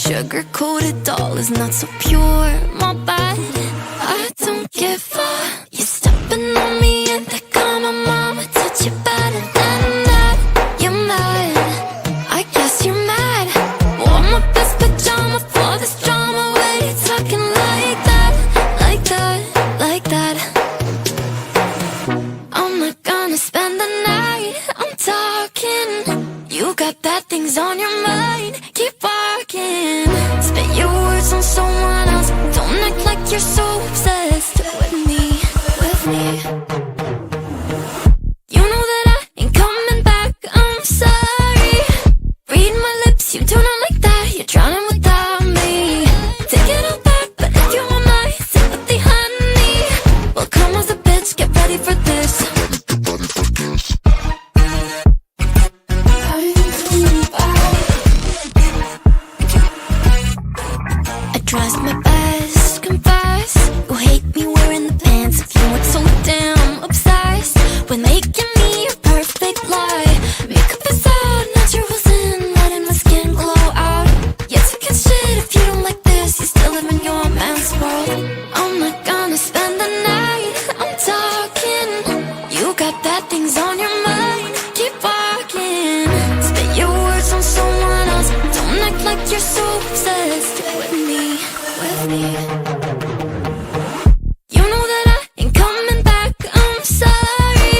Sugar-coated doll is not so pure, my bad. I don't give a. You're stepping on me and they call my mama. Touch you better than that. You're mad, I guess you're mad. Wore my best pajama for this drama. Why you talking like that, like that, like that? I'm not gonna spend the night, I'm talking. You got bad things on your mind, keep walking. Spit your words on someone else. Don't act like you're so obsessed with me, with me. You know that I ain't coming back, I'm sorry. Read my lips, you do not like that. You're drowning without me. Take it all back, but if you want my sympathy, honey, well, come as a bitch, get ready for this. I trust my best, confess. You hate me wearing the pants if you weren't so damn obsessed with making me a perfect lie. Makeup is out, naturals in, letting my skin glow out. Yes, you can shit if you don't like this. You still live in your man's world. I'm not gonna spend the night, I'm talking. You got bad things on your mind, keep walking. Spit your words on someone else. Don't act like you're so obsessed with me, with me. You know that I ain't coming back, I'm sorry.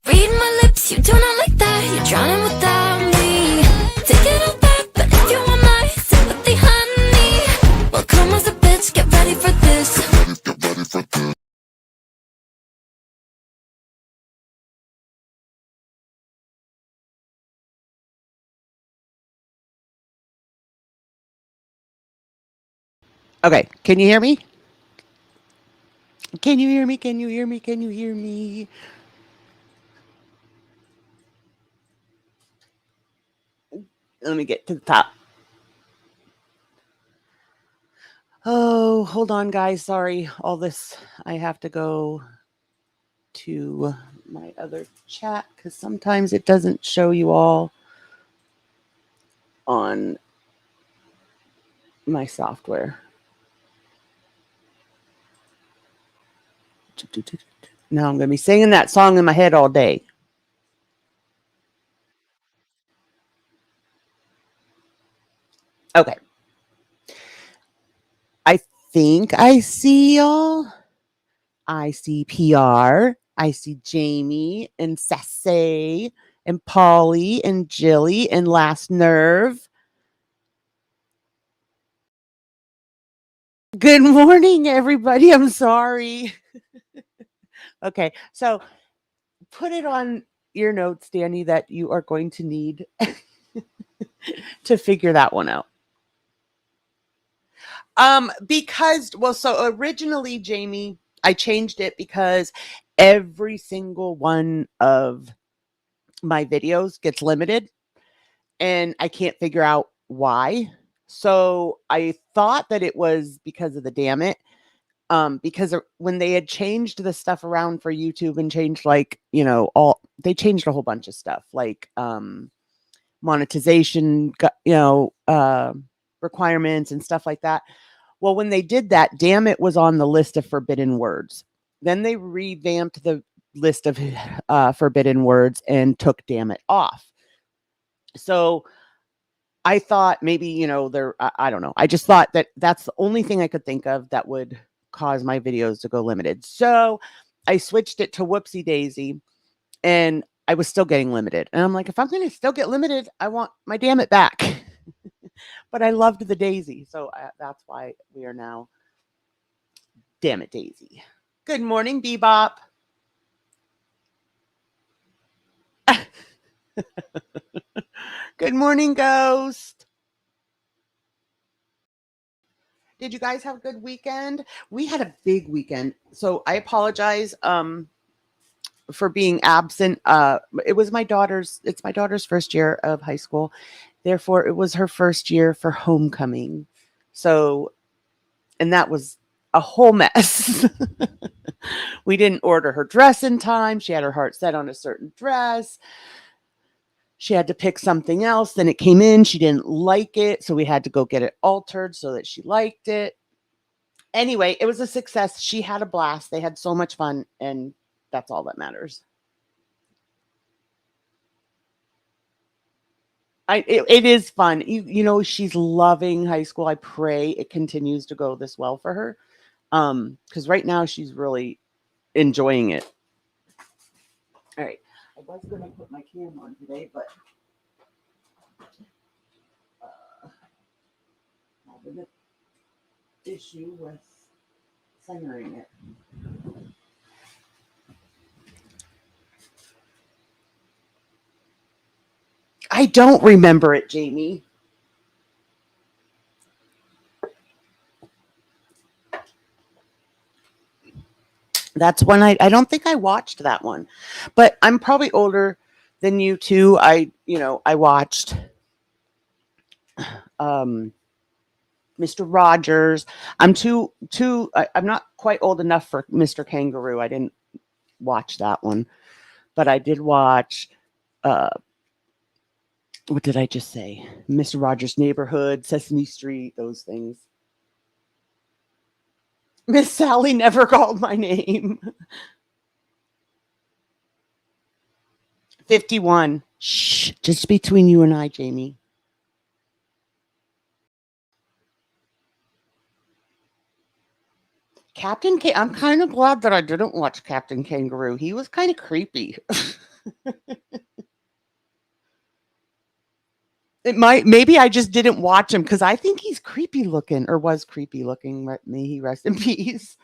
Read my lips, you do not like that. You're drowning without me. Take it all back, but if you want my sympathy, honey, well, come as a bitch, get ready for this. Okay, can you hear me? Can you hear me? Can you hear me? Can you hear me? Let me get to the top. Oh, hold on, guys. Sorry. All this, I have to go to my other chat because sometimes it doesn't show you all on my software. Now I'm going to be singing that song in my head all day. Okay. I think I see y'all. I see PR. I see Jamie and Sassy and Polly and Jilly and Last Nerve. Good morning, everybody. I'm sorry. Okay, so put it on your notes, Danny, that you are going to need to figure that one out. Because, well, so originally, Jamie, I changed it because every single one of my videos gets limited and I can't figure out why. So I thought that it was because of the Dammit. Because when they had changed the stuff around for YouTube and changed they changed a whole bunch of stuff like monetization, requirements and stuff like that. Well, when they did that, Dammit was on the list of forbidden words. Then they revamped the list of forbidden words and took Dammit off. So I thought maybe, I don't know. I just thought that that's the only thing I could think of that would cause my videos to go limited. So I switched it to Whoopsie Daisy and I was still getting limited. And I'm like, if I'm going to still get limited, I want my Dammit back. But I loved the Daisy. So that's why we are now Dammit Daisy. Good morning, Bebop. Good morning, Ghost. Did you guys have a good weekend? We had a big weekend. So I apologize for being absent. It's my daughter's first year of high school. Therefore, it was her first year for homecoming. So, and that was a whole mess. We didn't order her dress in time. She had her heart set on a certain dress. She had to pick something else. Then it came in. She didn't like it. So we had to go get it altered so that she liked it. Anyway, it was a success. She had a blast. They had so much fun. And that's all that matters. It is fun. You know, she's loving high school. I pray it continues to go this well for her. Because right now she's really enjoying it. All right. I was going to put my camera on today, but having an issue with centering it. I don't remember it, Jamie. That's when I don't think I watched that one, but I'm probably older than you too. I watched Mr. Rogers. I'm I'm not quite old enough for Mr. Kangaroo. I didn't watch that one, but I did watch what did I just say? Mr. Rogers' Neighborhood, Sesame Street, those things. Miss Sally never called my name. 51. Shh, just between you and I, Jamie. I'm kind of glad that I didn't watch Captain Kangaroo. He was kind of creepy. Maybe I just didn't watch him because I think he's creepy looking or was creepy looking. May he rest in peace.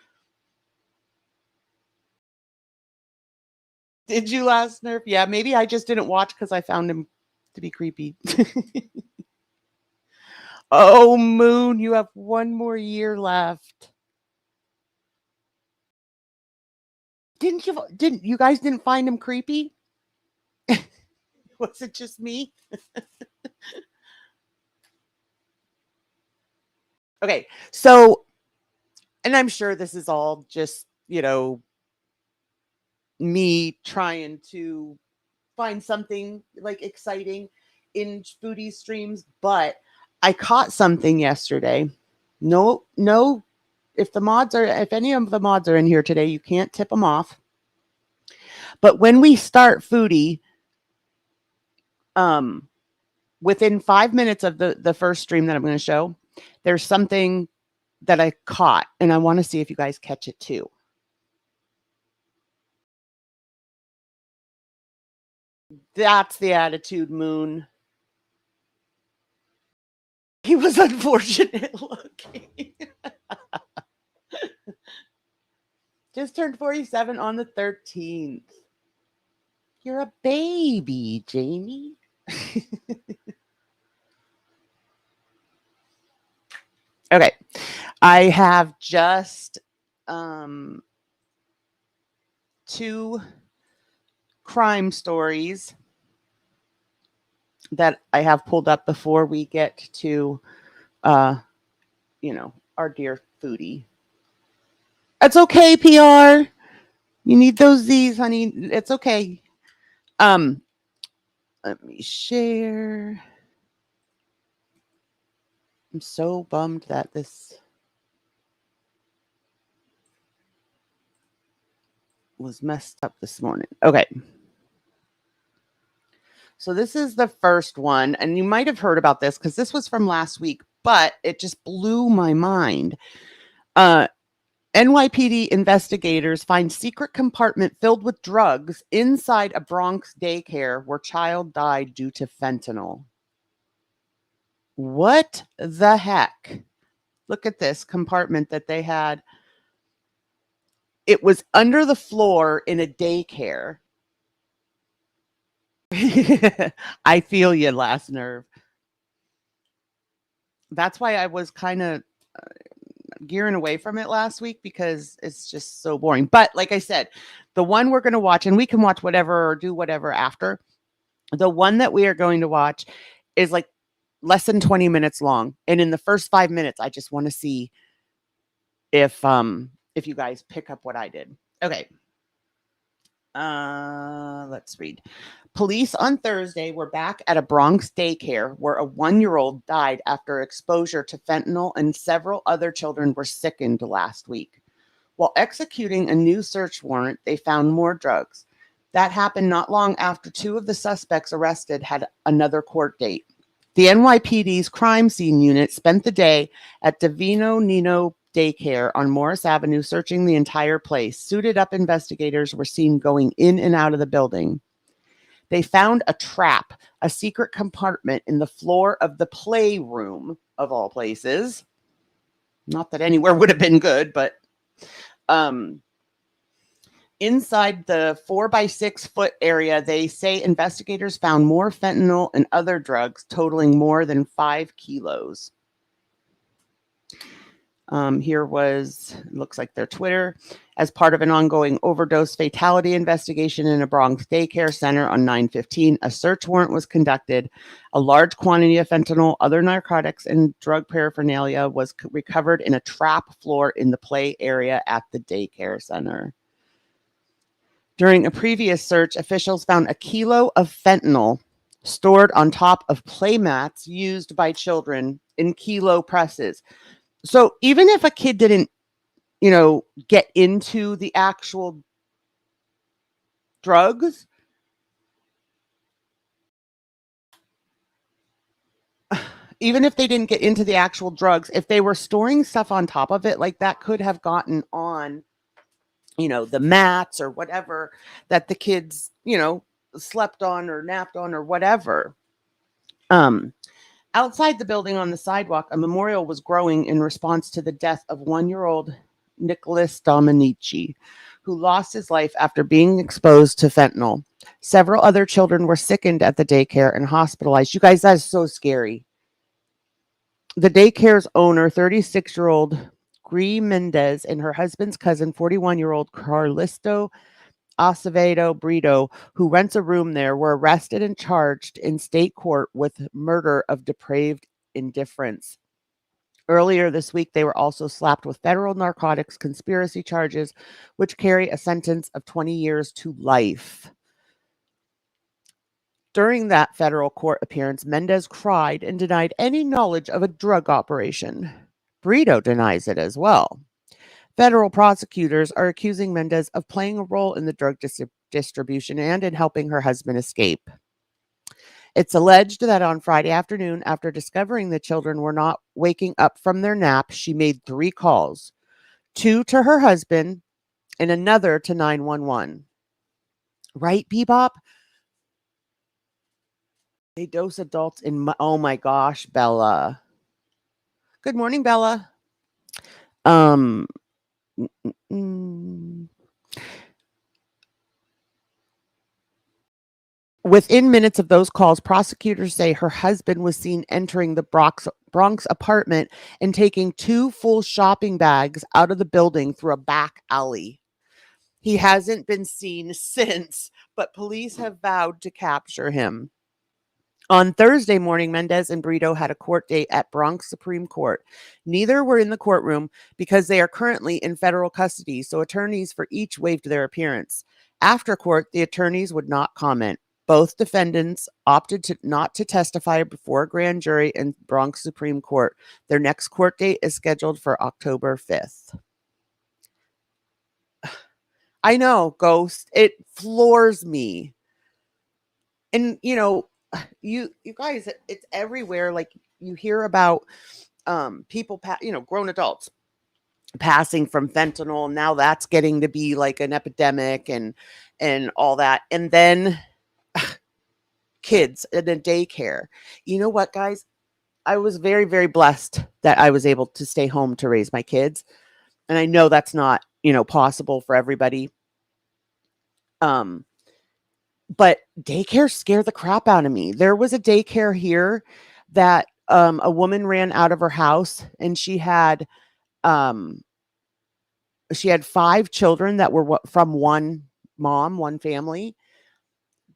Did you last Nerf? Yeah, maybe I just didn't watch because I found him to be creepy. Oh, Moon, you have one more year left. Didn't you guys didn't find him creepy? Was it just me? Okay, so, and I'm sure this is all just, me trying to find something like exciting in foodie streams, but I caught something yesterday. No, if any of the mods are in here today, you can't tip them off. But when we start foodie, within 5 minutes of the first stream that I'm going to show, there's something that I caught, and I want to see if you guys catch it too. That's the attitude, Moon. He was unfortunate looking. Just turned 47 on the 13th. You're a baby, Jamie. Okay. I have just 2 crime stories that I have pulled up before we get to our dear foodie. It's okay, PR. You need those Z's, honey. It's okay. Let me share. I'm so bummed that this was messed up this morning. Okay. So this is the first one, and you might have heard about this because this was from last week, but it just blew my mind. NYPD investigators find secret compartment filled with drugs inside a Bronx daycare where child died due to fentanyl. What the heck? Look at this compartment that they had. It was under the floor in a daycare. I feel you, last nerve. That's why I was kind of gearing away from it last week because it's just so boring. But like I said, the one we're going to watch, and we can watch whatever or do whatever after. The one that we are going to watch is like less than 20 minutes long. And in the first 5 minutes, I just want to see if you guys pick up what I did. Okay. Let's read. Police on Thursday were back at a Bronx daycare where a 1-year-old died after exposure to fentanyl, and several other children were sickened last week. While executing a new search warrant, they found more drugs. That happened not long after 2 of the suspects arrested had another court date. The NYPD's crime scene unit spent the day at Divino Nino Daycare on Morris Avenue searching the entire place. Suited up investigators were seen going in and out of the building. They found a trap, a secret compartment in the floor of the playroom, of all places. Not that anywhere would have been good, but inside the 4 by 6 foot area, they say investigators found more fentanyl and other drugs totaling more than 5 kilos. Here was, looks like their Twitter. As part of an ongoing overdose fatality investigation in a Bronx daycare center on 9/15, a search warrant was conducted. A large quantity of fentanyl, other narcotics, and drug paraphernalia was recovered in a trap floor in the play area at the daycare center. During a previous search, officials found a kilo of fentanyl stored on top of play mats used by children in kilo presses. So even if a kid didn't, get into the actual drugs, even if they didn't get into the actual drugs, if they were storing stuff on top of it, like that could have gotten on, the mats or whatever that the kids, slept on or napped on or whatever. Outside the building on the sidewalk, a memorial was growing in response to the death of 1-year-old Nicholas Dominici, who lost his life after being exposed to fentanyl. Several other children were sickened at the daycare and hospitalized. You guys, that is so scary. The daycare's owner, 36-year-old Gri Mendez, and her husband's cousin, 41-year-old Carlisto Acevedo Brito, who rents a room there, were arrested and charged in state court with murder of depraved indifference. Earlier this week, they were also slapped with federal narcotics conspiracy charges, which carry a sentence of 20 years to life. During that federal court appearance, Mendez cried and denied any knowledge of a drug operation. Brito denies it as well. Federal prosecutors are accusing Mendez of playing a role in the drug distribution and in helping her husband escape. It's alleged that on Friday afternoon, after discovering the children were not waking up from their nap, she made 3 calls, 2 to her husband and another to 911. Right, Bebop? They dose adults in, oh my gosh, Bella. Good morning, Bella. Within minutes of those calls, prosecutors say her husband was seen entering the Bronx apartment and taking 2 full shopping bags out of the building through a back alley. He hasn't been seen since, but police have vowed to capture him. On Thursday morning, Mendez and Brito had a court date at Bronx Supreme Court. Neither were in the courtroom because they are currently in federal custody, so attorneys for each waived their appearance. After court, the attorneys would not comment. Both defendants opted not to testify before a grand jury in Bronx Supreme Court. Their next court date is scheduled for October 5th. I know, Ghost. It floors me. And, you guys, it's everywhere. Like, you hear about people, grown adults passing from fentanyl. Now that's getting to be like an epidemic and all that. And then kids in a daycare. You know what, guys? I was very, very blessed that I was able to stay home to raise my kids. And I know that's not, possible for everybody. But daycare scared the crap out of me. There was a daycare here that a woman ran out of her house, and she had 5 children that were from one mom, one family.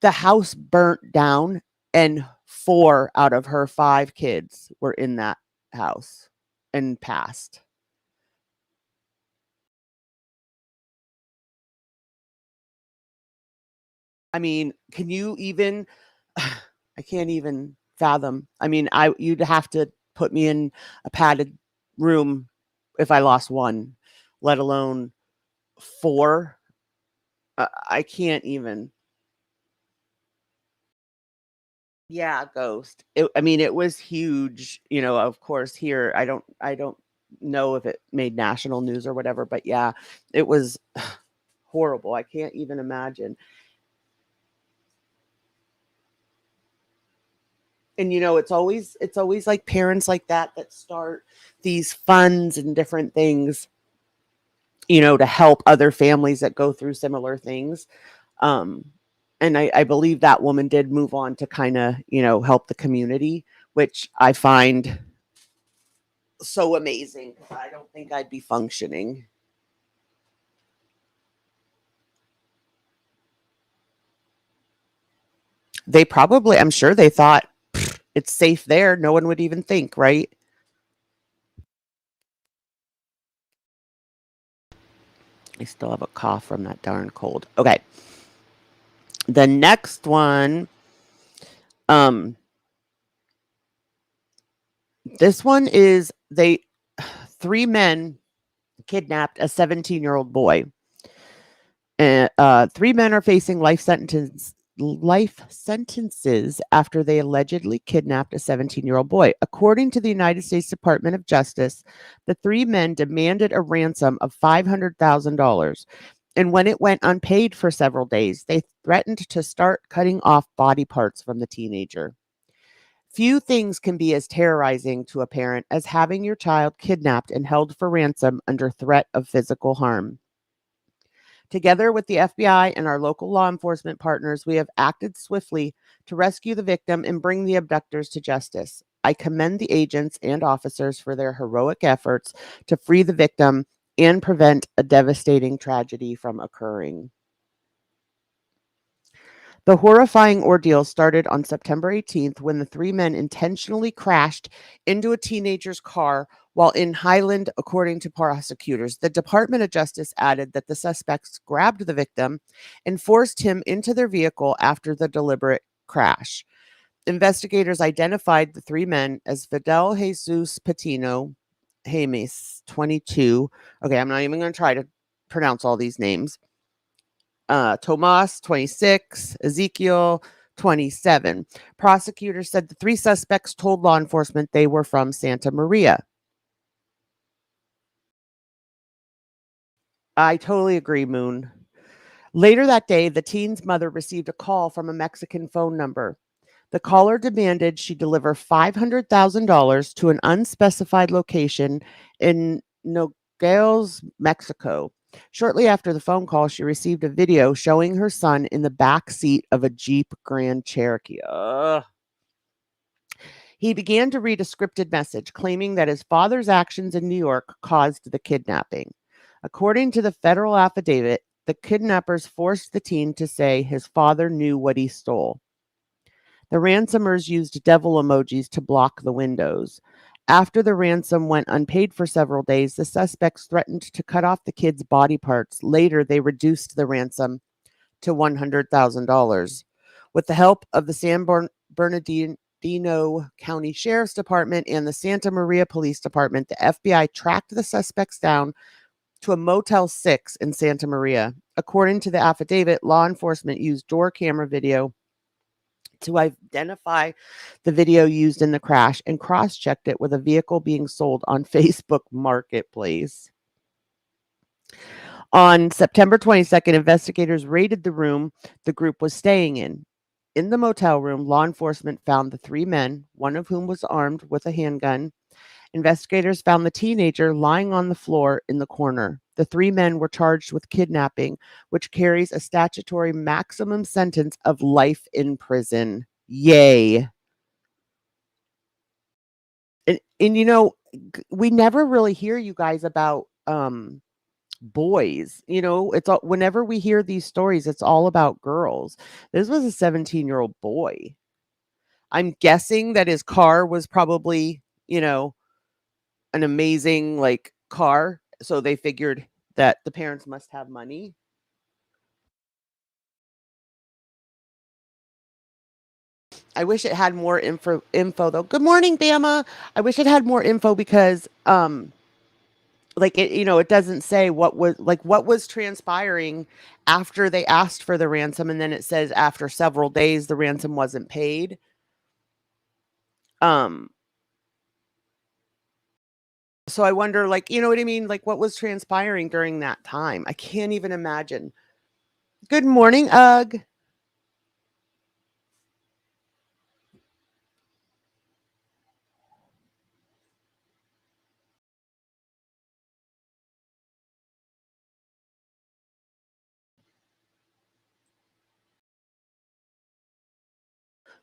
The house burnt down, and 4 out of her 5 kids were in that house and passed. I mean, can you even I can't even fathom. I mean, you'd have to put me in a padded room if I lost one, let alone four. I can't even. Yeah, Ghost. I mean, it was huge, of course here. I don't know if it made national news or whatever, but yeah, it was horrible. I can't even imagine. And it's always like parents like that start these funds and different things, to help other families that go through similar things. Um, and I believe that woman did move on to kind of, help the community, which I find so amazing because I don't think I'd be functioning. They probably, I'm sure they thought it's safe there. No one would even think, right? I still have a cough from that darn cold. Okay. The next one, um, this one is three men kidnapped a 17-year-old boy. And three men are facing life sentences after they allegedly kidnapped a 17-year-old boy. According to the United States Department of Justice, the three men demanded a ransom of $500,000. And when it went unpaid for several days, they threatened to start cutting off body parts from the teenager. Few things can be as terrorizing to a parent as having your child kidnapped and held for ransom under threat of physical harm. Together with the FBI and our local law enforcement partners, we have acted swiftly to rescue the victim and bring the abductors to justice. I commend the agents and officers for their heroic efforts to free the victim and prevent a devastating tragedy from occurring. The horrifying ordeal started on September 18th when the three men intentionally crashed into a teenager's car while in Highland, according to prosecutors. The Department of Justice added that the suspects grabbed the victim and forced him into their vehicle after the deliberate crash. Investigators identified the three men as Fidel Jesus Patino, James, 22. Okay, I'm not even going to try to pronounce all these names. Tomas, 26, Ezekiel, 27. Prosecutors said the three suspects told law enforcement they were from Santa Maria. I totally agree, Moon. Later that day, the teen's mother received a call from a Mexican phone number. The caller demanded she deliver $500,000 to an unspecified location in Nogales, Mexico. Shortly after the phone call, she received a video showing her son in the back seat of a Jeep Grand Cherokee. Ugh. He began to read a scripted message claiming that his father's actions in New York caused the kidnapping. According to the federal affidavit, the kidnappers forced the teen to say his father knew what he stole. The ransomers used devil emojis to block the windows. After the ransom went unpaid for several days, the suspects threatened to cut off the kid's body parts. Later, they reduced the ransom to $100,000. With the help of the San Bernardino County Sheriff's Department and the Santa Maria Police Department, the FBI tracked the suspects down to a Motel 6 in Santa Maria. According to the affidavit, law enforcement used door camera video to identify the video used in the crash and cross-checked it with a vehicle being sold on Facebook Marketplace. On September 22nd, investigators raided the room the group was staying in. In the motel room, law enforcement found the three men, one of whom was armed with a handgun. Investigators found the teenager lying on the floor in the corner. The three men were charged with kidnapping, which carries a statutory maximum sentence of life in prison. Yay. And we never really hear you guys about boys. It's all, whenever we hear these stories, it's all about girls. This was a 17-year-old boy. I'm guessing that his car was probably, an amazing like car. So they figured that the parents must have money. I wish it had more info though. Good morning, Bama. I wish it had more info because like it, you know, it doesn't say what was transpiring after they asked for the ransom, and then it says after several days the ransom wasn't paid. Um so I wonder, like, you know what I mean? Like, what was transpiring during that time? I can't even imagine. Good morning, Ugg.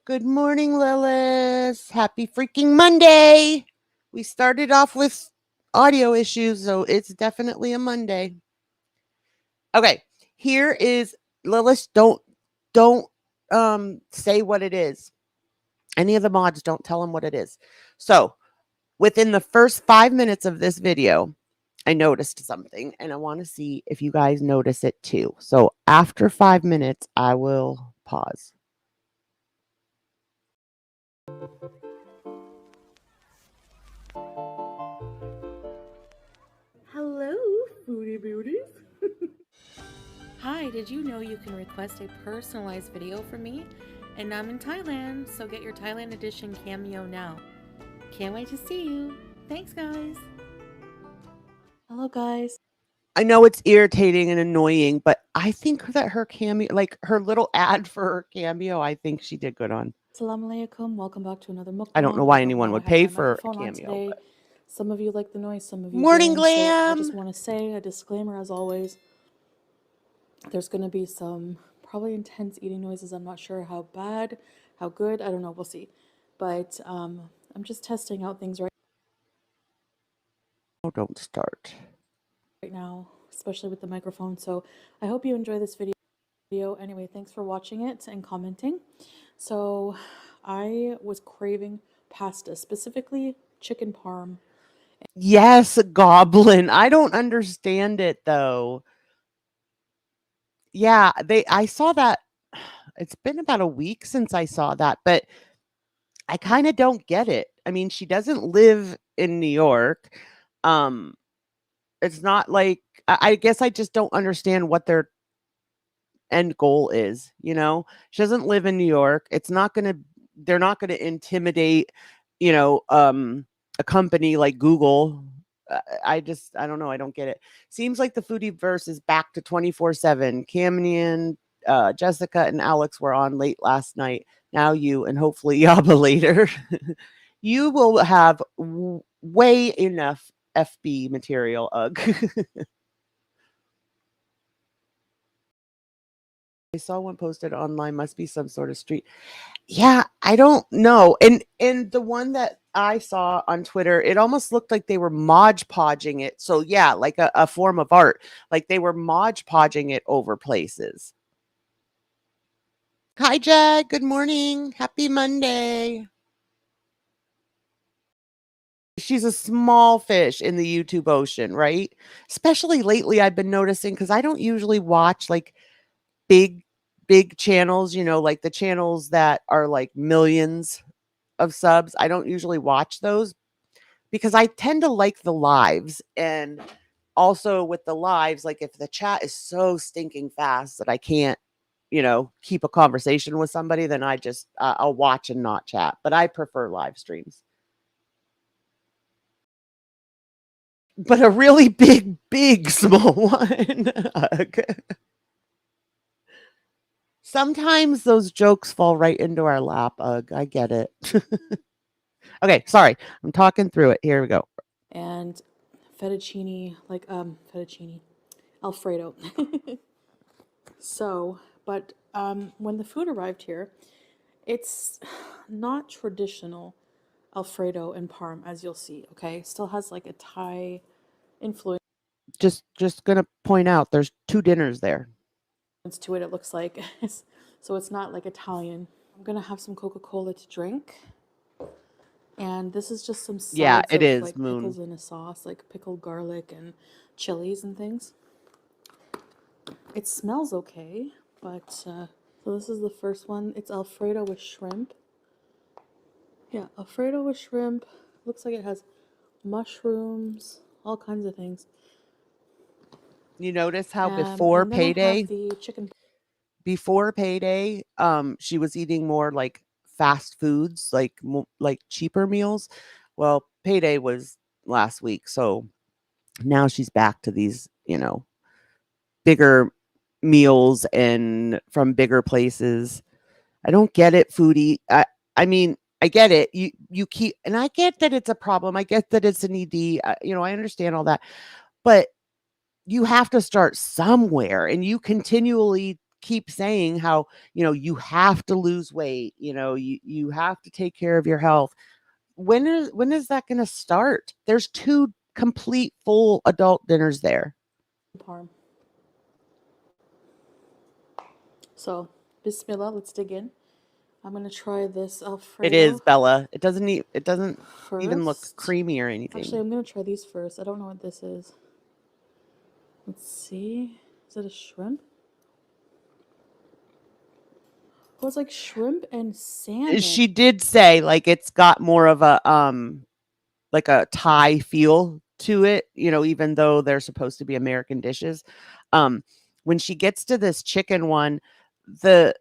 Good morning, Lilith. Happy freaking Monday. We started off with audio issues, so it's definitely a Monday. Okay, here is Lilith. Don't say what it is. Any of the mods, don't tell them what it is. So within the first 5 minutes of this video, I noticed something, and I want to see if you guys notice it too. So after 5 minutes, I will pause. Hello, Foodie Beauties. Hi, did you know you can request a personalized video from me? And I'm in Thailand, so get your Thailand edition cameo now. Can't wait to see you. Thanks, guys. Hello, guys. I know it's irritating and annoying, but I think that her cameo, like her little ad for her cameo, I think she did good on. Assalamu alaikum. Welcome back to another mukbang. I don't know why anyone would pay for a cameo. But... Some of you like the noise, some of you Morning, don't. So I Glam. just want to say a disclaimer as always. There's going to be some probably intense eating noises. I'm not sure how bad, how good. I don't know. We'll see. But I'm just testing out things right Oh, don't start. right now, especially with the microphone. So I hope you enjoy this video. Anyway, thanks for watching it and commenting. So I was craving pasta, specifically chicken parm. Yes, Goblin. I don't understand it though. Yeah, I saw that. It's been about a week since I saw that, but I kind of don't get it. I mean, she doesn't live in New York. Um, it's not like I guess I just don't understand what their end goal is, you know? She doesn't live in New York. They're not gonna intimidate, you know, a company like Google. I don't know. I don't get it. Seems like the foodie verse is back to 24/7. Camnian, Jessica, and Alex were on late last night. Now you and hopefully Yaba later. You will have way enough FB material. Ugh. I saw one posted online. Must be some sort of street. Yeah, I don't know. And the one that I saw on Twitter, it almost looked like they were Mod Podging it. So yeah, like a form of art. Like they were Mod Podging it over places. Hi, Jag. Good morning. Happy Monday. She's a small fish in the YouTube ocean, right? Especially lately, I've been noticing because I don't usually watch like big, big channels, you know, like the channels that are like millions of subs. I don't usually watch those because I tend to like the lives. And also with the lives, like if the chat is so stinking fast that I can't, you know, keep a conversation with somebody, then I just, I'll watch and not chat. But I prefer live streams. But a really big, big small one. Sometimes those jokes fall right into our lap. Ugh, I get it. Okay, sorry. I'm talking through it. Here we go. And fettuccine, fettuccine, Alfredo. So, but when the food arrived here, it's not traditional Alfredo and parm, as you'll see. Okay, still has like a Thai influence Just gonna point out there's 2 dinners there. to it. It looks like so it's not like Italian. I'm gonna have some Coca-Cola to drink, and this is just some Yeah, sides it of is, like Moon. pickles in a sauce, like pickled garlic and chilies and things. It smells okay, but so this is the first one. It's Alfredo with shrimp. Yeah, Alfredo with shrimp. Looks like it has mushrooms, all kinds of things. You notice how before And then I have payday, the chicken. she was eating more like fast foods, like cheaper meals. Well, payday was last week, so now she's back to these, bigger meals and from bigger places. I don't get it, Foodie. I mean, I get it. You keep, and I get that it's a problem. I get that it's an ED. I understand all that, but you have to start somewhere, and you continually keep saying how you have to lose weight. You have to take care of your health. When is that going to start? There's 2 complete full adult dinners there. Parm. So, bismillah, let's dig in. I'm gonna try this Alfredo. It is, Bella. It doesn't even look first. creamy or anything. Actually, I'm gonna try these first. I don't know what this is. Let's see. Is it a shrimp? Oh, it's like shrimp and salmon. She did say like it's got more of a like a Thai feel to it, even though they're supposed to be American dishes. When she gets to this chicken one, the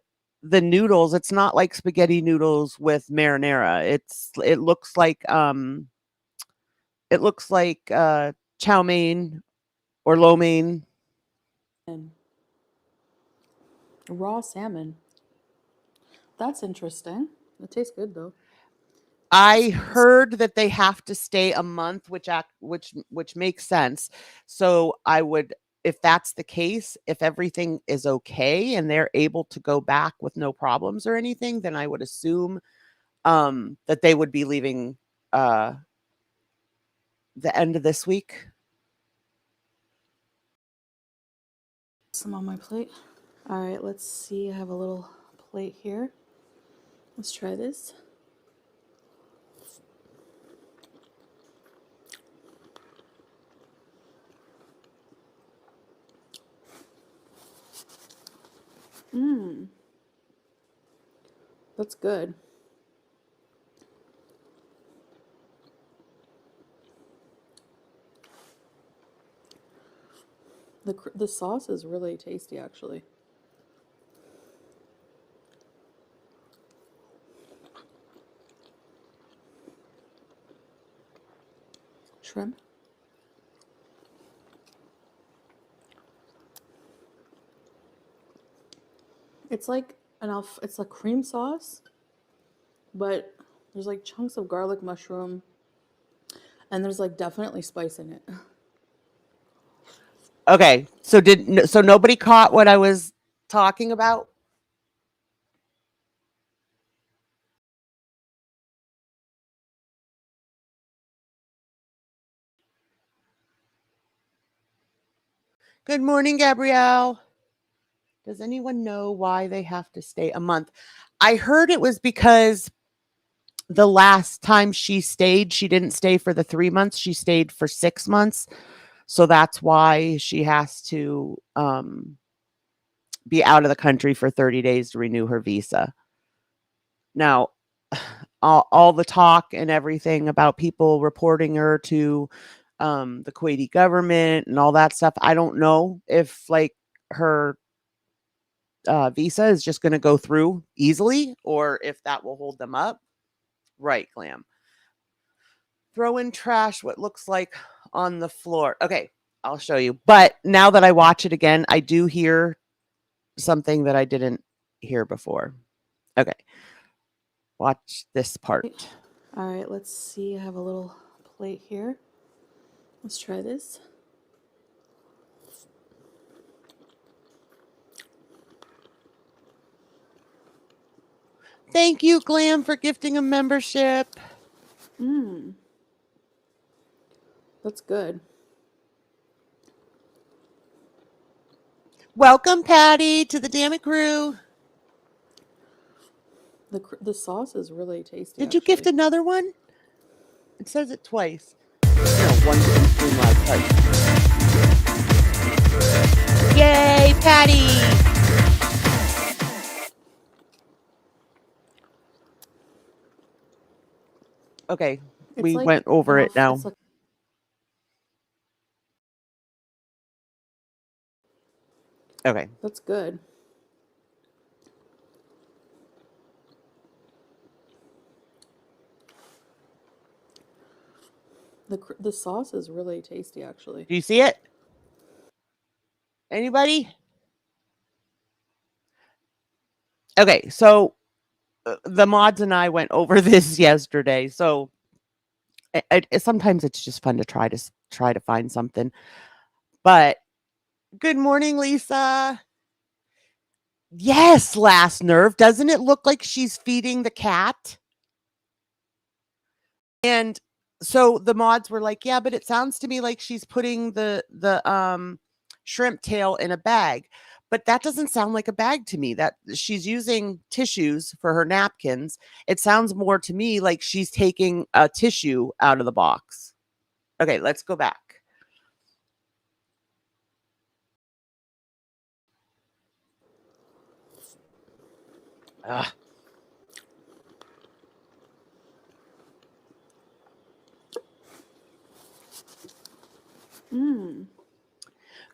noodles, it's not like spaghetti noodles with marinara. It looks like chow mein or lo mein. And raw salmon. That's interesting. It tastes good though. I heard that they have to stay a month, which makes sense. So I would, if that's the case, if everything is okay and they're able to go back with no problems or anything, then I would assume that they would be leaving the end of this week. Some on my plate. All right, let's see. I have a little plate here. Let's try this. That's good. The sauce is really tasty, actually. Shrimp. It's like it's a cream sauce, but there's like chunks of garlic mushroom, and there's like definitely spice in it. Okay, so nobody caught what I was talking about? Good morning, Gabrielle. Does anyone know why they have to stay a month? I heard it was because the last time she stayed, she didn't stay for the 3 months. She stayed for 6 months. So that's why she has to be out of the country for 30 days to renew her visa. Now, all the talk and everything about people reporting her to the Kuwaiti government and all that stuff, I don't know if like her visa is just going to go through easily or if that will hold them up. Right, Glam. Throw in trash what looks like on the floor. Okay, I'll show you. But now that I watch it again, I do hear something that I didn't hear before. Okay. Watch this part. All right, let's see. I have a little plate here. Let's try this. Thank you, Glam, for gifting a membership. That's good. Welcome, Patty, to the Dammit crew. The sauce is really tasty. Did you gift another one? It says it twice. No, one in between live twice. Yay, Patty! Okay, It's we like went over it off. now. It's like Okay. that's good. The sauce is really tasty, actually. Do you see it? Anybody? Okay, so the mods and I went over this yesterday. So sometimes it's just fun to try to find something. But good morning, Lisa. Yes, last nerve. Doesn't it look like she's feeding the cat? And so the mods were like, "Yeah, but it sounds to me like she's putting the shrimp tail in a bag." But that doesn't sound like a bag to me. That she's using tissues for her napkins. It sounds more to me like she's taking a tissue out of the box. Okay, let's go back. Ugh.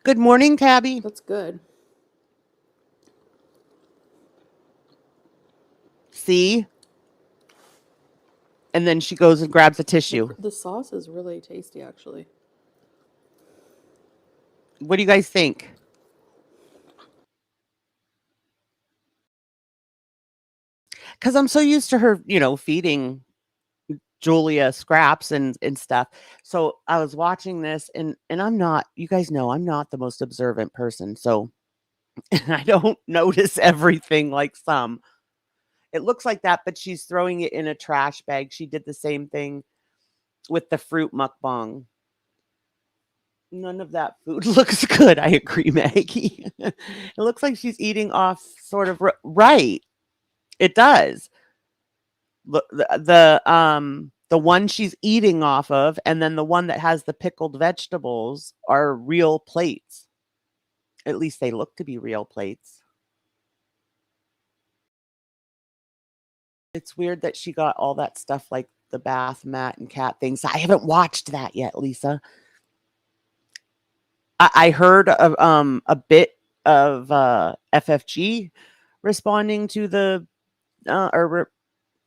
Good morning, Tabby. That's good. See? And then she goes and grabs a tissue. The sauce is really tasty, actually. What do you guys think? Because I'm so used to her, feeding Julia scraps and stuff. So I was watching this and I'm not, you guys know, I'm not the most observant person. So I don't notice everything like some. It looks like that, but she's throwing it in a trash bag. She did the same thing with the fruit mukbang. None of that food looks good. I agree, Maggie. It looks like she's eating off sort of right. It does. The one she's eating off of and then the one that has the pickled vegetables are real plates. At least they look to be real plates. It's weird that she got all that stuff like the bath mat and cat things. I haven't watched that yet, Lisa. I heard of a bit of FFG responding to the or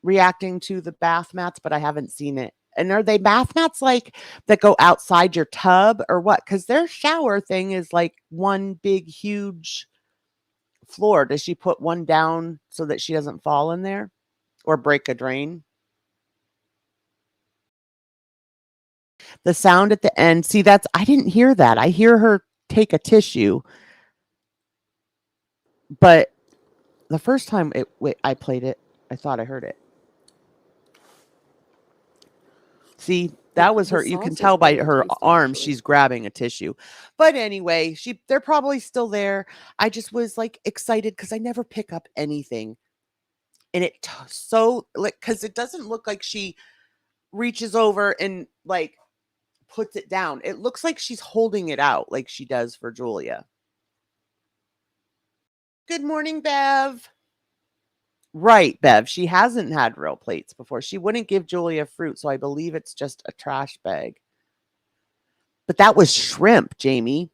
reacting to the bath mats, but I haven't seen it. And are they bath mats like that go outside your tub or what? Because their shower thing is like one big, huge floor. Does she put one down so that she doesn't fall in there or break a drain? The sound at the end, see, I didn't hear that. I hear her take a tissue, but the first time I played it, I thought I heard it. See, that was her. You can tell by her arm, she's grabbing a tissue. But anyway, they're probably still there. I just was like excited because I never pick up anything. And so like, because it doesn't look like she reaches over and like puts it down. It looks like she's holding it out like she does for Julia. Good morning, Bev. Right, Bev. She hasn't had real plates before. She wouldn't give Julia fruit, so I believe it's just a trash bag. But that was shrimp, Jamie.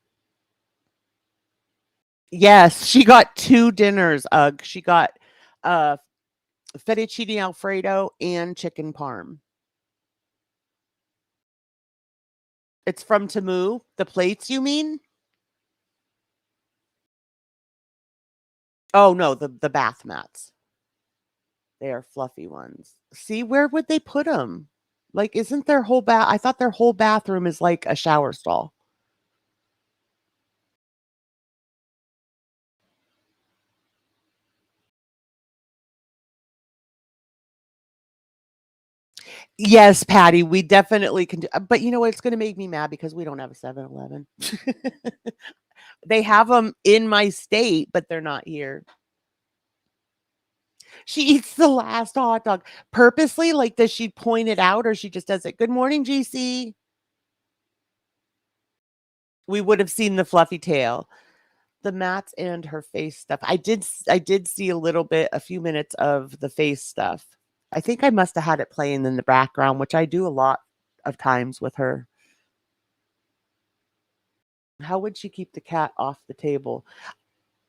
Yes, she got 2 dinners, Ugh. She got fettuccine alfredo and chicken parm. It's from Temu. The plates, you mean? Oh no, the bath mats. They are fluffy ones. See, where would they put them? Like, isn't their whole I thought their whole bathroom is like a shower stall. Yes, Patty, we definitely can do, but you know what? It's going to make me mad because we don't have a 7-Eleven. They have them in my state, but they're not here. She eats the last hot dog purposely. Like, does she point it out or she just does it? Good morning, GC. We would have seen the fluffy tail, the mats and her face stuff. I did see a little bit, a few minutes of the face stuff. I think I must have had it playing in the background, which I do a lot of times with her. How would she keep the cat off the table?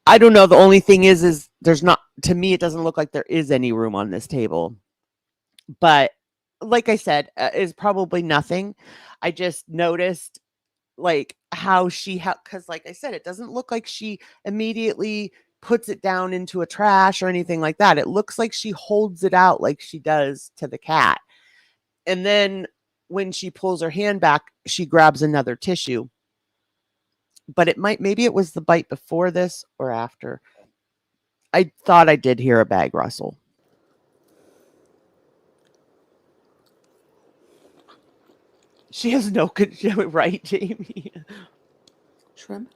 I don't know. The only thing is there's not, to me, it doesn't look like there is any room on this table. But like I said, is probably nothing. I just noticed like how she because like I said, it doesn't look like she immediately puts it down into a trash or anything like that. It looks like she holds it out like she does to the cat. And then when she pulls her hand back, she grabs another tissue. But maybe it was the bite before this or after. I thought I did hear a bag rustle. She has no control, right, Jamie? Shrimp.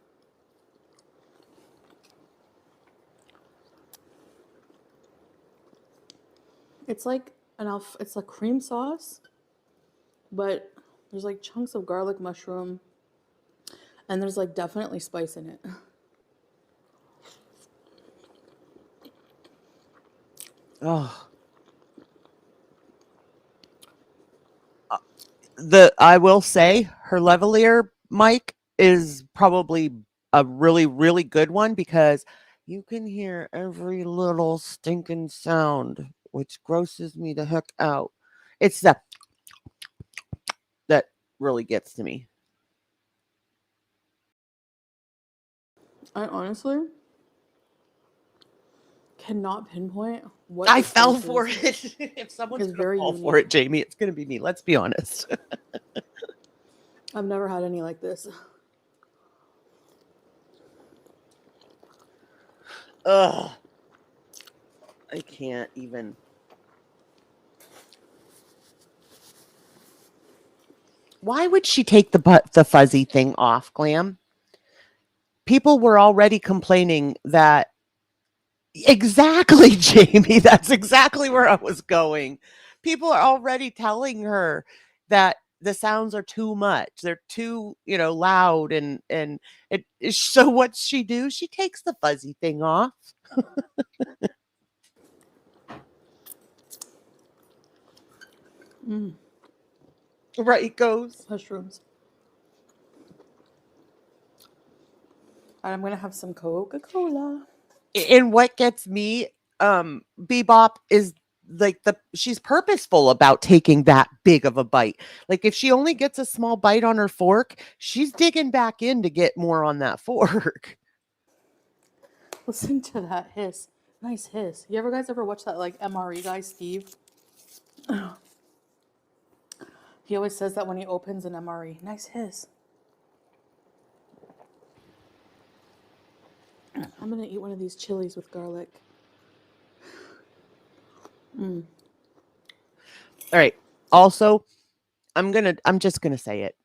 It's like it's like cream sauce, but there's like chunks of garlic mushroom, and there's like definitely spice in it. Oh. I will say her lavalier mic is probably a really, really good one because you can hear every little stinking sound, which grosses me the heck out. It's that really gets to me. I honestly cannot pinpoint what I this fell sauce for is. it. If someone's It's gonna very fall for unique. it, Jamie, it's gonna be me. Let's be honest. I've never had any like this. Ugh. I can't even. Why would she take the fuzzy thing off, Glam? People were already complaining that. Exactly, Jamie. That's exactly where I was going. People are already telling her that the sounds are too much. They're too, loud and so what's she do? She takes the fuzzy thing off. Right goes. Mushrooms. And I'm gonna have some Coca-Cola. And what gets me, Bebop, is like she's purposeful about taking that big of a bite. Like if she only gets a small bite on her fork, she's digging back in to get more on that fork. Listen to that hiss. Nice hiss. You ever watch that like MRE guy, Steve? He always says that when he opens an MRE. Nice hiss. I'm gonna eat one of these chilies with garlic. All right. Also, I'm just gonna say it.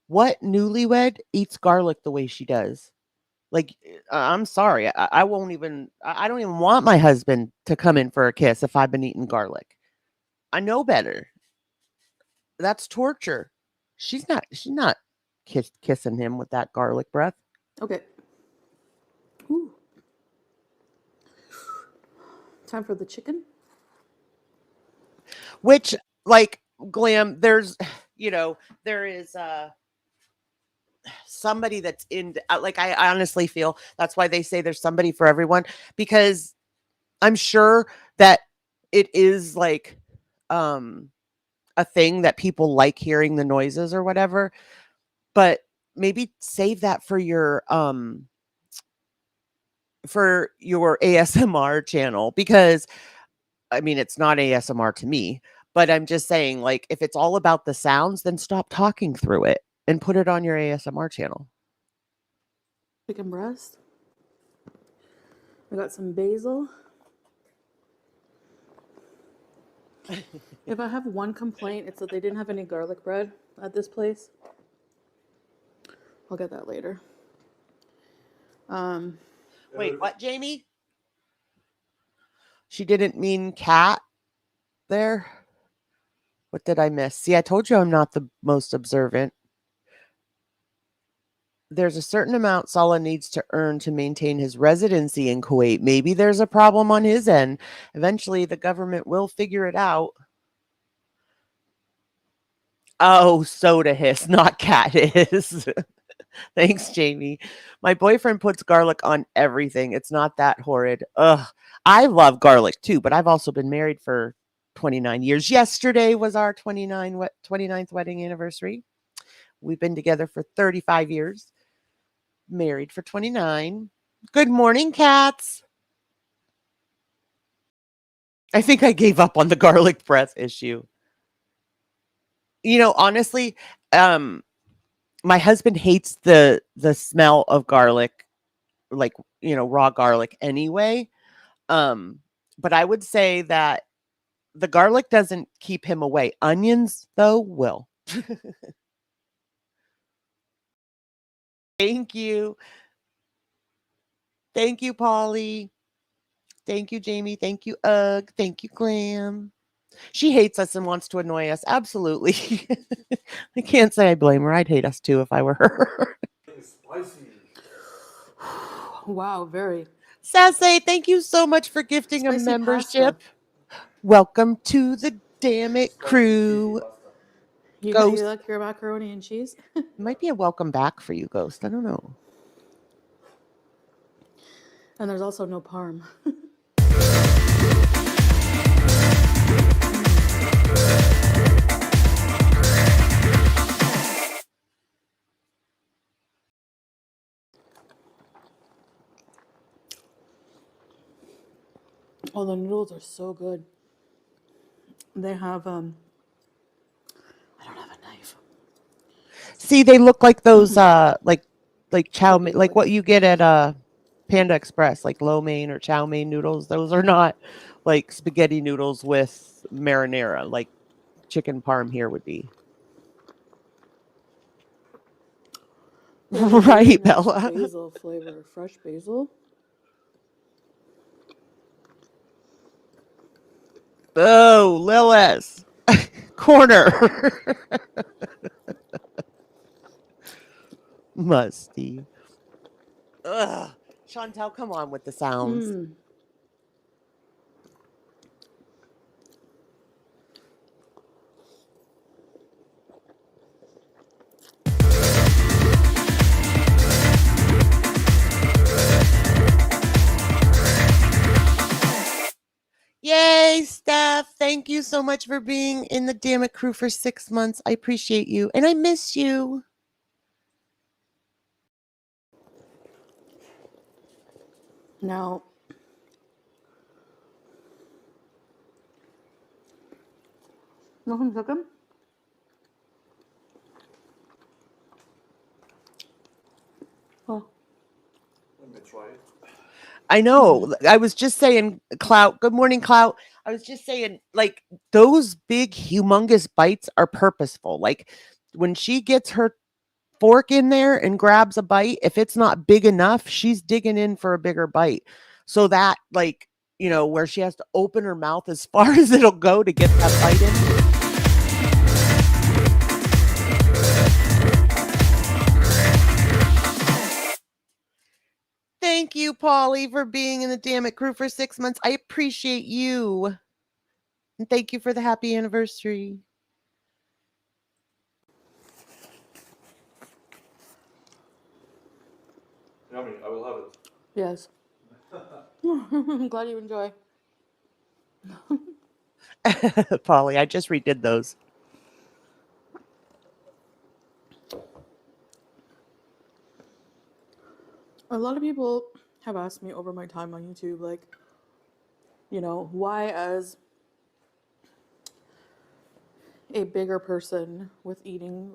What newlywed eats garlic the way she does? Like, I'm sorry. I won't even, I don't even want my husband to come in for a kiss if I've been eating garlic. I know better. That's torture. She's not kissing him with that garlic breath. Okay. Ooh. Time for the chicken. Which, like, Glam, there is somebody that's in, like, I honestly feel that's why they say there's somebody for everyone, because I'm sure that it is like a thing that people like hearing the noises or whatever, but maybe save that for your ASMR channel, because I mean, it's not ASMR to me, but I'm just saying, like, if it's all about the sounds, then stop talking through it and put it on your ASMR channel. Chicken breast. I got some basil. If I have one complaint, it's that they didn't have any garlic bread at this place. I'll get that later. Wait, what, Jamie? She didn't mean cat there? What did I miss? See, I told you I'm not the most observant. there's a certain amount Salah needs to earn to maintain his residency in Kuwait. Maybe there's a problem on his end. Eventually, the government will figure it out. Oh, soda hiss, not cat hiss. Thanks, Jamie. My boyfriend puts garlic on everything. It's not that horrid. Ugh. I love garlic too, but I've also been married for 29 years. Yesterday was our 29th wedding anniversary. We've been together for 35 years, married for 29. Good morning, cats. I think I gave up on the garlic breath issue. Honestly, my husband hates the smell of garlic, like, raw garlic anyway. But I would say that the garlic doesn't keep him away. Onions, though, will. Thank you. Thank you, Polly. Thank you, Jamie. Thank you, Ugg. Thank you, Glam. She hates us and wants to annoy us. Absolutely. I can't say I blame her. I'd hate us too if I were her. Spicy. Wow, very. Sassy, thank you so much for gifting Spicy a membership. pasta. Welcome to the Dammit crew. You Ghost. like your macaroni and cheese? Might be a welcome back for you, Ghost. I don't know. And there's also no parm. Oh, the noodles are so good. They have I don't have a knife. See, they look like those like chow mein, like what you get at Panda Express, like lo mein or chow mein noodles. Those are not like spaghetti noodles with marinara, like chicken parm here would be. They have a really Right, nice Bella. basil flavor, fresh basil. Oh, Lilith. Corner. Musty. Ugh. Chantel, come on with the sounds. Yay, Steph. Thank you so much for being in the Dammit crew for 6 months. I appreciate you. And I miss you. Now, nothing cooking? Oh. Let me try it. I know. I was just saying, Clout. Good morning, Clout. I was just saying, like, those big, humongous bites are purposeful. Like, when she gets her fork in there and grabs a bite, if it's not big enough, she's digging in for a bigger bite. So that, like, where she has to open her mouth as far as it'll go to get that bite in. Thank you, Polly, for being in the Dammit crew for 6 months. I appreciate you. And thank you for the happy anniversary. Yummy, I will have it. Yes. I'm glad you enjoy. Polly, I just redid those. A lot of people have asked me over my time on YouTube, like, why as a bigger person with eating,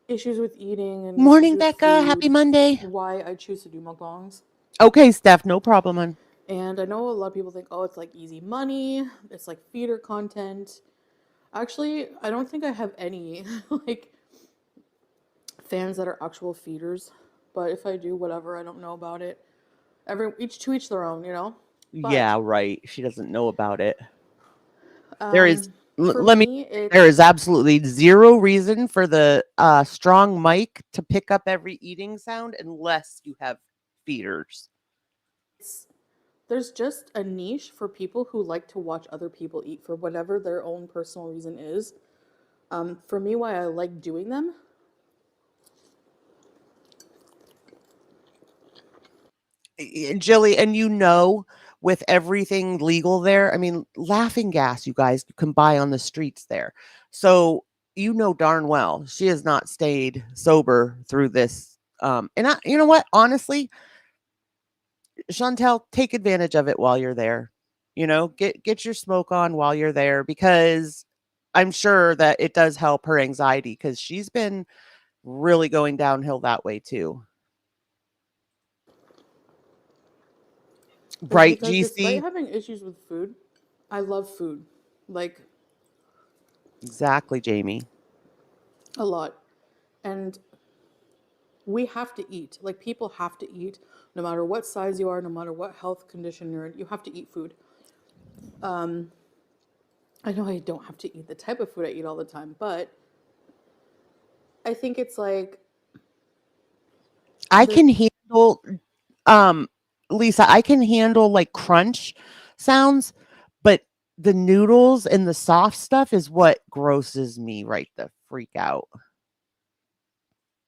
issues with eating and Morning, issues with Becca. Happy food, Monday. why I choose to do mukbangs. Okay, Steph, no problem, hon. And I know a lot of people think, oh, it's like easy money, it's like feeder content. Actually, I don't think I have any like fans that are actual feeders, but if I do, whatever, I don't know about it. Each to each their own, But, yeah, right. She doesn't know about it. There is For Let me. me, There is it's absolutely zero reason for the strong mic to pick up every eating sound unless you have feeders. it's there's just a niche for people who like to watch other people eat for whatever their own personal reason is. For me, why I like doing them. Jilly, and with everything legal there, I mean, laughing gas, you guys, you can buy on the streets there. So darn well she has not stayed sober through this. You know what? Honestly, Chantel, take advantage of it while you're there. Get your smoke on while you're there because I'm sure that it does help her anxiety because she's been really going downhill that way too. It's Right, because despite GC? having issues with food, I love food. Like, Exactly, Jamie. a lot. And we have to eat. Like, people have to eat no matter what size you are, no matter what health condition you're in. You have to eat food. I know I don't have to eat the type of food I eat all the time, but I think it's like I there's can handle um Lisa, I can handle like crunch sounds, but the noodles and the soft stuff is what grosses me right the freak out.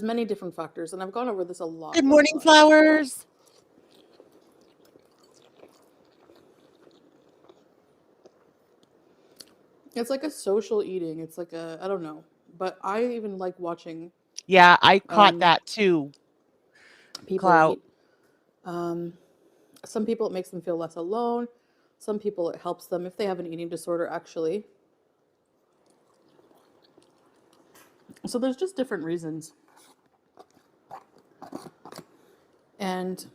many different factors, and I've gone over this a Good lot. morning, flowers. It's like a social eating. It's like I don't know, but I even like watching Yeah, I caught um, that too, people Clout. eat. Some people it makes them feel less alone. Some people it helps them if they have an eating disorder, actually. So there's just different reasons. And,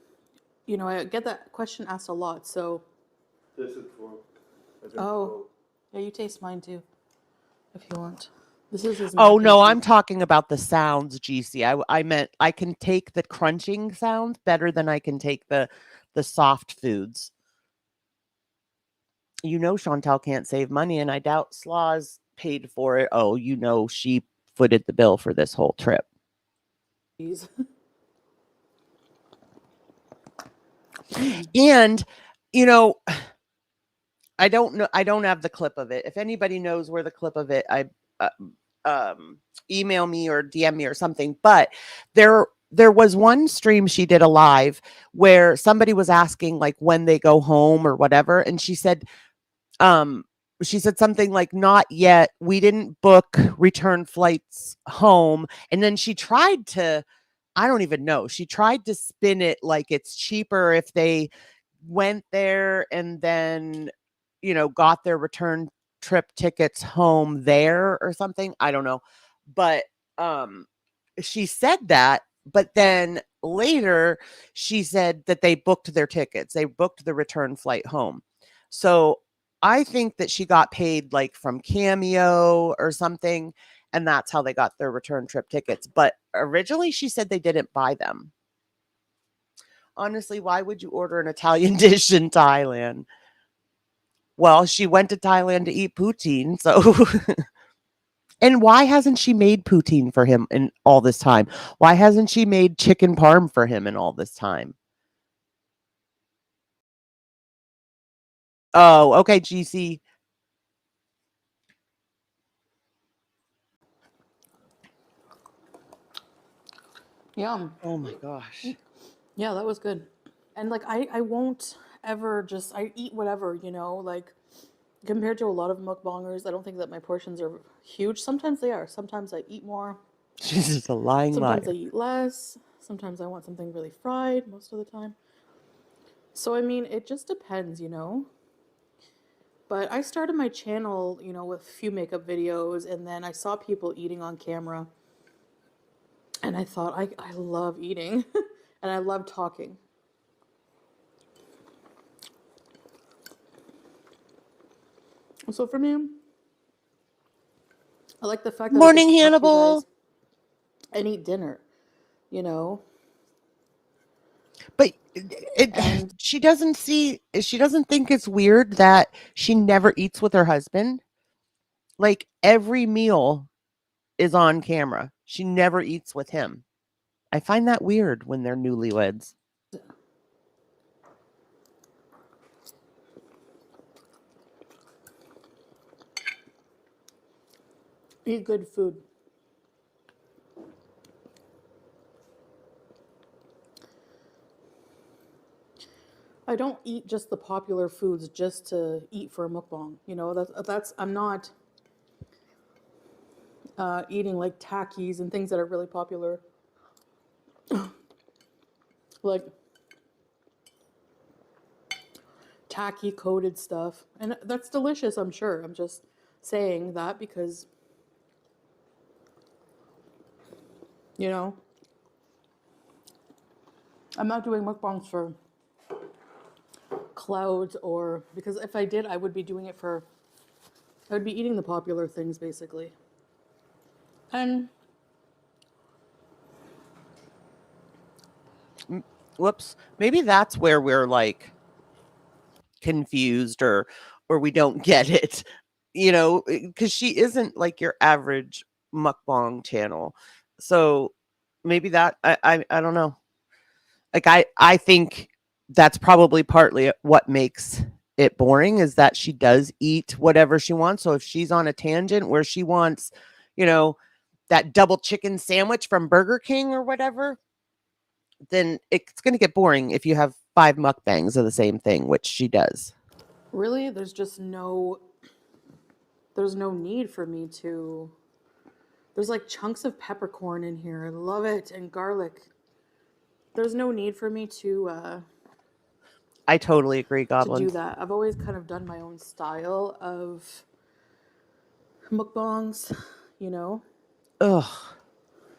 I get that question asked a lot. So, This is for. oh, yeah, you taste mine too, if you want. This is his Oh mac and no, I'm cheese. talking about the sounds, GC. I meant I can take the crunching sounds better than I can take the soft foods. Chantel can't save money, and I doubt Slaw's paid for it. Oh, she footed the bill for this whole trip. Cheese. And, you know, I don't know. I don't have the clip of it. If anybody knows where the clip of it, uh, email me or DM me or something. But there was one stream she did a live where somebody was asking like when they go home or whatever, and um, she said something like, "Not yet. We didn't book return flights home." And then she tried to, I don't even know. She tried to spin it like it's cheaper if they went there and then got their return trip tickets home there or something. I don't know. But she said that, but then later she said that they booked their tickets. They booked the return flight home. So I think that she got paid like from Cameo or something, and that's how they got their return trip tickets. But originally she said they didn't buy them. Honestly, why would you order an Italian dish in Thailand? Well, she went to Thailand to eat poutine, so and why hasn't she made poutine for him in all this time? Why hasn't she made chicken parm for him in all this time? Oh, okay, GC. Yum. Oh my gosh. Yeah, that was good. And like I won't ever just I eat whatever, like compared to a lot of mukbangers, I don't think that my portions are huge. Sometimes they are. Sometimes I eat more. She's just a lying Sometimes I liar. eat less. Sometimes I want something really fried most of the time. So I mean, it just depends. But I started my channel, with a few makeup videos, and then I saw people eating on camera. And I thought, I love eating and I love talking. So for me, I like the fact that I get Morning, to talk to you Hannibal. guys and eat dinner, you know? But And she doesn't think it's weird that she never eats with her husband. Like every meal is on camera. She never eats with him. I find that weird when they're newlyweds. Eat good food. I don't eat just the popular foods just to eat for a mukbang. You know, that's I'm not eating like takis and things that are really popular. Like tacky coated stuff. And that's delicious, I'm sure. I'm just saying that because, you know, I'm not doing mukbangs for clout or because if I did, I would be doing it for, I would be eating the popular things basically. And Whoops. Maybe that's where we're like confused or we don't get it. You know, because she isn't like your average mukbang channel. So maybe that I don't know. Like I think that's probably partly what makes it boring is that she does eat whatever she wants. So if she's on a tangent where she wants, you know, that double chicken sandwich from Burger King or whatever, then it's going to get boring if you have 5 mukbangs of the same thing, which she does. really, there's no need for me to, there's like chunks of peppercorn in here. I love it. And garlic. There's no need for me to I totally agree, do Goblin. that. I've always kind of done my own style of mukbangs, you know? Ugh.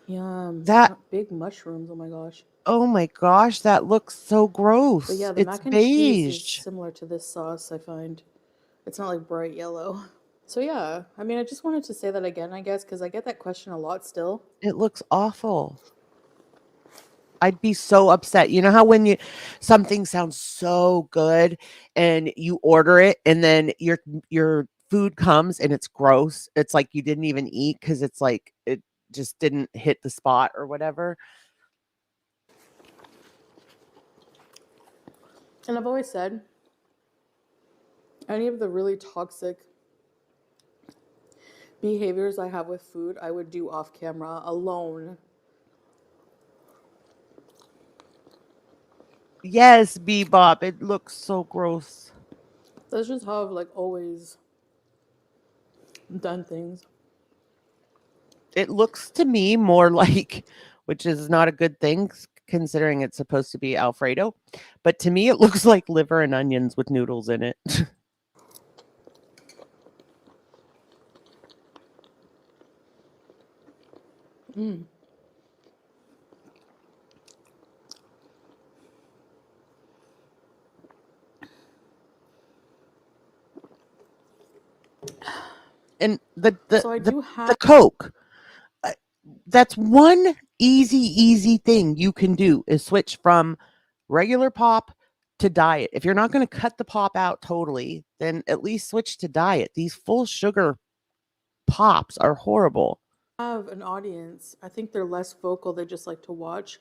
Yum. That Big mushrooms. Oh my gosh. oh my gosh, that looks so But gross. yeah, the It's mac and cheese is beige. similar to this sauce, I find. It's not like bright yellow. So yeah, I mean, I just wanted to say that again, I guess, because I get that question a lot still. It looks awful. I'd be so upset. You know how when you something sounds so good and you order it and then your food comes and it's gross. It's like you didn't even eat because it's like it just didn't hit the spot or whatever. And I've always said, any of the really toxic behaviors I have with food, I would do off camera alone. Yes, Bebop. It looks so gross. That's just how I've like always done things. It looks to me more like, which is not a good thing considering it's supposed to be Alfredo, but to me it looks like liver and onions with noodles in it. And So I do have the Coke, that's one easy thing you can do is switch from regular pop to diet. If you're not going to cut the pop out totally, then at least switch to diet. These full sugar pops are horrible. an audience. I think they're less vocal, they just like to watch.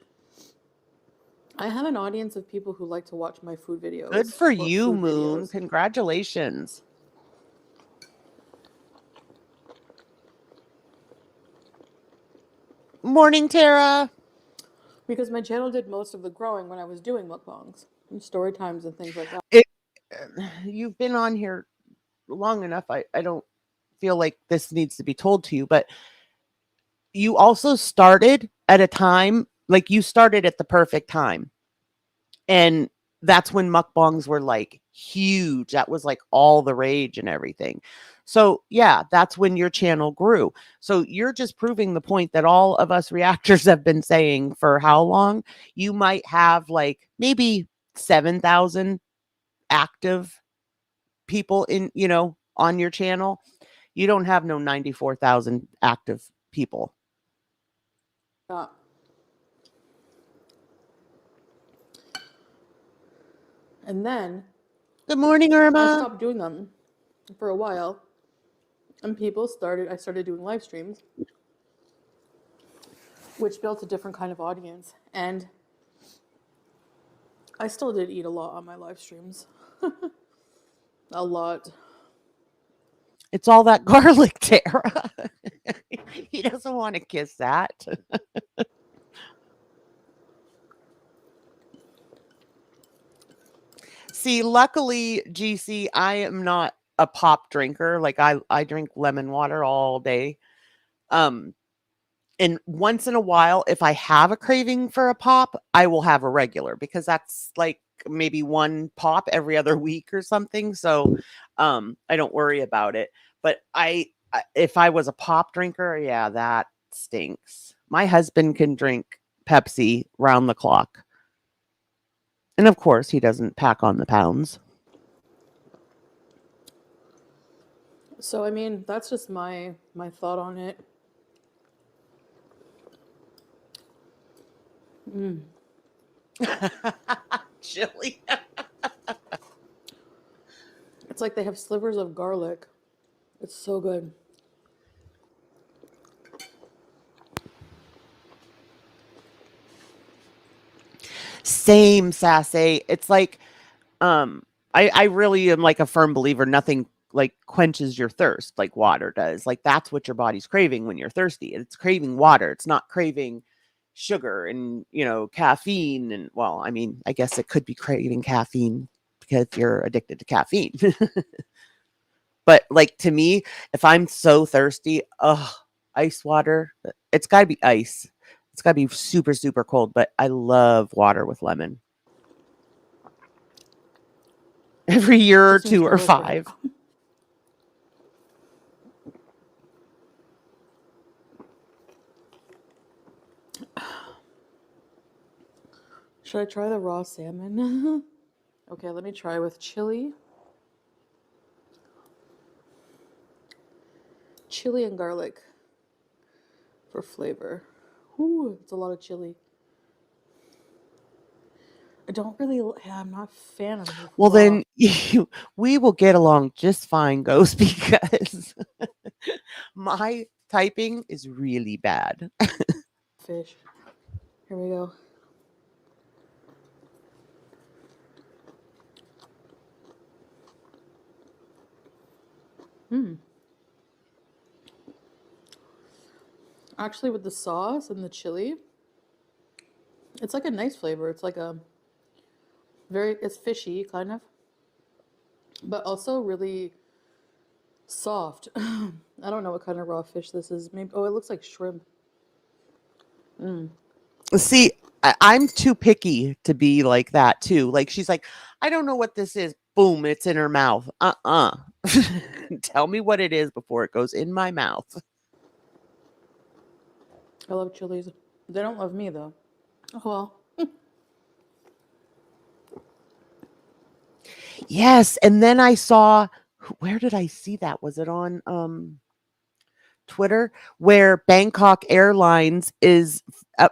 I have an audience of people who like to watch my food videos. Good for or you, food Moon. videos. Congratulations. Morning, Tara. Because my channel did most of the growing when I was doing mukbangs and story times and things like that. It, you've been on here long enough. I don't feel like this needs to be told to you, but you also started at a time, like you started at the perfect time. And that's when mukbangs were like huge. That was like all the rage and everything. So, yeah, that's when your channel grew. So, you're just proving the point that all of us reactors have been saying for how long? You might have like maybe 7,000 active people in, you know, on your channel. You don't have no 94,000 active people. Yeah. And then Good morning, I Irma. stopped doing them for a while. And I started doing live streams, which built a different kind of audience. And I still did eat a lot on my live streams. A lot. It's all that garlic, Tara. He doesn't want to kiss that. See, luckily, GC, I am not a pop drinker. Like I drink lemon water all day. And once in a while, if I have a craving for a pop, I will have a regular because that's like maybe one pop every other week or something. So I don't worry about it. But if I was a pop drinker, yeah, that stinks. My husband can drink Pepsi round the clock. And of course, he doesn't pack on the pounds. So, I mean, that's just my thought on it. Chili. It's like they have slivers of garlic. It's so good. Same, Sassy. It's like I really am like a firm believer nothing like quenches your thirst like water does. Like that's what your body's craving when you're thirsty. It's craving water. It's not craving sugar and, caffeine. And well, I mean, I guess it could be craving caffeine because you're addicted to caffeine. But like to me, if I'm so thirsty, ice water, it's got to be ice. It's got to be super, super cold, but I love water with lemon. Every year or Just needs 2 or garlic bread. 5. Should I try the raw salmon? Okay, let me try with chili. Chili and garlic for flavor. Ooh, it's a lot of chili. I'm not a fan of it. Well, then we will get along just fine, Ghost, because my typing is really bad. Fish. Here we go. Actually, with the sauce and the chili, it's like a nice flavor. It's like it's fishy, kind of, but also really soft. I don't know what kind of raw fish this is. Maybe, it looks like shrimp. See, I'm too picky to be like that too. Like she's like, I don't know what this is. Boom, it's in her mouth. Tell me what it is before it goes in my mouth. I love chilies. They don't love me though. Oh well. Yes, and then I saw, where did I see that? Was it on Twitter, where Bangkok Airlines is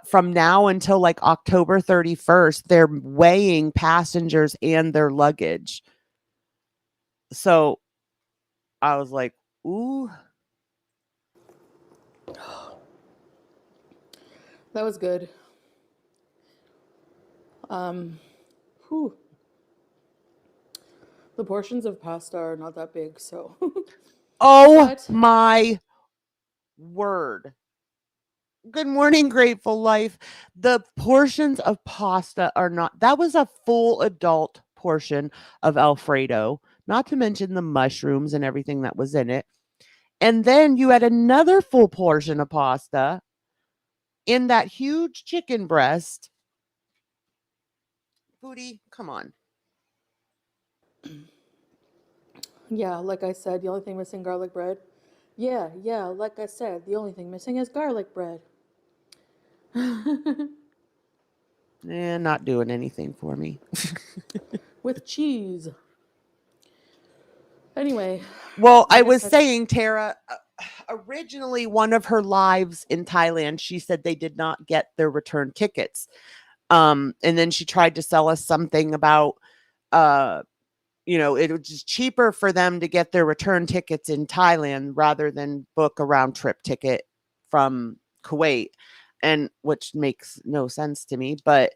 from now until like October 31st, they're weighing passengers and their luggage. So I was like, ooh. That was good. Whew. The portions of pasta are not that big, so. Oh But- my word. Good morning, Grateful Life. The portions of pasta are not, that was a full adult portion of Alfredo, not to mention the mushrooms and everything that was in it. And then you had another full portion of pasta in that huge chicken breast. Foodie, come on. Yeah, like I said, the only thing missing garlic bread. Yeah, like I said, the only thing missing is garlic bread. Not doing anything for me. With cheese. Anyway. Well, I was guess saying, Tara, originally one of her lives in Thailand, she said they did not get their return tickets. And then she tried to sell us something about, it was just cheaper for them to get their return tickets in Thailand rather than book a round trip ticket from Kuwait, and which makes no sense to me. But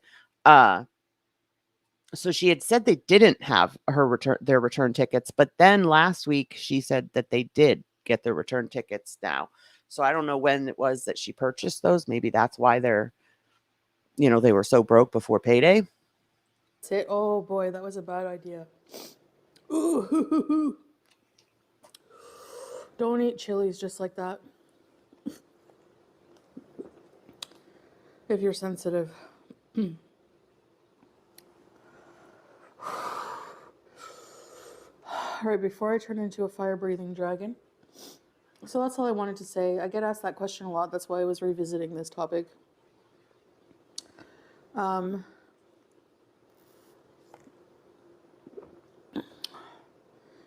so she had said they didn't have their return tickets, but then last week she said that they did get their return tickets now. So I don't know when it was that she purchased those. Maybe that's why they were so broke before payday. Oh boy, that was a bad idea. Ooh. Don't eat chilies just like that. If you're sensitive. All right, before I turn into a fire-breathing dragon. So that's all I wanted to say. I get asked that question a lot. That's why I was revisiting this topic.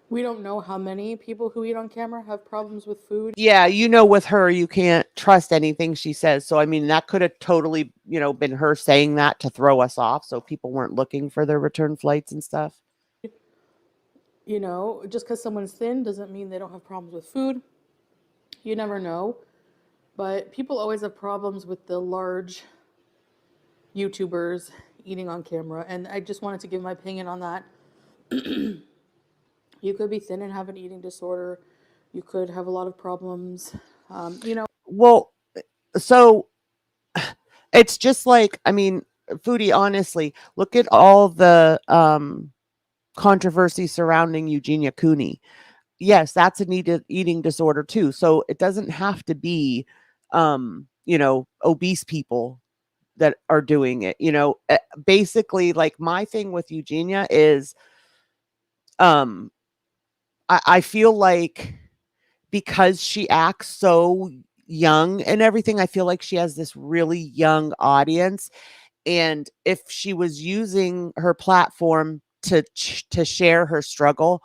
We don't know how many people who eat on camera have problems with food. Yeah, with her, you can't trust anything she says. So, I mean, that could have totally, been her saying that to throw us off so people weren't looking for their return flights and stuff. Just because someone's thin doesn't mean they don't have problems with food. You never know. But people always have problems with the large YouTubers eating on camera. And I just wanted to give my opinion on that. You could be thin and have an eating disorder. You could have a lot of problems. Well, so it's just like, I mean, Foodie, honestly, look at all the controversy surrounding Eugenia Cooney. Yes, that's an eating disorder too. So it doesn't have to be, obese people that are doing it. Basically, like, my thing with Eugenia is, I feel like because she acts so young and everything, I feel like she has this really young audience. And if she was using her platform to share her struggle,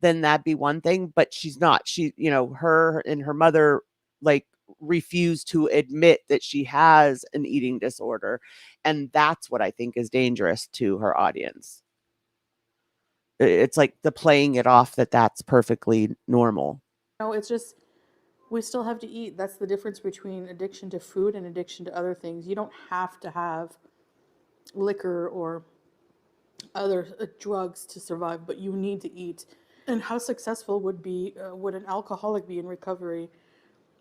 then that'd be one thing. But she's not. She, her and her mother like refuse to admit that she has an eating disorder, and that's what I think is dangerous to her audience. It's like the playing it off that that's perfectly normal. It's just, we still have to eat. That's the difference between addiction to food and addiction to other things. You don't have to have liquor or other drugs to survive, but you need to eat. And how successful would an alcoholic be in recovery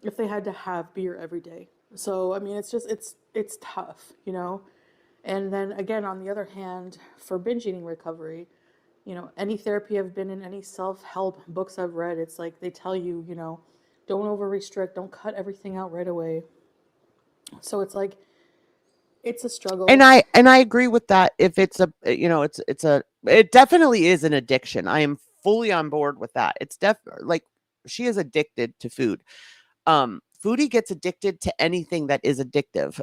if they had to have beer every day? So, I mean, it's just, it's tough, And then again, on the other hand, for binge eating recovery, any therapy I've been in, any self-help books I've read, it's like they tell you, don't over restrict, don't cut everything out right away. So it's like, it's a struggle. And I agree with that. If it's it definitely is an addiction. I am fully on board with that. It's like she is addicted to food. Foodie gets addicted to anything that is addictive.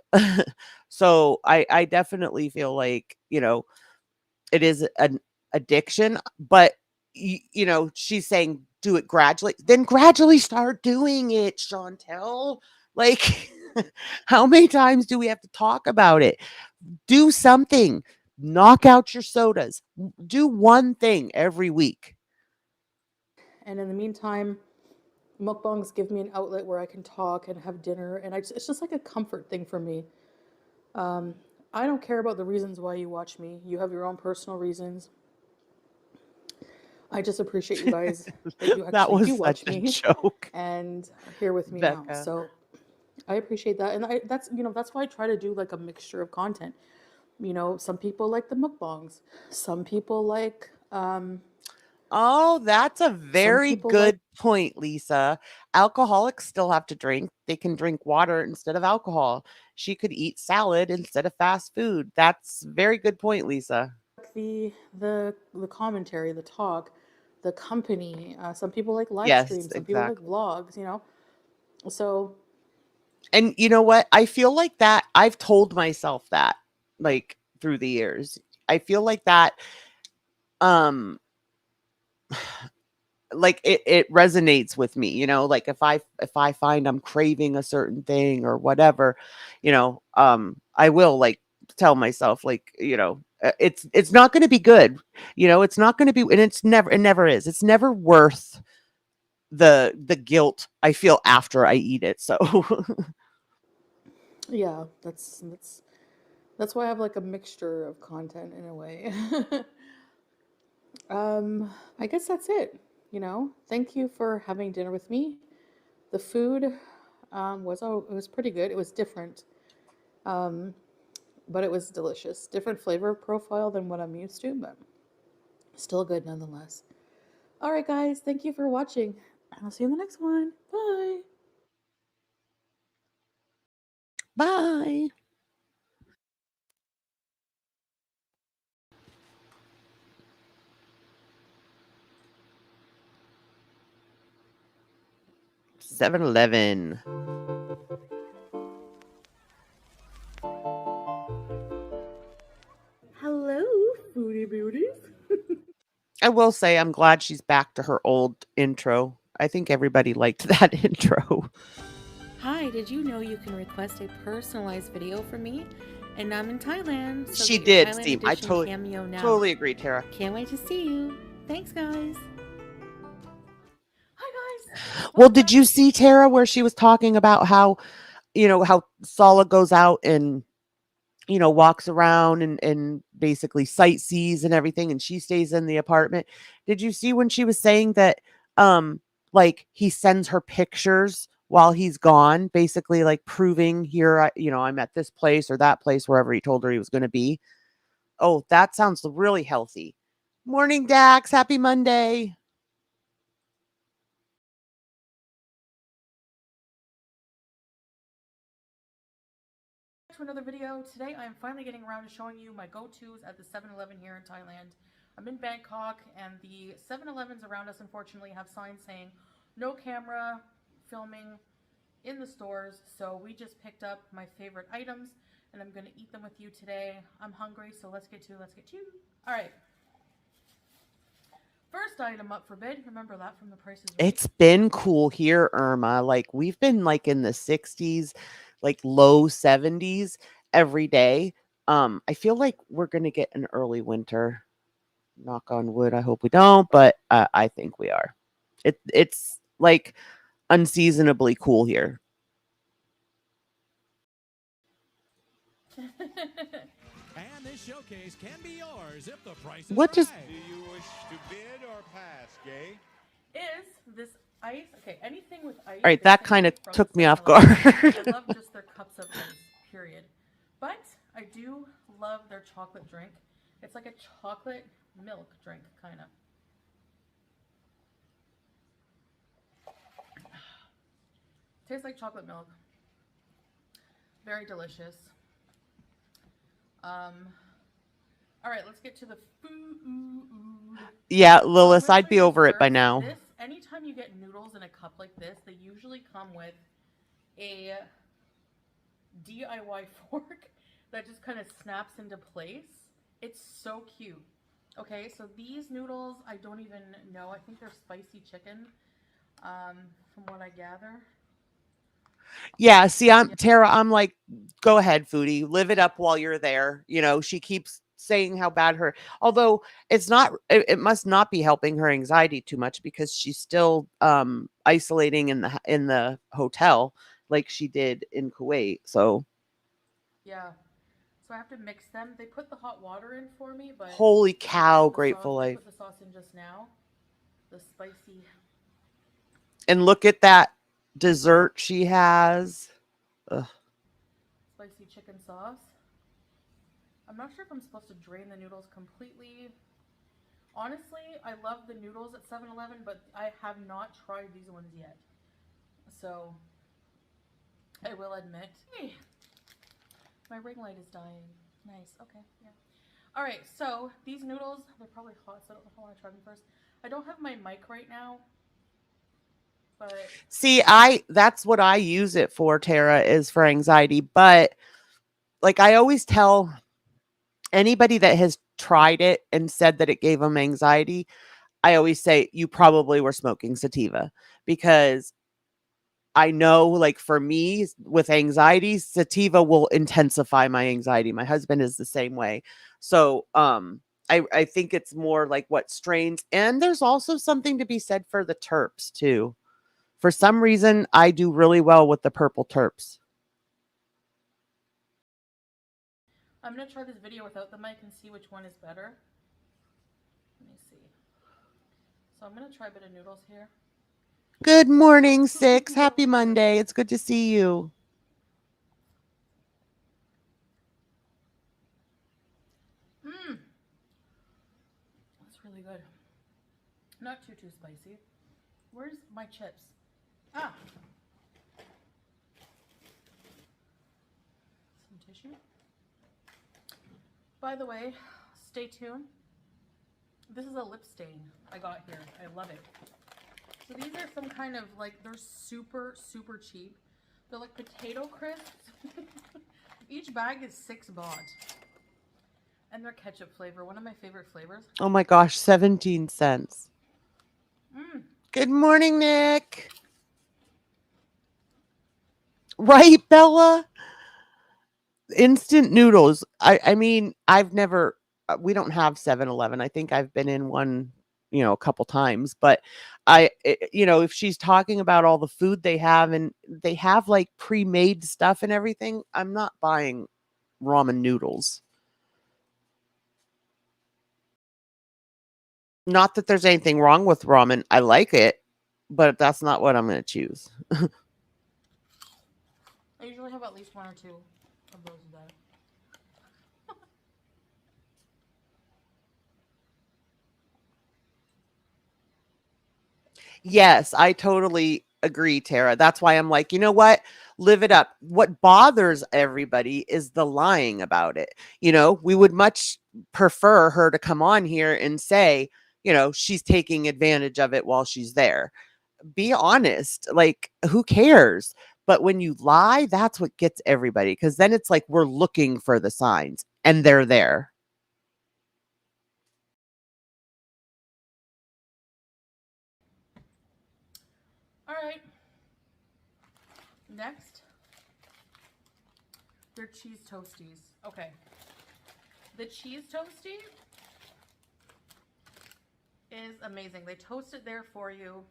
So I definitely feel like, it is an addiction, but she's saying do it gradually. Then gradually start doing it, Chantel. Like, how many times do we have to talk about it? Do something. Knock out your sodas. Do one thing every week. And in the meantime, mukbangs give me an outlet where I can talk and have dinner, and it's just like a comfort thing for me. I don't care about the reasons why you watch me. You have your own personal reasons. I just appreciate you guys that you actually do watch me joke. And are here with me Becca. now. So I appreciate that, and that's why I try to do like a mixture of content. Some people like the mukbangs. Some people like. Oh, that's a very good point, Lisa. Alcoholics still have to drink. They can drink water instead of alcohol. She could eat salad instead of fast food. That's a very good point, Lisa. The commentary, the talk, the company. Some people like live Yes, streams. Some people like vlogs. So. And you know what? I feel like that. I've told myself that, like, through the years. I feel like that. Like it resonates with me, like if I find I'm craving a certain thing or whatever, I will like tell myself, like, It's not going to be good. It's not going to be, and it never is. It's never worth the guilt I feel after I eat it. So Yeah, that's why I have like a mixture of content in a way. I guess that's it. Thank you for having dinner with me. The food it was pretty good. It was different, but it was delicious. Different flavor profile than what I'm used to, but still good nonetheless. All right, guys, thank you for watching. I'll see you in the next one. Bye. bye. $7-Eleven. Hello, Foodie Beauties. I will say I'm glad she's back to her old intro. I think everybody liked that intro. Hi, did you know you can request a personalized video from me? And I'm in Thailand, so She get your did, Thailand Steam. I edition cameo now. totally agree, Tara. Can't wait to see you. Thanks, guys. Hi, guys. Well, did you see, Tara, where she was talking about how Sala goes out and walks around and basically sightsees and everything, and she stays in the apartment? Did you see when she was saying that like he sends her pictures while he's gone, basically like proving here I'm at this place or that place, wherever he told her he was going to be? Oh, that sounds really healthy. Morning, Dax. Happy Monday. To another video. Today I am finally getting around to showing you my go-tos at the 7-Eleven here in Thailand. I'm in Bangkok, and the 7-Elevens around us unfortunately have signs saying no camera filming in the stores, so we just picked up my favorite items and I'm going to eat them with you today. I'm hungry, so let's get to all right. First item up for bid. Remember that from The Price is Right? It's been cool here, Irma. Like, we've been like in the 60s, like low 70s every day. I feel like we're going to get an early winter. Knock on wood. I hope we don't, but I think we are. It's like unseasonably cool here. And this showcase can be yours if the price is What right. Do you wish to bid or pass, Gay? Is this ice? Okay, anything with ice. All right, is that safe kind of from took the me off 7-Eleven. guard. I love just their cups of ice, period. But I do love their chocolate drink. It's like a chocolate milk drink, kind of. Tastes like chocolate milk. Very delicious. All right, let's get to the food. Yeah, Lilith, With I'd be your over it by desserts, now. Anytime you get noodles in a cup like this, they usually come with a DIY fork that just kind of snaps into place. It's so cute. Okay, so these noodles, I don't even know. I think they're spicy chicken, from what I gather. Yeah, see, Tara, I'm like, go ahead, Foodie, live it up while you're there. She keeps saying how bad although it must not be helping her anxiety too much, because she's still isolating in the hotel like she did in Kuwait. So Yeah. So I have to mix them. They put the hot water in for me, but holy cow, the Grateful sauce, I Life. put the sauce in just now. The spicy. And look at that dessert she has. Ugh. Spicy chicken sauce. I'm not sure if I'm supposed to drain the noodles completely. Honestly, I love the noodles at 7-Eleven, but I have not tried these ones yet. So, I will admit. Hey, my ring light is dying. Nice, okay, yeah. Alright, so these noodles, they're probably hot, so I don't know if I want to try them first. I don't have my mic right now. But see, that's what I use it for, Tara, is for anxiety. But like I always tell anybody that has tried it and said that it gave them anxiety, I always say you probably were smoking sativa, because I know, like for me with anxiety, sativa will intensify my anxiety. My husband is the same way. So, I think it's more like what strains, and there's also something to be said for the terps too. For some reason, I do really well with the purple terps. I'm going to try this video without the mic and see which one is better. Let me see. So I'm going to try a bit of noodles here. Good morning, Six. Happy Monday. It's good to see you. That's really good. Not too spicy. Where's my chips? Ah. Some tissue. By the way, stay tuned. This is a lip stain I got here. I love it. So these are some kind of like, they're super cheap. They're like potato crisps. Each bag is 6 baht. And they're ketchup flavor, one of my favorite flavors. Oh my gosh, 17 cents. Good morning, Nick. Right, Bella? Instant noodles. I mean, I've never, we don't have 7-Eleven. I think I've been in one, a couple times, but if she's talking about all the food they have and they have like pre-made stuff and everything, I'm not buying ramen noodles. Not that there's anything wrong with ramen. I like it, but that's not what I'm going to choose. I usually have at least 1 or 2 of those a day. Yes, I totally agree, Tara. That's why I'm like, you know what? Live it up. What bothers everybody is the lying about it. We would much prefer her to come on here and say, she's taking advantage of it while she's there. Be honest. Like, who cares? But when you lie, that's what gets everybody, because then it's like we're looking for the signs and they're there. All right. Next, they're cheese toasties. Okay. The cheese toastie is amazing. They toast it there for you.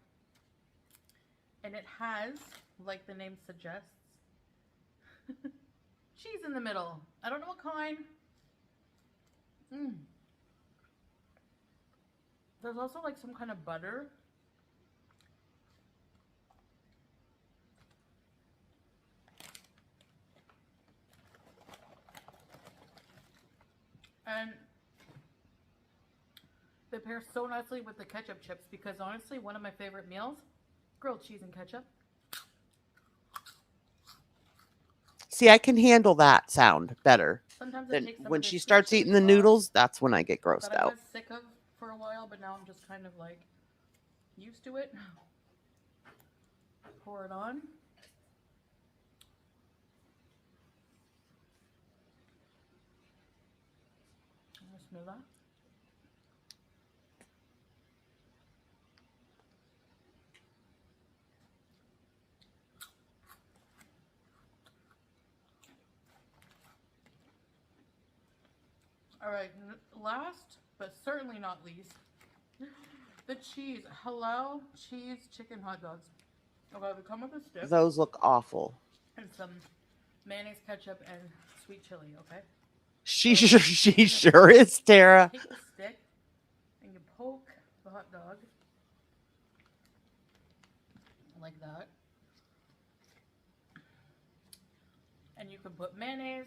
And it has, like the name suggests, cheese in the middle. I don't know what kind. There's also like some kind of butter. And they pair so nicely with the ketchup chips, because honestly, one of my favorite meals, grilled cheese and ketchup. See, I can handle that sound better. Sometimes it Then takes some when of the she sweet starts chili eating the sauce noodles, that's when I get grossed that I out. was sick of for a while, but now I'm just kind of like used to it. Pour it on. Bismillah. All right, last but certainly not least, the cheese. Halal cheese chicken hot dogs. Okay, they come with a stick Those look awful. and some mayonnaise, ketchup, and sweet chili, okay? She sure is, Tara. Take the stick and you poke the hot dog like that. And you can put mayonnaise,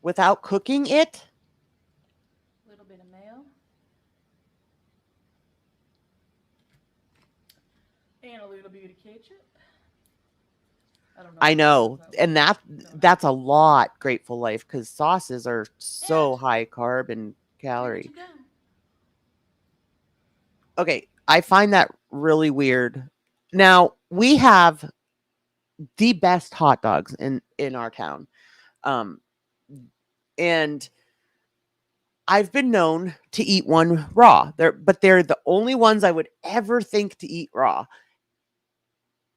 Without cooking it? a little bit of mayo, and a little bit of ketchup. I know. And that's a lot, Grateful Life, because sauces are so high carb and calorie. Okay, I find that really weird. Now, we have the best hot dogs in our town. And I've been known to eat one raw. But they're the only ones I would ever think to eat raw.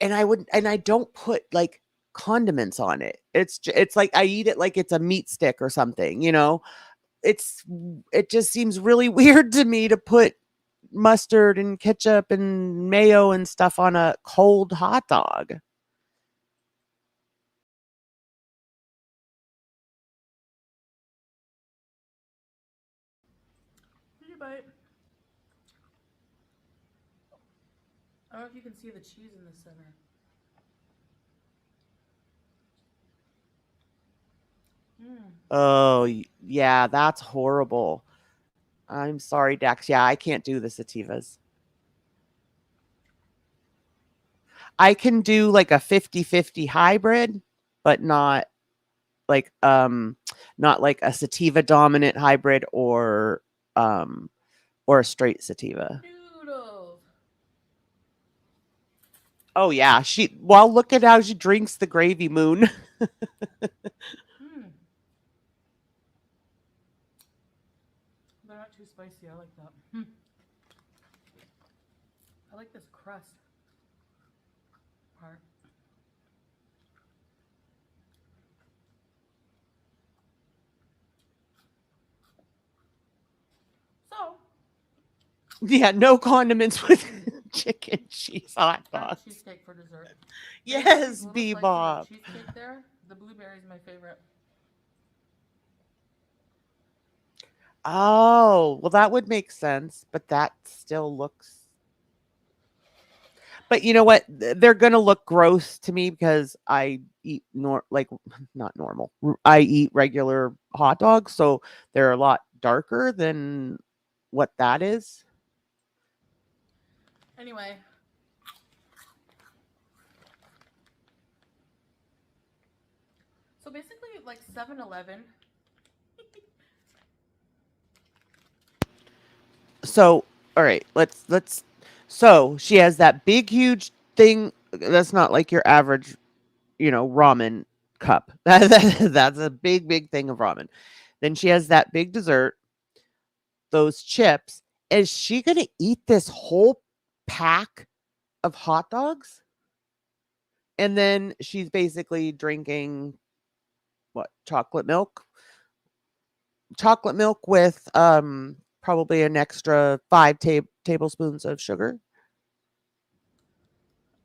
and I don't put like condiments on it. It's like I eat it like it's a meat stick or something, you know. It just seems really weird to me to put mustard and ketchup and mayo and stuff on a cold hot dog. Did you bite? I don't know if you can see the cheese in the center. Oh, yeah, that's horrible. I'm sorry, Dax. Yeah, I can't do the sativas. I can do like a 50-50 hybrid, but like not like a sativa dominant hybrid or a straight sativa. Noodles. Oh yeah, well look at how she drinks the gravy moon. They're not too spicy. I like that. I like this crust part. So, Yeah, no condiments with chicken cheese hot I have dogs. cheesecake for dessert. Yes, Little slices of Bebop. cheesecake there. The blueberry is my favorite. Oh, well, that would make sense, but that still looks. But you know what? They're gonna look gross to me because I eat like not normal. I eat regular hot dogs, so they're a lot darker than what that is. Anyway. So basically, like 7-Eleven. So, all right, let's. So she has that big, huge thing. That's not like your average, ramen cup. That's a big, big thing of ramen. Then she has that big dessert, those chips. Is she gonna eat this whole pack of hot dogs? And then she's basically drinking what? Chocolate milk? Chocolate milk with probably an extra 5 tablespoons of sugar.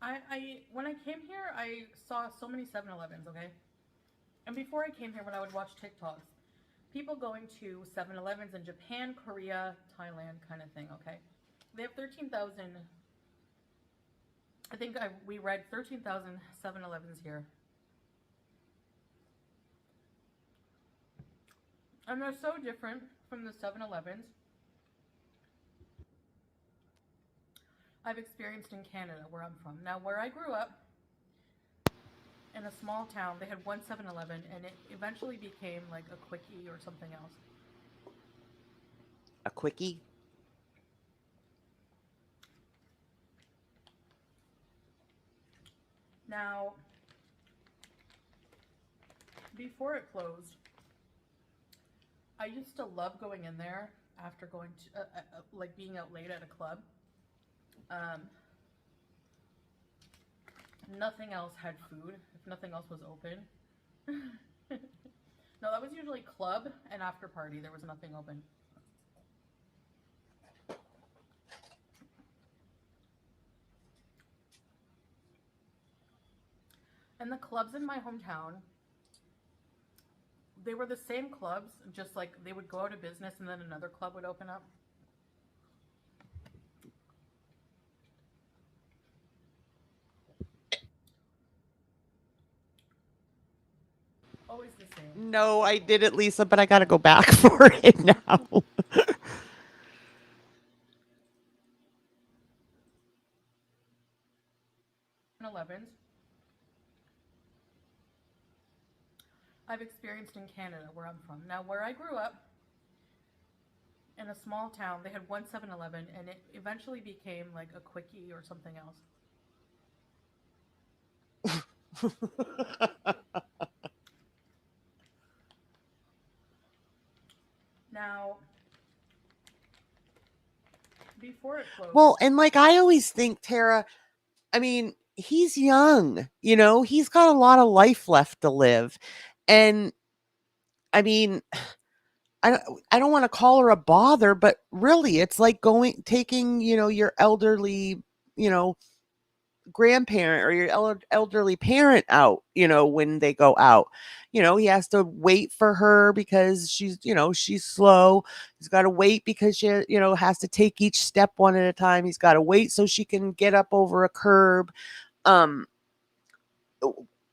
I when I came here, I saw so many 7-Elevens, okay? And before I came here, when I would watch TikToks, people going to 7-Elevens in Japan, Korea, Thailand kind of thing, okay? They have 13,000. I think we read 13,000 7-Elevens here. And they're so different from the 7-Elevens I've experienced in Canada, where I'm from. Now, where I grew up, in a small town, they had one 7-Eleven, and it eventually became like a quickie or something else. A quickie? Now, before it closed, I used to love going in there after going to, like being out late at a club. Nothing else had food, if nothing else was open. No, that was usually club and after party. There was nothing open. And the clubs in my hometown, they were the same clubs, just like they would go out of business and then another club would open up. Always the same. No, I did it, Lisa, but I got to go back for it now. Elevens I've experienced in Canada, where I'm from. Now, where I grew up, in a small town, they had one 7-Eleven, and it eventually became like a quickie or something else. Now, before it closed. Well, and like I always think, Tara, I mean, he's young, he's got a lot of life left to live. And I mean, I don't want to call her a bother, but really it's like taking, your elderly, you know, grandparent or your elderly parent out, when they go out. He has to wait for her because she's slow. He's got to wait because she, has to take each step one at a time. He's got to wait so she can get up over a curb. Um,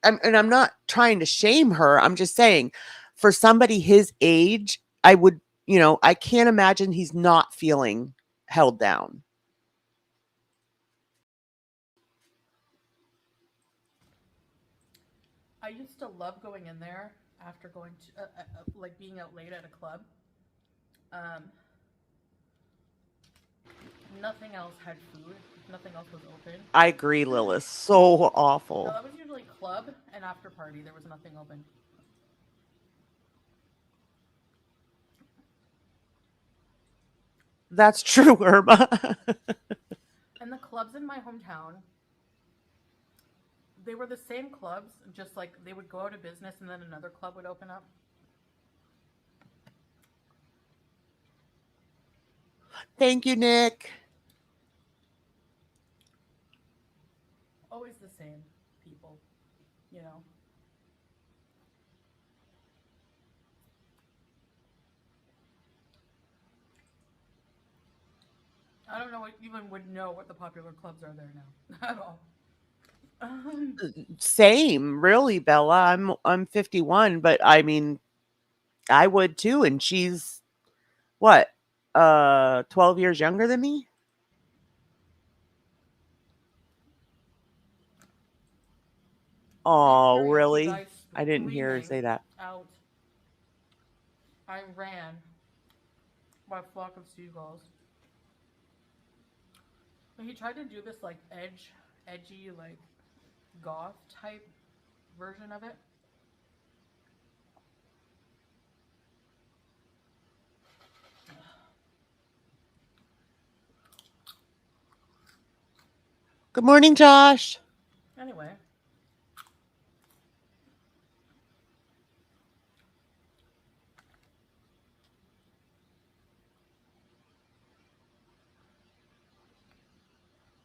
and I'm not trying to shame her. I'm just saying, for somebody his age, I would, I can't imagine he's not feeling held down. I used to love going in there after going to, like being out late at a club. Nothing else had food. Nothing else was open. I agree, Lilith. So awful. No, that was usually club and after party. There was nothing open. That's true, Irma. And the clubs in my hometown, they were the same clubs, just like they would go out of business and then another club would open up. Thank you, Nick. Always the same people, I don't know, even would know what the popular clubs are there now at all. Same, really, Bella. I'm 51, but I mean, I would too, and she's what? 12 years younger than me? Oh, really? I didn't hear her say that. Out. I ran by a flock of seagulls. And he tried to do this like edgy, like goth type version of it. Good morning, Josh. Anyway.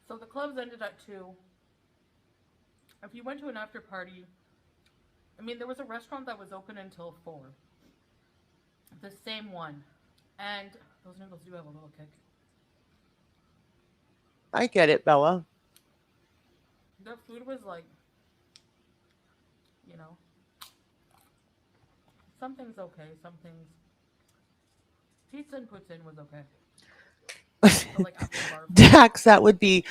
So the clubs ended at 2. If you went to an after party, I mean, there was a restaurant that was open until 4. The same one. And those noodles do have a little kick. I get it, Bella. The food was like, some things okay, some things. Pizza and poutine was okay. So, like, after the bar. Dax, that would be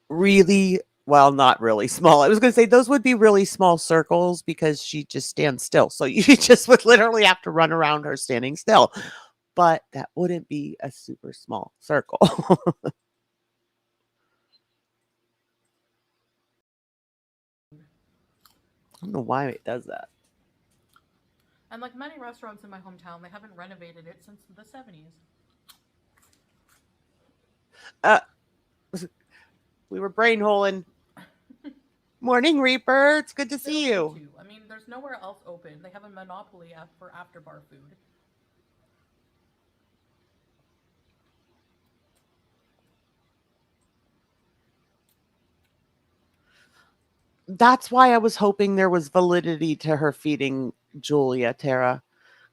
really, well, not really small. I was going to say those would be really small circles because she just stands still. So you just would literally have to run around her standing still. But that wouldn't be a super small circle. I don't know why it does that. And like many restaurants in my hometown, they haven't renovated it since the 70s. We were brain holing. Morning, Reaper. It's good to see you. I mean, there's nowhere else open. They have a monopoly for after bar food. That's why I was hoping there was validity to her feeding Julia, Tara.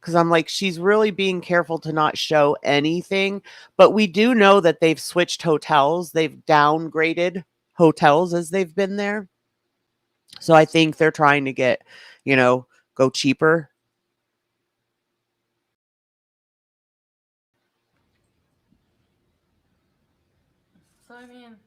Because I'm like, she's really being careful to not show anything. But we do know that they've switched hotels. They've downgraded hotels as they've been there. So I think they're trying to get, go cheaper. So, I mean,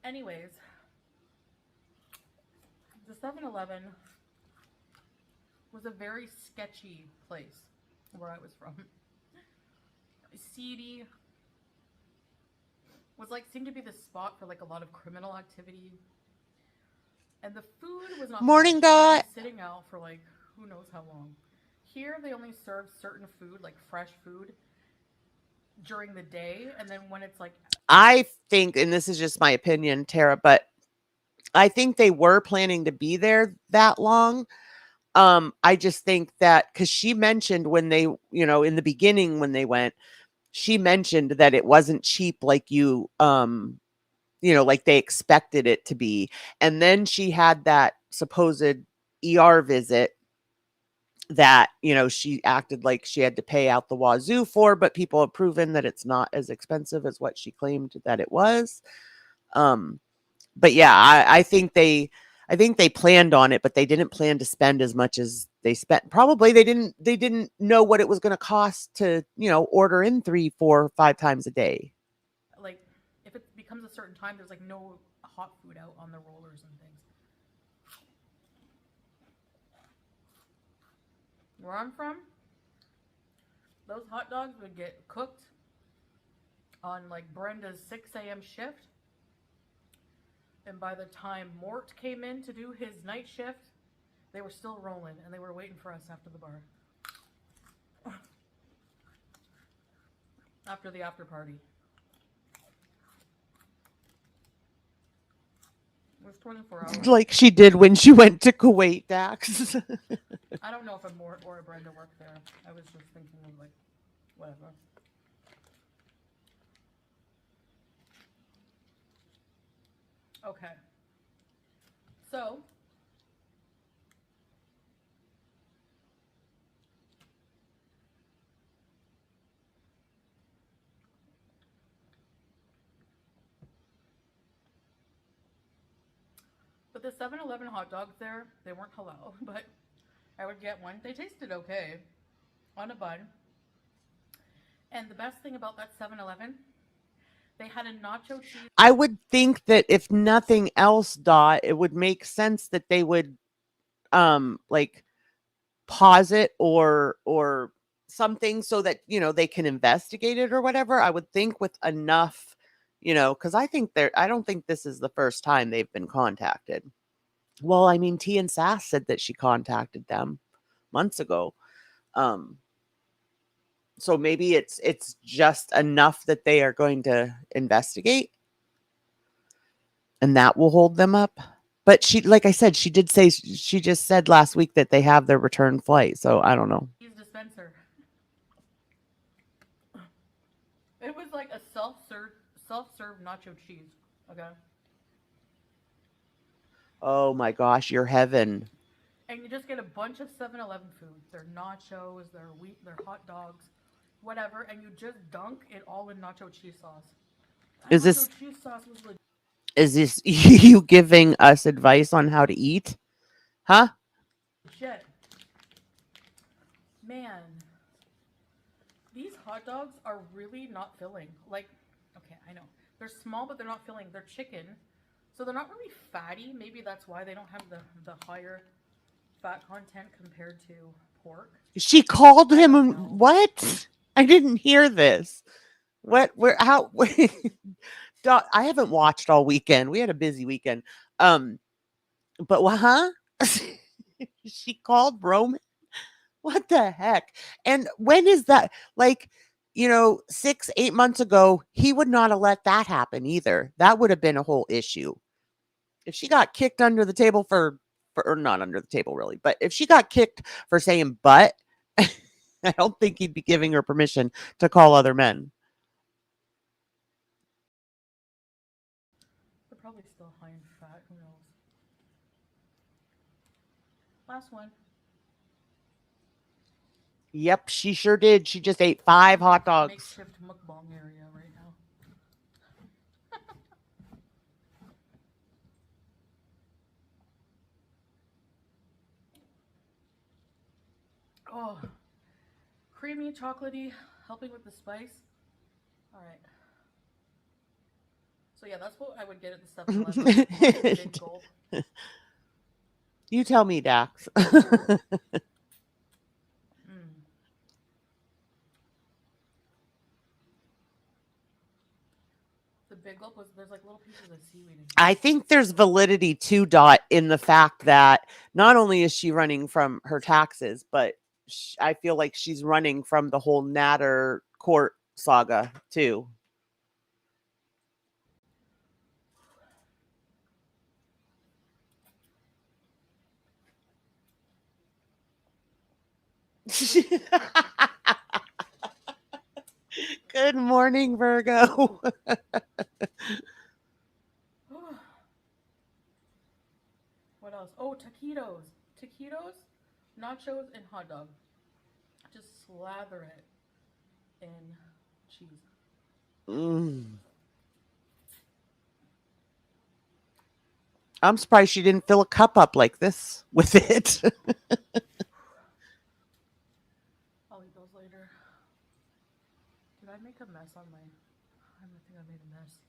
anyways, the 7-Eleven was a very sketchy place where I was from. Seedy. Was like, seemed to be the spot for like a lot of criminal activity. And the food was not Morning, Dot. sitting out for like who knows how long. here they only serve certain food, like fresh food, during the day, and then when it's like, I think, and this is just my opinion, Tara, but I think they were planning to be there that long. I just think that because she mentioned when they, in the beginning when they went, she mentioned that it wasn't cheap like like they expected it to be. And then she had that supposed ER visit that, she acted like she had to pay out the wazoo for, but people have proven that it's not as expensive as what she claimed that it was. But yeah, I think they planned on it, but they didn't plan to spend as much as they spent. Probably they didn't know what it was going to cost to, order in 3, 4, 5 times a day. like if it becomes a certain time, there's like no hot food out on the rollers and things. Where I'm from, those hot dogs would get cooked on like Brenda's 6 a.m. shift. And by the time Mort came in to do his night shift, they were still rolling and they were waiting for us after the bar. After the after party. It was 24 hours. Like she did when she went to Kuwait, Dax. I don't know if a Mort or a Brenda worked there. I was just thinking of like, whatever. Okay. So, but the 7-Eleven hot dogs there, they weren't halal, but I would get one. They tasted okay on a bun. And the best thing about that 7-Eleven, they had a nacho cheese. I would think that if nothing else, Dot, it would make sense that they would like pause it or something so that, they can investigate it or whatever. I would think with enough, because I don't think this is the first time they've been contacted. Well, I mean, T and Sass said that she contacted them months ago. So maybe it's just enough that they are going to investigate and that will hold them up. But she, like I said, she just said last week that they have their return flight. So I don't know. Dispenser. It was like a self-serve nacho cheese. Okay. Oh my gosh, you're heaven. And you just get a bunch of 7-Eleven food. Their nachos, their hot dogs, whatever, and you just dunk it all in nacho cheese sauce. Is this cheese sauce was legit. Is this you giving us advice on how to eat? Huh? Shit. Man. These hot dogs are really not filling. Like, okay, I know. They're small, but they're not filling. They're chicken. So they're not really fatty. Maybe that's why they don't have the higher fat content compared to pork. She called him what? I didn't hear this. What? Where? How? I haven't watched all weekend. We had a busy weekend. But what? Huh? She called Roman. What the heck? And when is that? Like, 6, 8 months ago, he would not have let that happen either. That would have been a whole issue. If she got kicked under the table or not under the table really, but if she got kicked for saying but, I don't think he'd be giving her permission to call other men. They're probably still high in fat. Who knows? Last one. Yep, she sure did. She just ate 5 hot dogs. Makeshift mukbang area right now. Oh, creamy, chocolatey, helping with the spice. All right. So yeah, that's what I would get at the 7-Eleven. Big gulp. You tell me, Dax. The big gulp was there's like little pieces of seaweed. I think there's validity to Dot in the fact that not only is she running from her taxes, but I feel like she's running from the whole Natter court saga too. Good morning, Virgo. What else? Oh, taquitos. Taquitos, nachos, and hot dog. Just slather it in cheese. I'm surprised she didn't fill a cup up like this with it. I'll eat those later. Did I make a mess on my... I don't think I made a mess.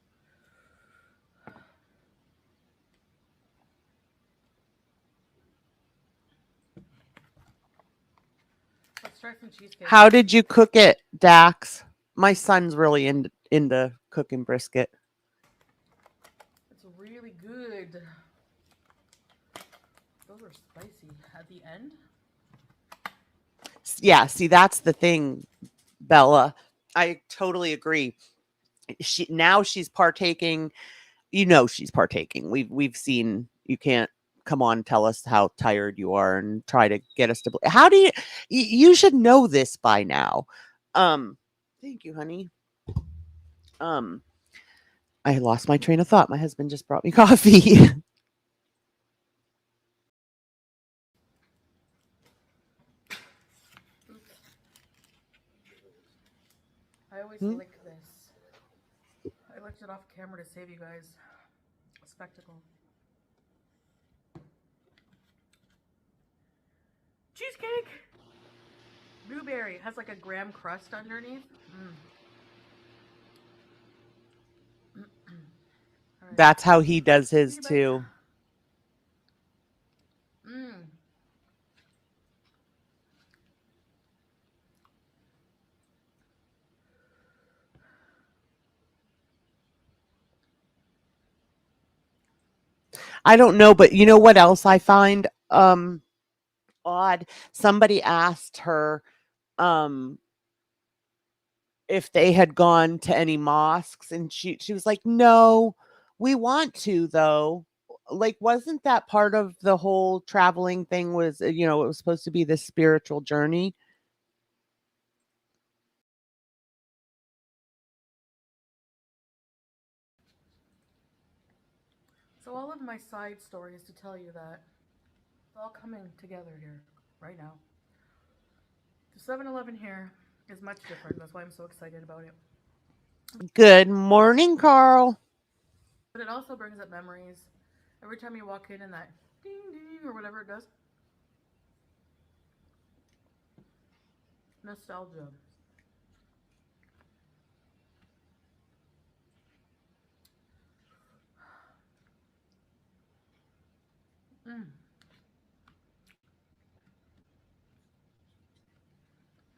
Let's try some cheesecake. How did you cook it, Dax? My son's really into cooking brisket. It's really good. Those are spicy at the end. Yeah, see, that's the thing, Bella. I totally agree. She's partaking. You know she's partaking. We've seen. You can't come on, tell us how tired you are and try to get us to. How do you should know this by now. Thank you, honey. I lost my train of thought. My husband just brought me coffee. I always lick this. I licked it off camera to save you guys a spectacle. Cheesecake! Blueberry has like a graham crust underneath. Right. That's how he does his too. I don't know, but you know what else I find odd? Somebody asked her if they had gone to any mosques, and she was like, "No, we want to though." Like, wasn't that part of the whole traveling thing? Was it was supposed to be this spiritual journey? So all of my side story is to tell you that it's all coming together here right now. The 7-Eleven here is much different. That's why I'm so excited about it. Good morning, Carl. But it also brings up memories. Every time you walk in and that ding ding or whatever it does. Nostalgia.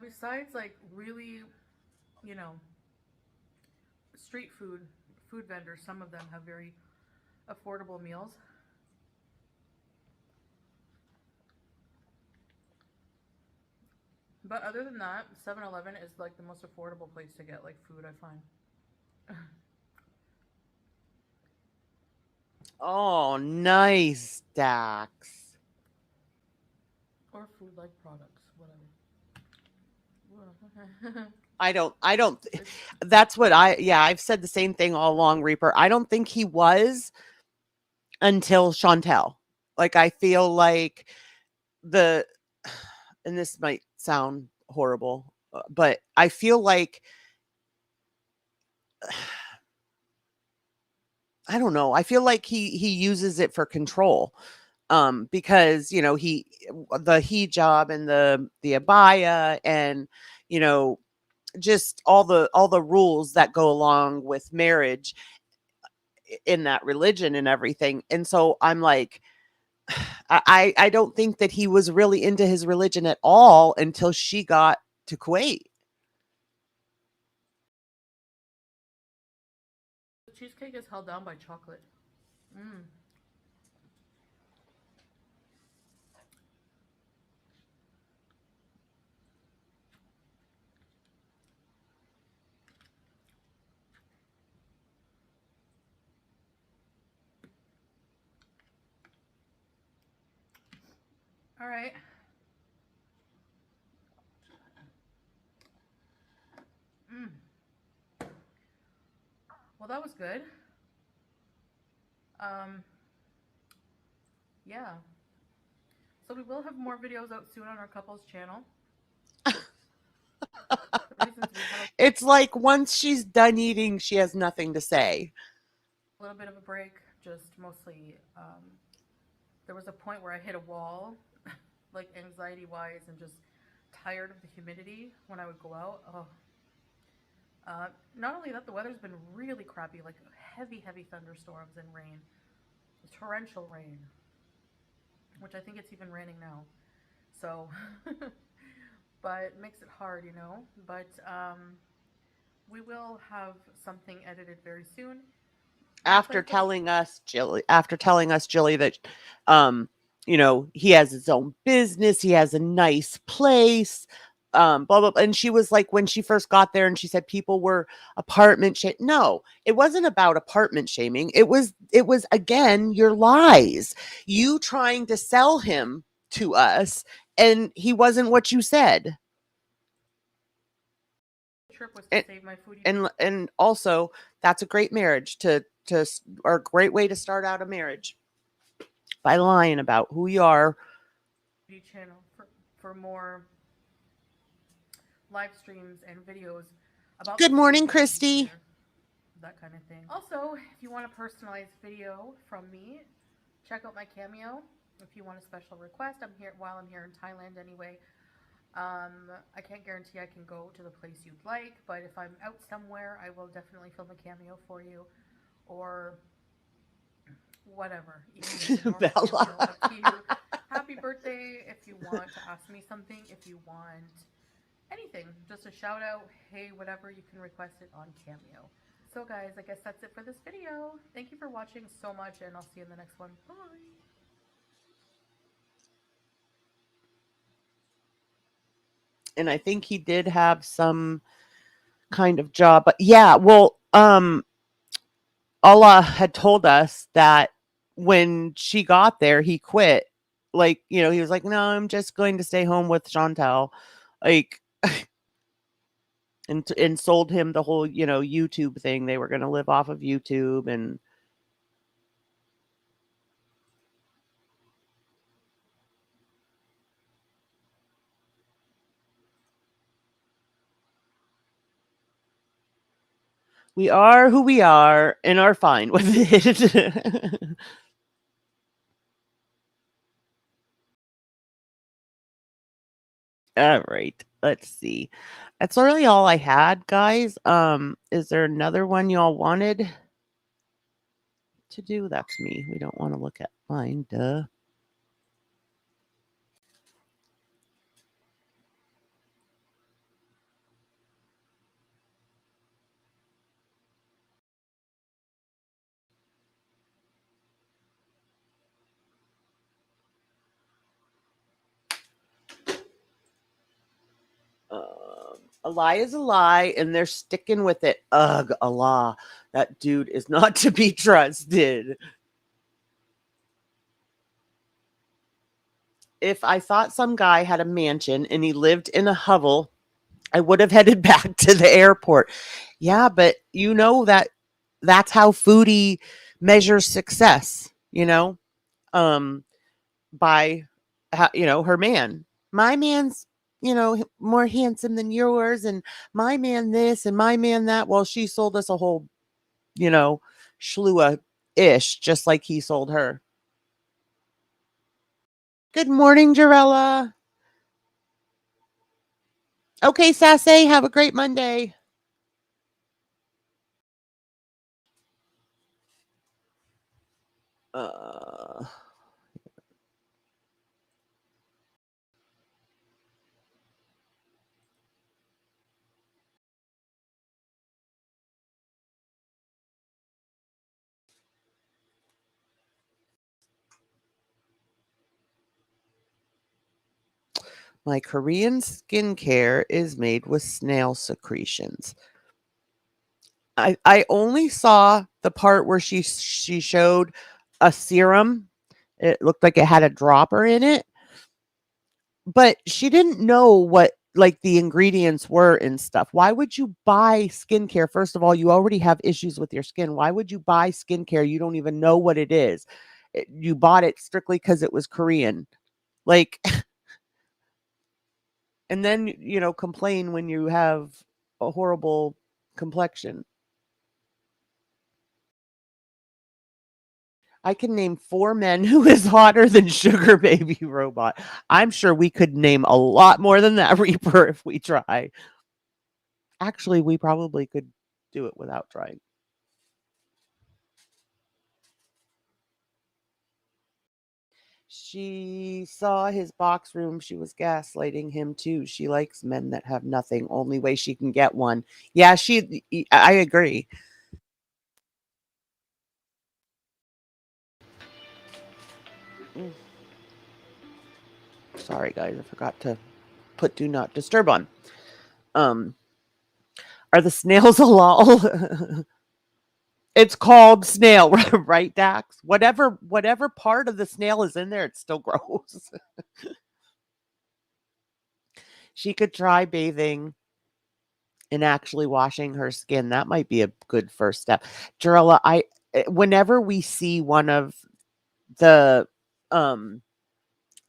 Besides, like, really, street food vendors, some of them have very affordable meals. But other than that, 7-Eleven is like the most affordable place to get like food, I find. Oh, nice, Dax. Or food-like products, whatever. I don't that's what I've said the same thing all along, Reaper. I don't think he was until Chantel. Like, I feel like and this might sound horrible, but I feel like I don't know. I feel like he uses it for control. Because the hijab and the abaya and just all the rules that go along with marriage in that religion and everything. And so I'm like, I don't think that he was really into his religion at all until she got to Kuwait. The cheesecake is held down by chocolate. All right. Well, that was good. Yeah. So we will have more videos out soon on our couples channel. The reasons we had It's like once she's done eating, she has nothing to say. a little bit of a break, just mostly there was a point where I hit a wall, like anxiety wise, and just tired of the humidity when I would go out. Oh. Not only that, the weather's been really crappy, like heavy, heavy thunderstorms and rain, torrential rain, which I think it's even raining now. So, but it makes it hard, you know. But we will have something edited very soon. After telling us, Jilly, that, you know, he has his own business, he has a nice place, blah, blah, blah. And she was like, when she first got there and she said people were apartment shaming. No, it wasn't about apartment shaming. It was again, your lies, you trying to sell him to us. And he wasn't what you said. Trip was to save my foodie. And also that's a great marriage or a great way to start out a marriage, by lying about who you are. Channel for more live streams and videos about. Good morning, Christy. That kind of thing. Also, if you want a personalized video from me, check out my Cameo. If you want a special request, I'm here while I'm here in Thailand anyway. I can't guarantee I can go to the place you'd like, but if I'm out somewhere, I will definitely film a cameo for you, or whatever. Bella. Happy birthday if you want to ask me something, if you want anything, just a shout out, hey, whatever, you can request it on Cameo. So guys, I guess that's it for this video. Thank you for watching so much, and I'll see you in the next one. Bye. And I think he did have some kind of job, but yeah, well, Allah had told us that when she got there, he quit. Like, you know, he was like, no, I'm just going to stay home with Chantal. Like, and sold him the whole, you know, YouTube thing. They were going to live off of YouTube. And we are who we are and are fine with it. All right, let's see. That's really all I had, guys. Is there another one y'all wanted to do? That's me. We don't want to look at mine, duh. A lie is a lie, and they're sticking with it. Ugh, Allah. That dude is not to be trusted. If I thought some guy had a mansion and he lived in a hovel, I would have headed back to the airport. Yeah, but you know that's how Foodie measures success, you know, by, you know, her man. My man's, you know, more handsome than yours, and my man this and my man that. Well, she sold us a whole, you know, shlua-ish, just like he sold her. Good morning, Jarella. Okay, Sassy, have a great Monday. My Korean skincare is made with snail secretions. I only saw the part where she showed a serum. It looked like it had a dropper in it. but she didn't know what like the ingredients were and stuff. Why would you buy skincare? First of all, you already have issues with your skin. Why would you buy skincare? You don't even know what it is. You bought it strictly because it was Korean. Like, and then, complain when you have a horrible complexion. I can name 4 men who is hotter than Sugar Baby Robot. I'm sure we could name a lot more than that, Reaper, if we try. Actually, we probably could do it without trying. She saw his box room. She was gaslighting him too. She likes men that have nothing. Only way she can get one. Yeah, I agree. Mm. Sorry, guys. I forgot to put do not disturb on. Um, are the snails a lol? It's called snail, right, Dax? Whatever part of the snail is in there, it's still gross. She could try bathing and actually washing her skin. That might be a good first step. Jarella, whenever we see one of the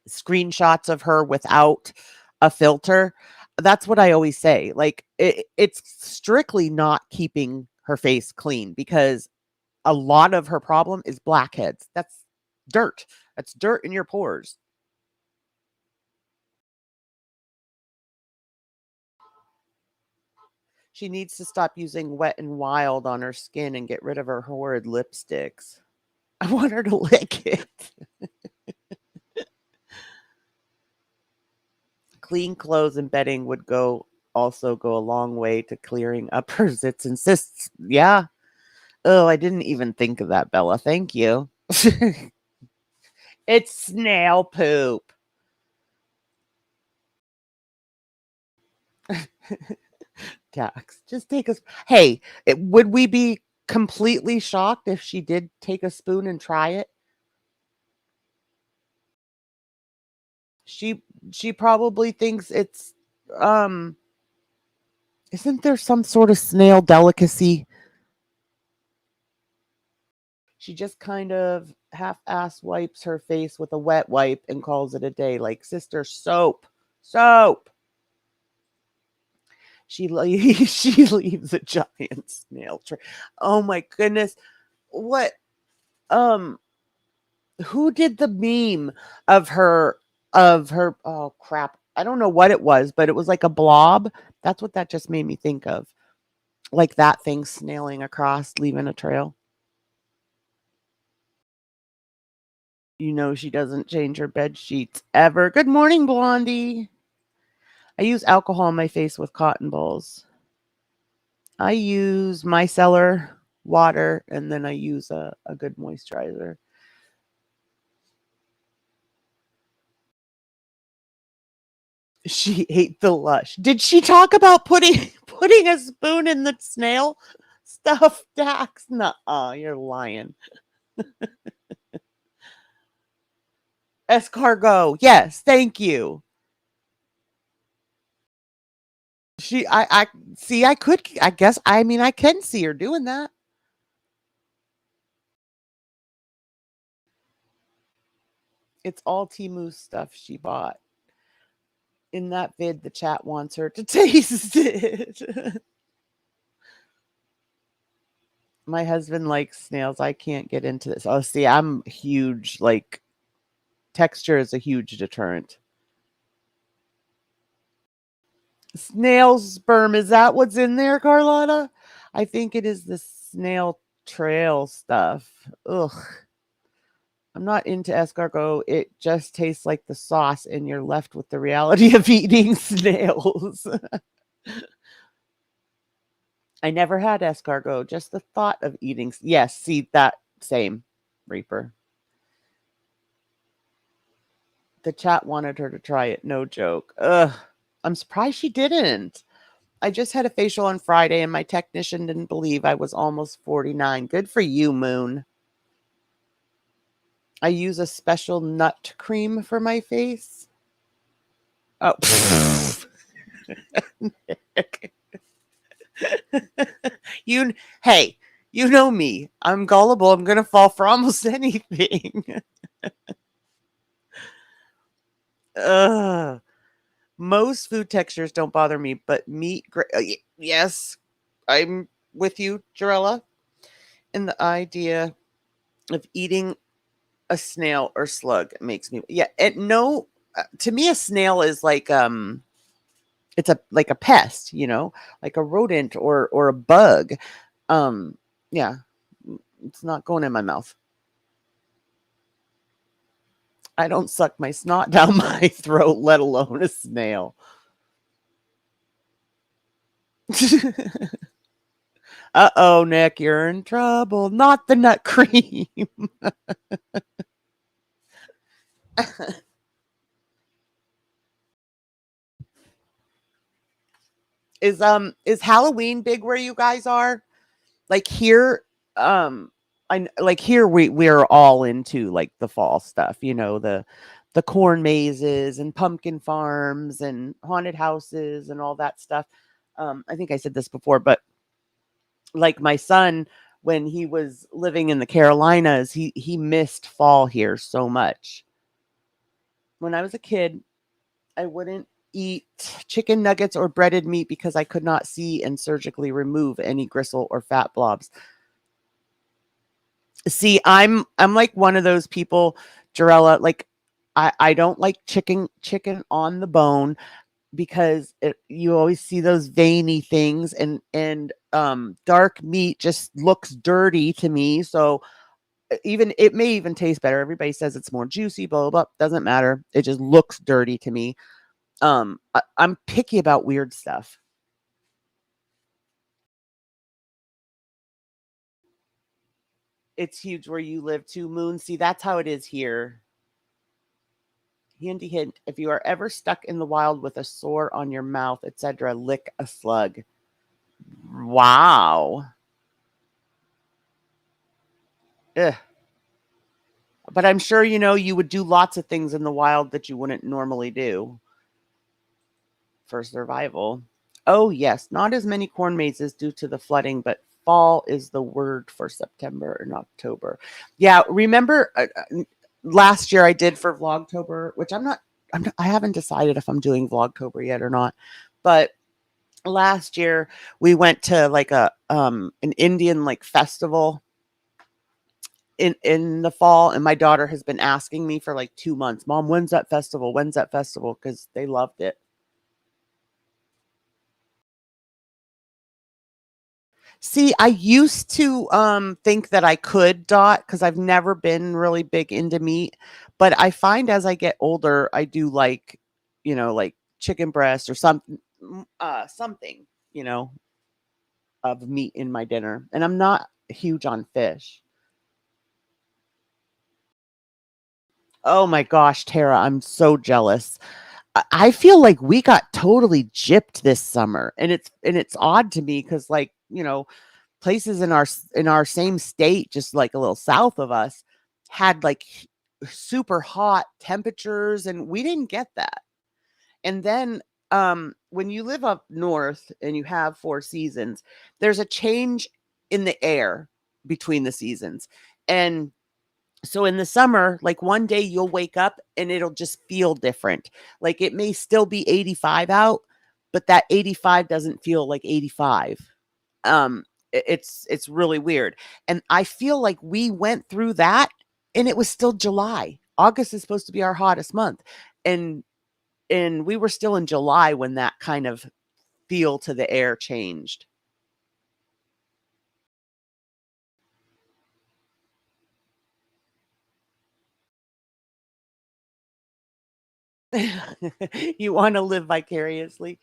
screenshots of her without a filter, that's what I always say. Like it's strictly not keeping her face clean because a lot of her problem is blackheads. That's dirt. That's dirt in your pores. She needs to stop using Wet and Wild on her skin and get rid of her horrid lipsticks. I want her to lick it. Clean clothes and bedding would also go a long way to clearing up her zits and cysts. Yeah. Oh, I didn't even think of that, Bella. Thank you. It's snail poop. Tax. Just take us. Hey, would we be completely shocked if she did take a spoon and try it? She probably thinks it's isn't there some sort of snail delicacy? She just kind of half-ass wipes her face with a wet wipe and calls it a day. Like, sister, soap. She she leaves a giant snail trail. Oh my goodness, what? Um, who did the meme of her? Oh crap! I don't know what it was, but it was like a blob. That's what that just made me think of. Like that thing snailing across, leaving a trail. She doesn't change her bed sheets ever. Good morning, Blondie. I use alcohol on my face with cotton balls. I use micellar water and then I use a good moisturizer. She ate the lush. Did she talk about putting a spoon in the snail stuff, Dax? Nuh-uh, you're lying. Escargot. Yes, thank you. I see. I guess. I mean, I can see her doing that. It's all Timu stuff she bought. In that vid, the chat wants her to taste it. My husband likes snails. I can't get into this. Oh, see, I'm huge. Like, texture is a huge deterrent. Snail sperm. Is that what's in there, Carlotta? I think it is the snail trail stuff. Ugh. I'm not into escargot. It just tastes like the sauce, and you're left with the reality of eating snails. I never had escargot. Just the thought of eating. Yes, see that same Reaper. The chat wanted her to try it. No joke. Ugh. I'm surprised she didn't. I just had a facial on Friday, and my technician didn't believe I was almost 49. Good for you, Moon. I use a special nut cream for my face. Oh, you, hey, you know me. I'm gullible. I'm gonna fall for almost anything. Ugh. Most food textures don't bother me, but meat, yes, I'm with you, Jarella. And the idea of eating a snail or slug makes me, yeah. And no, to me, a snail is like it's a like a pest, like a rodent or a bug. Um, yeah, it's not going in my mouth. I don't suck my snot down my throat, let alone a snail. Uh-oh, Nick, you're in trouble. Not the nut cream. Is Halloween big where you guys are? Like here, like here we're all into like the fall stuff, the corn mazes and pumpkin farms and haunted houses and all that stuff. I think I said this before, but like my son, when he was living in the Carolinas, he missed fall here so much. When I was a kid, I wouldn't eat chicken nuggets or breaded meat because I could not see and surgically remove any gristle or fat blobs. See, I'm like one of those people, Jarella, like I don't like chicken on the bone because you always see those veiny things and dark meat just looks dirty to me. So even it may even taste better. Everybody says it's more juicy, blah, blah, blah. Doesn't matter. It just looks dirty to me. I'm picky about weird stuff. It's huge where you live too, Moon. See, that's how it is here. Handy hint: if you are ever stuck in the wild with a sore on your mouth, etc., lick a slug. Wow. Ugh. But I'm sure you would do lots of things in the wild that you wouldn't normally do for survival. Oh, yes, not as many corn mazes due to the flooding, but fall is the word for September and October. Yeah, remember last year I did for Vlogtober, which I haven't decided if I'm doing Vlogtober yet or not. But last year we went to like an Indian like festival in the fall, and my daughter has been asking me for like 2 months, Mom, when's that festival? When's that festival? Because they loved it. See, I used to think that I could dot because I've never been really big into meat, but I find as I get older, I do like, like chicken breast or something, you know, of meat in my dinner. And I'm not huge on fish. Oh my gosh, Tara, I'm so jealous. I feel like we got totally gypped this summer, and it's odd to me because like places in our same state, just like a little south of us, had like super hot temperatures, and we didn't get that. And then when you live up north and you have 4 seasons, there's a change in the air between the seasons. And so in the summer, like one day you'll wake up and it'll just feel different. Like it may still be 85 out, but that 85 doesn't feel like 85. It's really weird. And I feel like we went through that and it was still July. August is supposed to be our hottest month. And we were still in July when that kind of feel to the air changed. You want to live vicariously.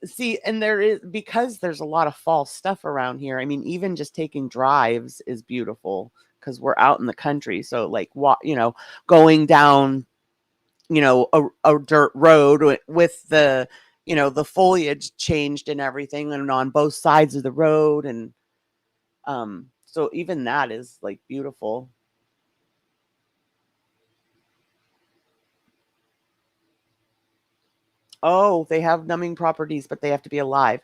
See, and there is, because there's a lot of false stuff around here. I mean, even just taking drives is beautiful because we're out in the country. So like going down, a dirt road with the foliage changed and everything and on both sides of the road. And so even that is like beautiful. Oh, they have numbing properties, but they have to be alive.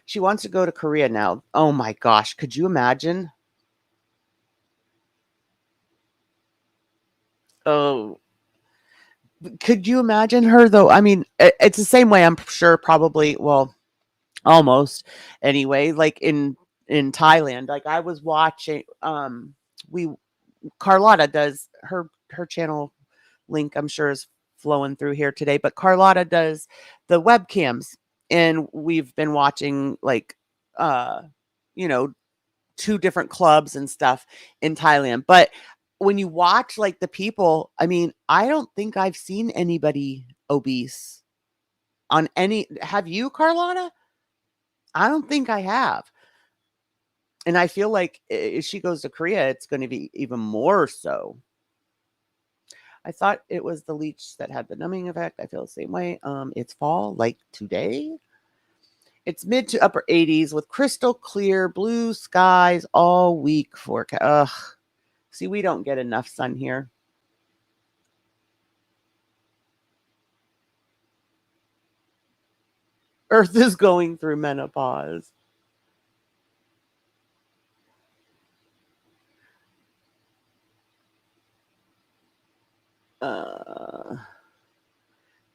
She wants to go to Korea now. Oh my gosh, could you imagine? Oh, could you imagine her though? I mean, it's the same way I'm sure probably, well, almost anyway, like in Thailand. Like I was watching we Carlotta does her channel link, I'm sure, is flowing through here today, but Carlotta does the webcams, and we've been watching like uh you know, two different clubs and stuff in Thailand. But when you watch like the people, I mean, I don't think I've seen anybody obese on any. Have you, Carlotta? I don't think I have. And I feel like if she goes to Korea, it's going to be even more so. I thought it was the leech that had the numbing effect. I feel the same way. It's fall, like today. It's mid to upper 80s with crystal clear blue skies all week forecast. Ugh. See, we don't get enough sun here. Earth is going through menopause.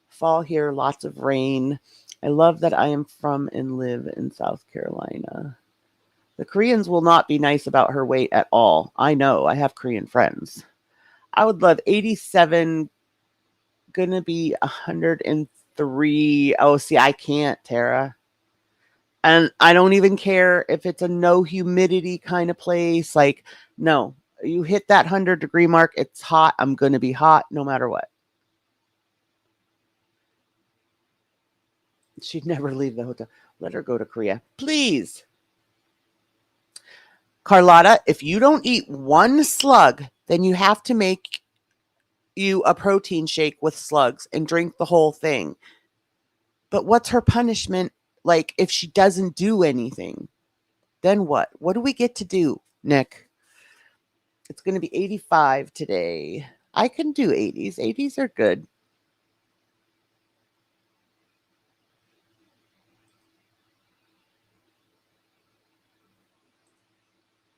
Fall here, lots of rain. I love that I am from and live in South Carolina. The Koreans will not be nice about her weight at all. I know. I have Korean friends. I would love 87, gonna be 103. Oh, see, I can't, Tara. And I don't even care if it's a no humidity kind of place. Like, no, you hit that 100-degree mark, it's hot. I'm going to be hot no matter what. She'd never leave the hotel. Let her go to Korea, please. Carlotta, if you don't eat one slug, then you have to make you a protein shake with slugs and drink the whole thing. But what's her punishment? Like, if she doesn't do anything, then what? What do we get to do, Nick? It's going to be 85 today. I can do 80s. 80s are good.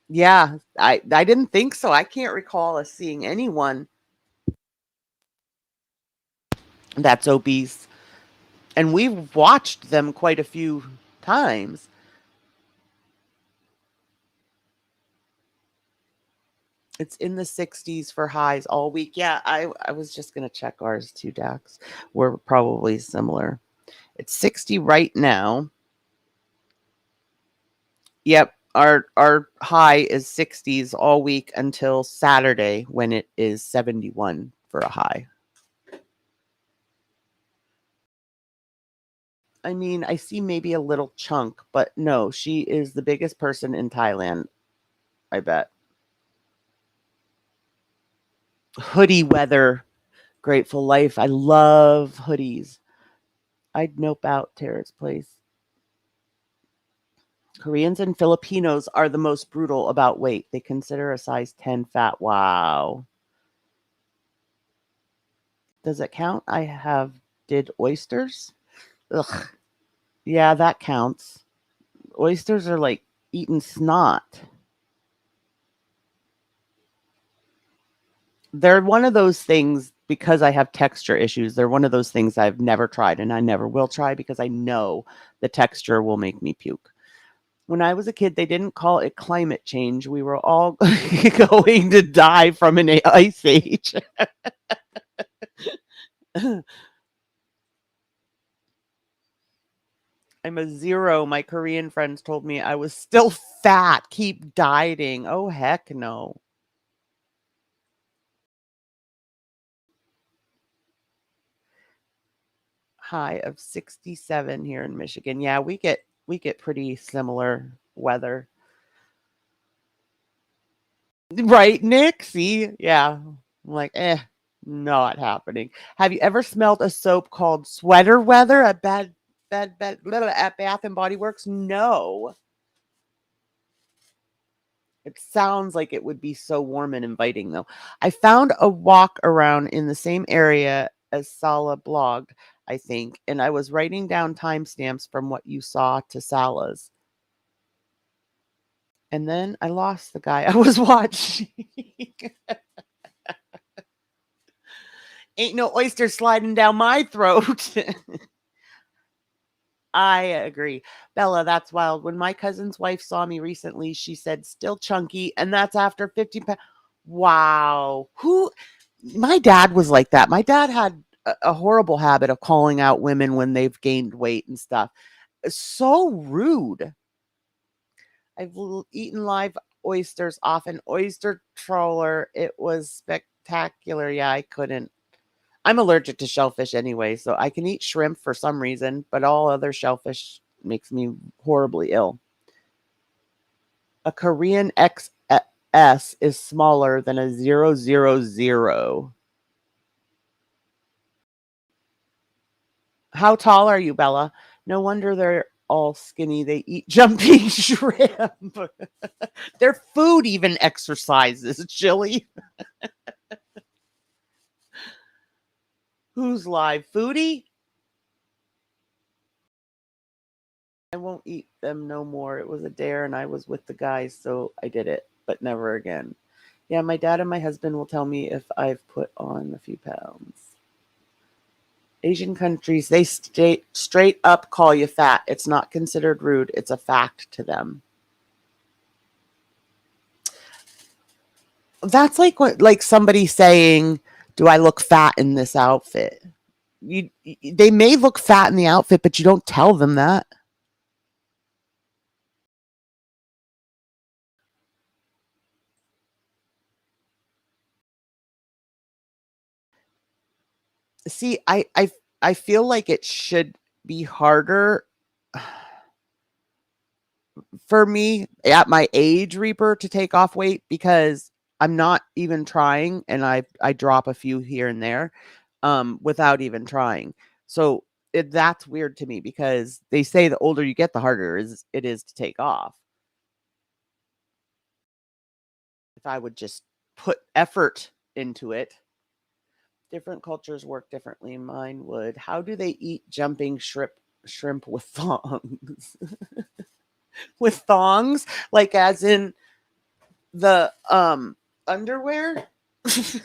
Yeah, I didn't think so. I can't recall us seeing anyone that's obese. And we've watched them quite a few times. It's in the 60s for highs all week. Yeah, I was just going to check ours too, Dax. We're probably similar. It's 60 right now. Yep, our high is 60s all week until Saturday when it is 71 for a high. I mean, I see maybe a little chunk, but no, she is the biggest person in Thailand, I bet. Hoodie weather, grateful life. I love hoodies. I'd nope out Tara's place. Koreans and Filipinos are the most brutal about weight. They consider a size 10 fat. Wow. Does it count? I did oysters. Ugh. Yeah, that counts. Oysters are like eating snot. They're one of those things, because I have texture issues. They're one of those things I've never tried and I never will try because I know the texture will make me puke. When I was a kid, they didn't call it climate change. We were all going to die from an ice age. I'm a 0. My Korean friends told me I was still fat. Keep dieting. Oh, heck no. High of 67 here in Michigan. Yeah, we get pretty similar weather. Right, Nick? See? Yeah. I'm like, not happening. Have you ever smelled a soap called Sweater Weather at at Bath and Body Works? No. It sounds like it would be so warm and inviting, though. I found a walk around in the same area as Sala blogged. I think, and I was writing down timestamps from what you saw to Salah's. And then I lost the guy I was watching. Ain't no oyster sliding down my throat. I agree. Bella, that's wild. When my cousin's wife saw me recently, she said, still chunky, and that's after 50 pounds. Wow. My dad was like that. My dad had a horrible habit of calling out women when they've gained weight and stuff. So rude. I've eaten live oysters off an oyster trawler. It was spectacular. Yeah, I couldn't. I'm allergic to shellfish anyway, so I can eat shrimp for some reason, but all other shellfish makes me horribly ill. A Korean XS is smaller than a 000. How tall are you, Bella? No wonder they're all skinny. They eat jumping shrimp. Their food even exercises, Chili. Who's live? Foodie? I won't eat them no more. It was a dare and I was with the guys, so I did it, but never again. Yeah, my dad and my husband will tell me if I've put on a few pounds. Asian countries, they straight up call you fat. It's not considered rude. It's a fact to them. That's like somebody saying, do I look fat in this outfit? They may look fat in the outfit, but you don't tell them that. See, I feel like it should be harder for me at my age, Reaper, to take off weight because I'm not even trying, and I drop a few here and there without even trying. So that's weird to me because they say the older you get, the harder it is to take off. If I would just put effort into it. Different cultures work differently. Mine would. How do they eat jumping shrimp with thongs? With thongs? Like as in the underwear? If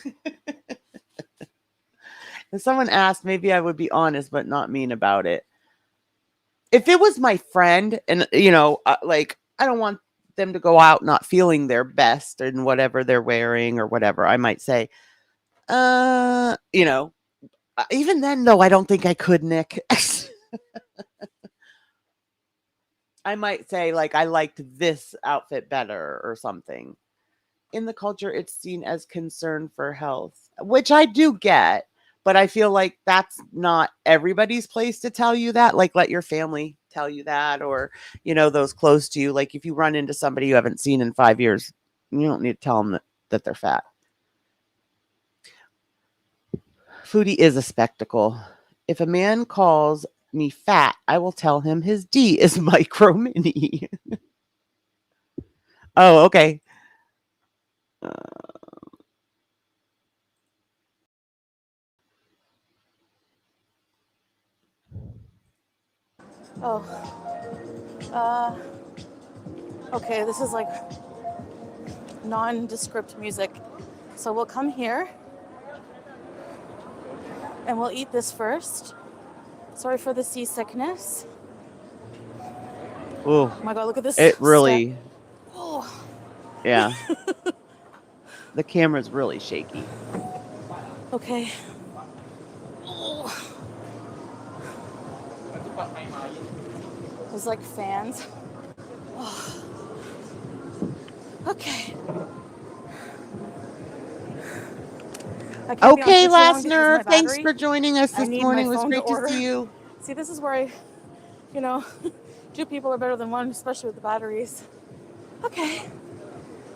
someone asked, maybe I would be honest, but not mean about it. If it was my friend and, like, I don't want them to go out not feeling their best in whatever they're wearing or whatever, I might say, even then, though, I don't think I could, Nick. I might say, like, I liked this outfit better or something. In the culture, it's seen as concern for health, which I do get, but I feel like that's not everybody's place to tell you that. Like, let your family tell you that, or, those close to you. Like, if you run into somebody you haven't seen in 5 years, you don't need to tell them that they're fat. Foodie is a spectacle. If a man calls me fat, I will tell him his D is micro mini. Oh, okay. Okay, this is like nondescript music. So we'll come here and we'll eat this first. Sorry for the seasickness. Oh my God, look at this. It really, Oh. Yeah. The camera's really shaky. Okay. Oh. There's like fans. Oh. Okay. Okay, Lasner, thanks for joining us this morning. It was great to see you. See, this is where two people are better than one, especially with the batteries. Okay.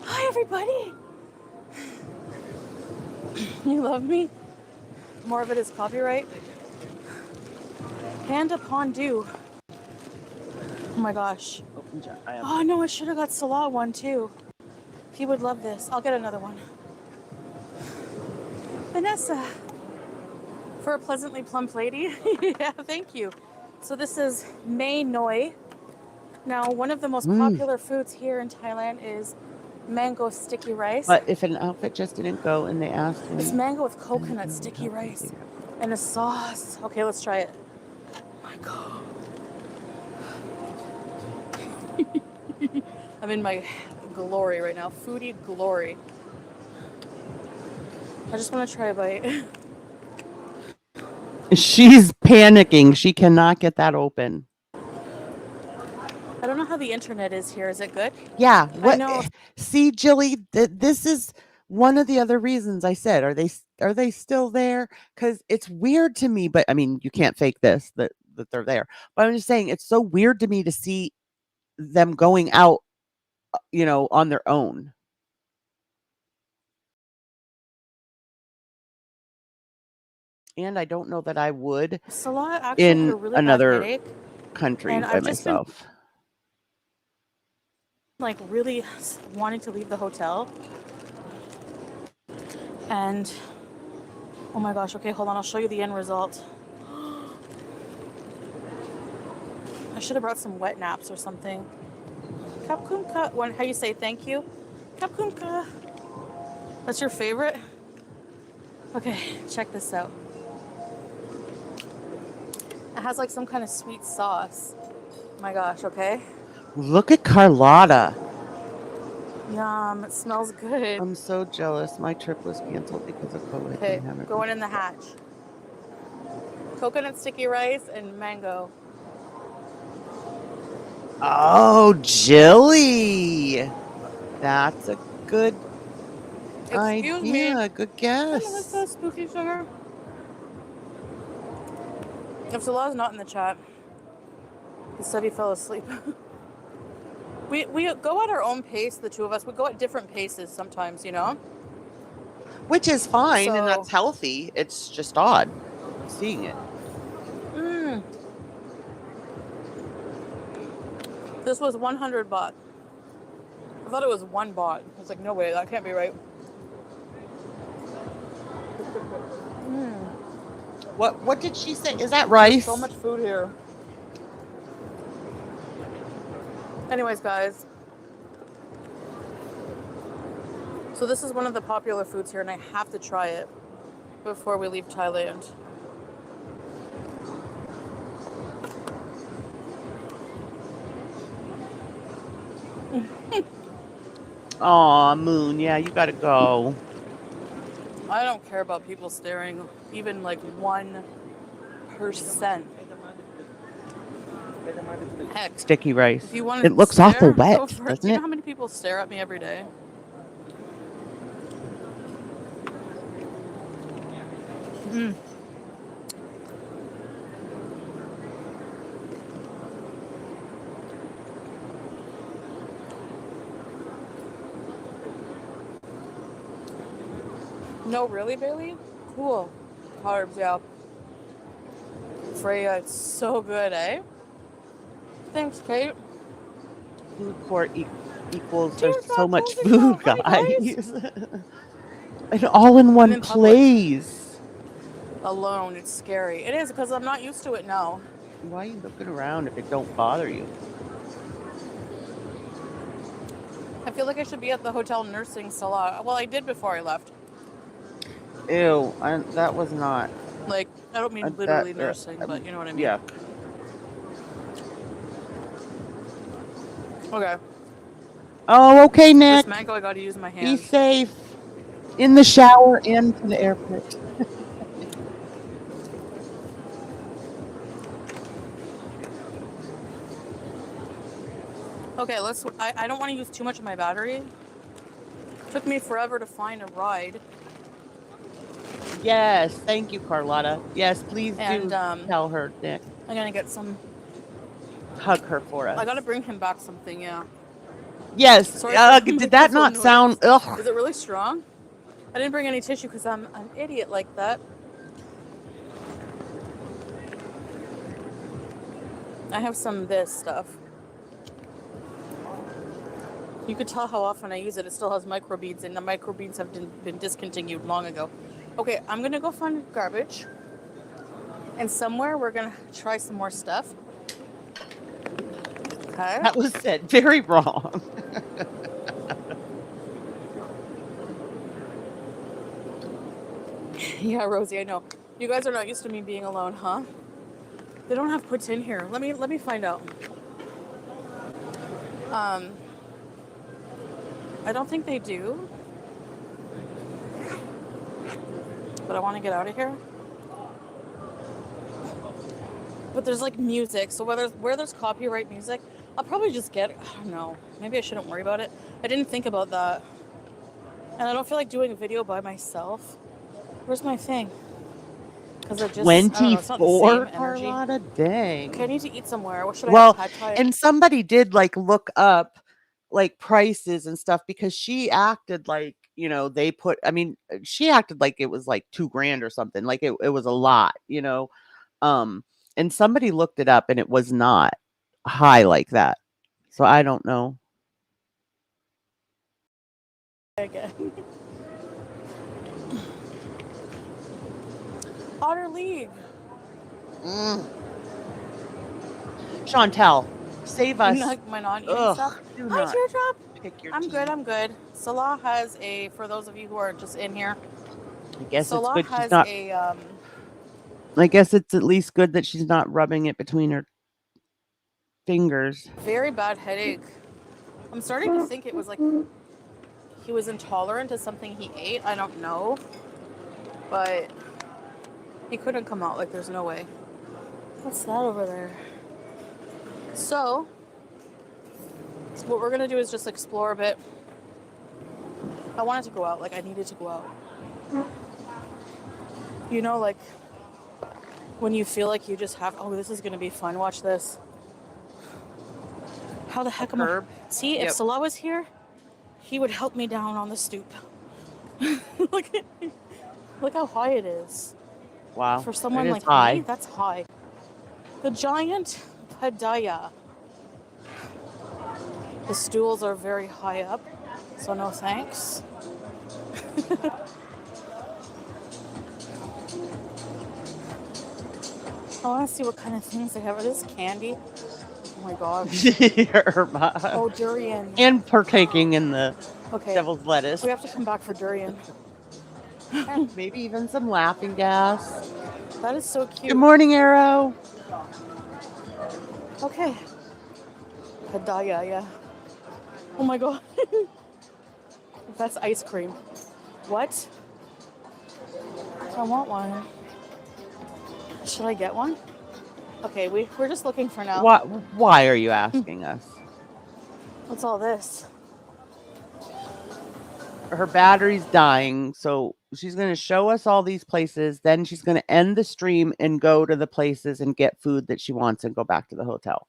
Hi, everybody. You love me? More of it is copyright. Panda Pondu. Oh my gosh. Oh no, I should have got Salah one too. He would love this. I'll get another one. Vanessa. For a pleasantly plump lady. Yeah, thank you. So this is Mae Noi. Now, one of the most popular foods here in Thailand is mango sticky rice. But if an outfit just didn't go and they asked me, It's mango with coconut sticky rice and a sauce. Okay, let's try it. Oh my God. I'm in my glory right now. Foodie glory. I just want to try a bite. she's panicking. She cannot get that open. I don't know how the internet is here. Is it good? Yeah. I know. See, Jilly, this is one of the other reasons I said, are they still there? Because it's weird to me, but I mean, you can't fake this that they're there. But I'm just saying, it's so weird to me to see them going out, on their own. And I don't know that I would Salah actually had a in really bad another headache, country and by I've just been myself. like really wanting to leave the hotel. And oh my gosh, okay, hold on, I'll show you the end result. I should have brought some wet naps or something. Kapkumka, how you say thank you? Kapkumka. That's your favorite? Okay, check this out. It has like some kind of sweet sauce. Oh my gosh, okay. Look at Carlotta. Yum, it smells good. I'm so jealous. My trip was canceled because of COVID. Okay, going in the hatch. Coconut sticky rice and mango. Oh, Jilly. That's a good Excuse me. idea. Good guess. What's that spooky sugar? If Salah's not in the chat, he said he fell asleep. We go at our own pace, the two of us. We go at different paces sometimes, Which is fine, and So- that's healthy. It's just odd seeing it. This was 100 baht. I thought it was 1 baht. I was like, no way, that can't be right. What did she say? Is that rice? So much food here. Anyways, guys. So this is one of the popular foods here, and I have to try it before we leave Thailand. Aw, Moon. Yeah, you gotta go. I don't care about people staring, even like 1%. Heck, Sticky rice. if you want It looks awful wet, go for it. doesn't Do you it? know how many people stare at me every day? No, really, Bailey? Cool. Carbs, yeah. Freya, it's so good, eh? Thanks, Kate. Food court equals Cheers, there's so Bob. much Close it food, down. Hi, guys. And all in one in public. place. Alone, it's scary. It is, because I'm not used to it now. Why are you looking around if it don't bother you? I feel like I should be at the hotel nursing Salah. Well, I did before I left. Ew, that was not. Like, I don't mean that- literally nursing, but you know what I mean. Yeah. Okay. Oh, okay, This Nick. mango, I gotta use my Be hands. safe. In the shower and to the airport. Okay, I don't want to use too much of my battery. Took me forever to find a ride. Yes, thank you, Carlotta. Yes, please do And, tell her, Nick. I'm gonna get some. Hug her for us. I gotta bring him back something, yeah. Yes. Sorry for the Did that not noise. sound? Ugh. Is it really strong? I didn't bring any tissue because I'm an idiot like that. I have some of this stuff. You could tell how often I use it. It still has microbeads, and the microbeads have been discontinued long ago. Okay, I'm gonna go find garbage. And somewhere we're gonna try some more stuff. Okay. That was said very wrong. Yeah, Rosie, I know. You guys are not used to me being alone, huh? They don't have puts in here. Let me find out. I don't think they do. But I want to get out of here. But there's like music, so where there's copyright music, I'll probably just get, I don't know, maybe I shouldn't worry about it. I didn't think about that. And I don't feel like doing a video by myself. Where's my thing? Because it just, I don't know, it's not the 24, same energy. Carlotta? Dang. Okay, I need to eat somewhere. What should I Well, have? Pad Thai? and somebody did like look up like prices and stuff because she acted like, you know, they put, I mean, she acted like it was like $2,000 or something. Like it was a lot, you know. And somebody looked it up and it was not high like that. So I don't know. Again. Otter League. Chantel, save us. My non-eating Ugh, stuff. do Hi, not Teardrop. pick your I'm teeth. good. I'm good. Salah has a, for those of you who are just in here, I guess Salah it's good she's has not. a I guess it's at least good that she's not rubbing it between her fingers. very bad headache. I'm starting to think it was like he was intolerant to something he ate. I don't know, but he couldn't come out. Like, there's no way. What's that over there? So what we're gonna do is just explore a bit. I wanted to go out. Like, I needed to go out. You know, like when you feel like you just have, oh, this is gonna be fun. Watch this. How the heck am I? See, if Salah was here, he would help me down on the stoop. Look how high it is. Wow. For someone like high. me, that's high. The giant padaya. The stools are very high up, so no thanks. I want to see what kind of things they have. Are this candy? Oh my gosh. Irma. Oh, durian. And partaking in the Okay. devil's lettuce. We have to come back for durian. And maybe even some laughing gas. That is so cute. Good morning, Arrow. Okay. Hadaya, yeah. Oh my god. That's ice cream. What? I want one. Should I get one? Okay, we're just looking for now. Why are you asking us? What's all this? Her battery's dying, so she's going to show us all these places. Then she's going to end the stream and go to the places and get food that she wants and go back to the hotel.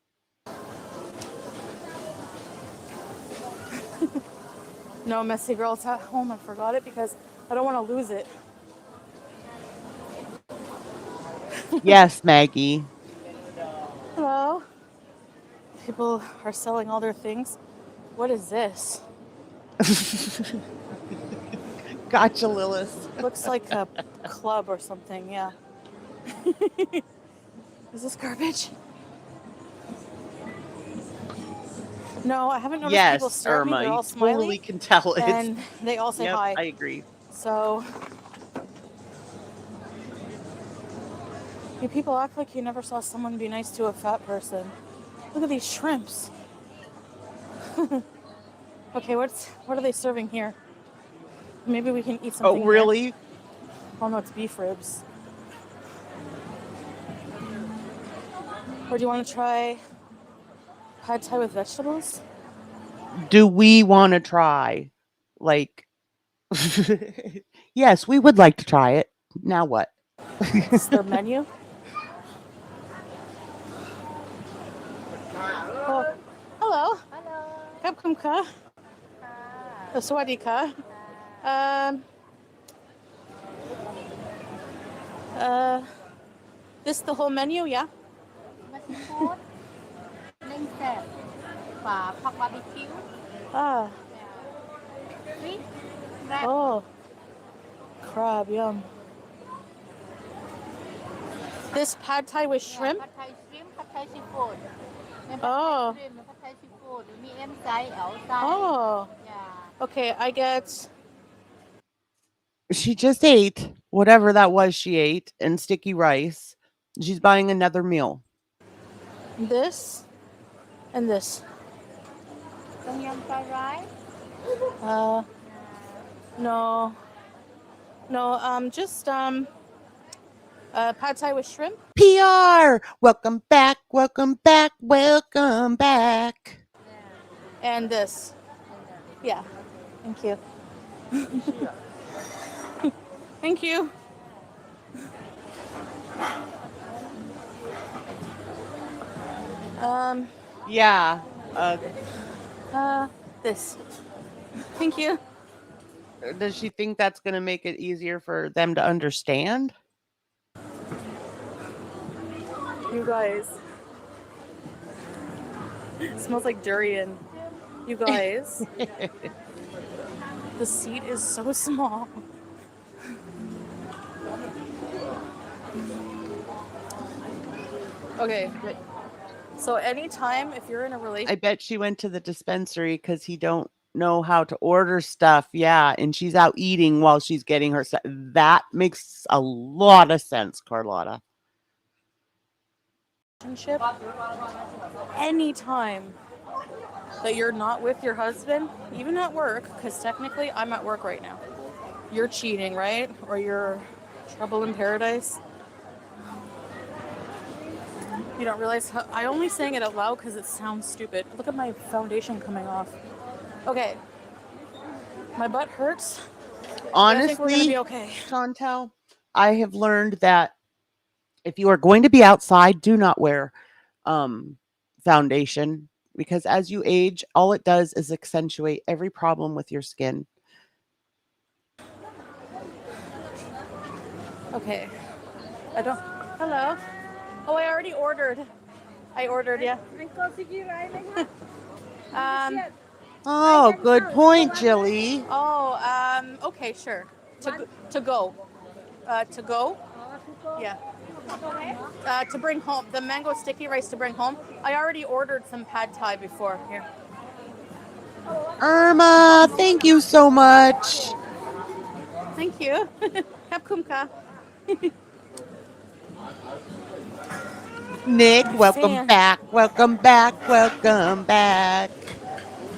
No, messy girl's at home. I forgot it because I don't want to lose it. Yes, Maggie. Hello. People are selling all their things. What is this? Gotcha, Lilith. Looks like a club or something, yeah. Is this garbage? No, I haven't noticed people Yes, stare at me. Irma, They're all you smiling. totally can tell it. And they all say Yep, hi. I agree. So, you people act like you never saw someone be nice to a fat person. Look at these shrimps. Okay, what are they serving here? Maybe we can eat something. Oh, really? Here. Oh no, it's beef ribs. Or do you want to try pad thai with vegetables? Do we want to try? Like, yes, we would like to try it. Now what? This is their menu. Oh, hello. Hello. Kapkum ka. Sawadi ka. This the whole menu, yeah? Seafood, ling set, pork barbecue, Ah, fish, crab. oh. Crab, yum. This pad thai with shrimp? Pad Thai shrimp, Pad Thai seafood. And Oh. Pad Thai shrimp, and Pad Thai seafood. Me M size, L size. Oh. Yeah. Okay, I get She just ate whatever that was she ate and sticky rice. She's buying another meal. this and this. Tom yum fried rice. No. No, just pad thai with shrimp. PR, welcome back, welcome back, welcome back. And this. Yeah. Thank you. Thank you. Yeah. This. Thank you. Does she think that's going to make it easier for them to understand? You guys. It smells like durian. You guys. The seat is so small. Okay. So anytime if you're in a relationship, I bet she went to the dispensary because he don't know how to order stuff. Yeah, and she's out eating while she's getting her stuff. That makes a lot of sense, Carlotta. anytime that you're not with your husband, even at work, because technically I'm at work right now, you're cheating, right? Or you're trouble in paradise. You don't realize how I only saying it out loud because it sounds stupid. Look at my foundation coming off. Okay. My butt hurts. I think we're gonna Honestly, be okay. Chantel, I have learned that if you are going to be outside, do not wear foundation because as you age, all it does is accentuate every problem with your skin. Okay. I don't. Hello. Oh, I already ordered. Yeah. Oh, good point, Jilly. Okay, sure. To go. To go. Yeah. To bring home the mango sticky rice to bring home. I already ordered some pad thai before. Here. Irma, thank you so much. Thank you. Kapkumka. Nick, welcome Fan. back, welcome back, welcome back.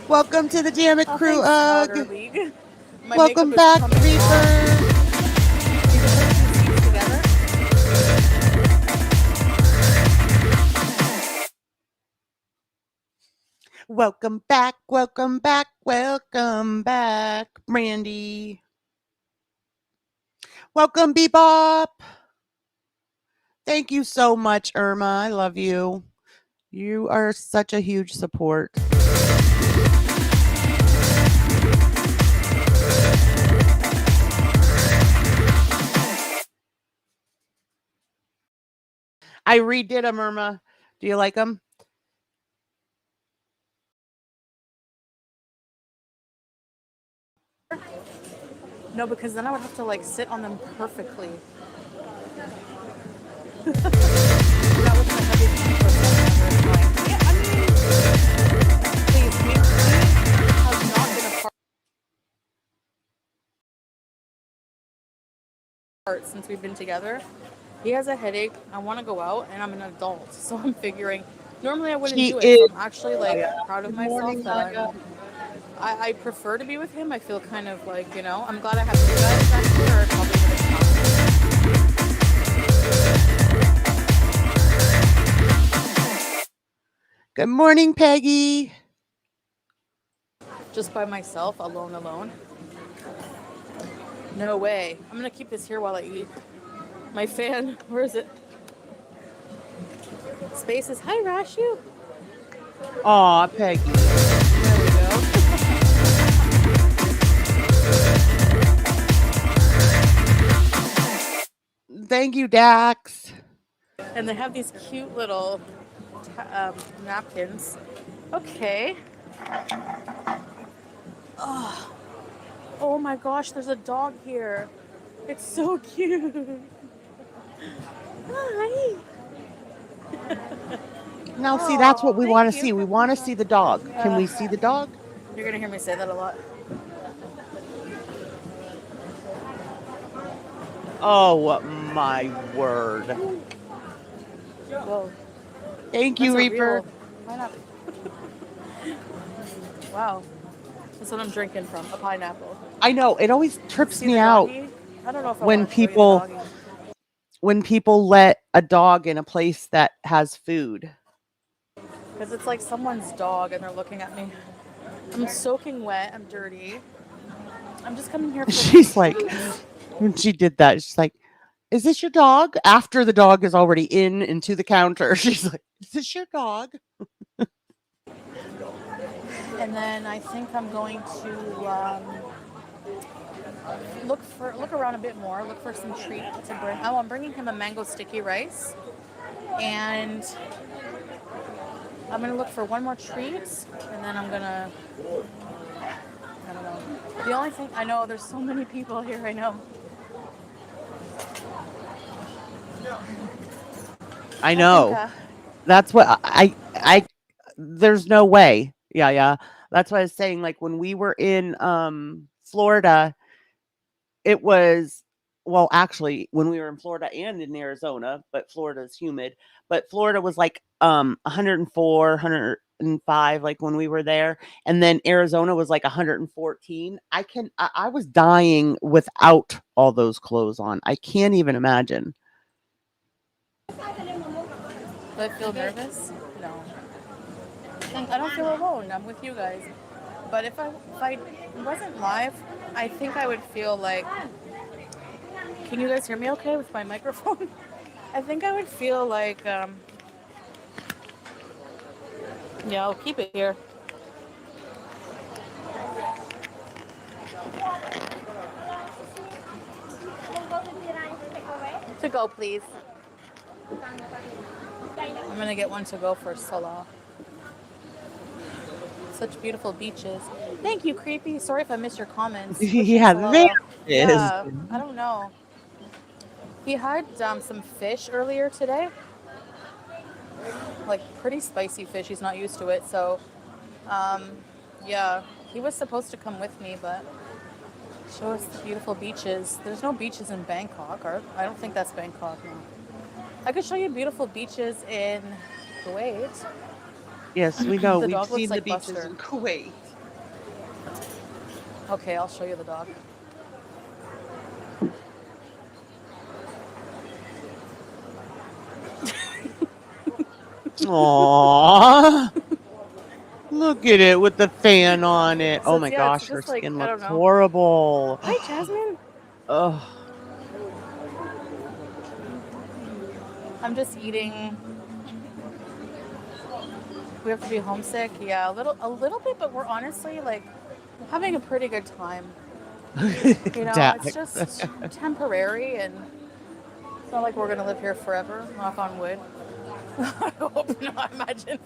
Welcome to the Dammit Oh, Crew thanks, Outer Ugh. League. My Welcome makeup is back, coming off. Reaper. You can put two seats together. Welcome back, welcome back, welcome back, Brandy. Welcome, Bebop. Thank you so much, Irma. I love you. You are such a huge support. I redid them, Irma. Do you like them? No, because then I would have to like sit on them perfectly. That was my heavy thing for a second, but it's fine. Yeah, I mean, please, we have not been apart since we've been together. He has a headache. I want to go out, and I'm an adult, so I'm figuring. Normally, I wouldn't She do it. is. So I'm actually like proud of Good myself morning, that Maya. I prefer to be with him. I feel kind of like, you know, I'm glad I have you guys actually, or I probably would have Good morning, Peggy. just by myself, alone. No way. I'm gonna keep this here while I eat. My fan, where is it? Spaces. Hi, Rashu. Aw, Peggy. There we go. Thank you, Dax. And they have these cute little napkins. Okay. Oh my gosh, there's a dog here. It's so cute. Hi. Now, see, that's what we thank want to you. see. We want to see the dog. Can we see the dog? You're gonna hear me say that a lot. Oh, my word. Whoa. Thank you, That's a Reaper. real pineapple. Wow. That's what I'm drinking from, a pineapple. I know. It always trips See me the out doggy? I don't know if I when want to show you the people doggy. when people let a dog in a place that has food. Because it's like someone's dog and they're looking at me. I'm soaking wet. I'm dirty. I'm just coming here for She's like, food. when she did that, she's like, "Is this your dog?" After the dog is already into the counter, she's like, "Is this your dog?" And then I think I'm going to look around a bit more. Look for some treat to bring. Oh, I'm bringing him a mango sticky rice, and I'm gonna look for one more treat, and then I'm gonna. I don't know. The only thing I know, there's so many people here. I know. I know. That's what I there's no way. Yeah. That's what I was saying. Like when we were in Florida, it was well, actually, when we were in Florida and in Arizona, but Florida's humid. But Florida was like 104, 105, like when we were there. And then Arizona was like 114. I was dying without all those clothes on. I can't even imagine. Do I feel nervous? No. I don't feel alone. I'm with you guys. But if I wasn't live, I think I would feel like. Can you guys hear me okay with my microphone? I think I would feel like. Yeah, I'll keep it here. To go, please. I'm gonna get one to go for Salah. Such beautiful beaches. Thank you, creepy. Sorry if I missed your comments. Yeah, there it is. Yeah, I don't know. He had some fish earlier today. Like pretty spicy fish. He's not used to it, so yeah. He was supposed to come with me, but show us the beautiful beaches. There's no beaches in Bangkok, or I don't think that's Bangkok. No. I could show you beautiful beaches in Kuwait. Yes, we know. The We've dog looks seen the like beaches Buster. in Kuwait. Okay, I'll show you the dog. Aww. Look at it with the fan on it. So Oh my gosh, her just like, skin I don't looks know. horrible. Hi, Jasmine. Oh, I'm just eating. We have to be homesick. Yeah, a little bit, but we're honestly like having a pretty good time. You know, Dak. it's just temporary, and it's not like we're gonna live here forever. Knock on wood. I hope not. Imagine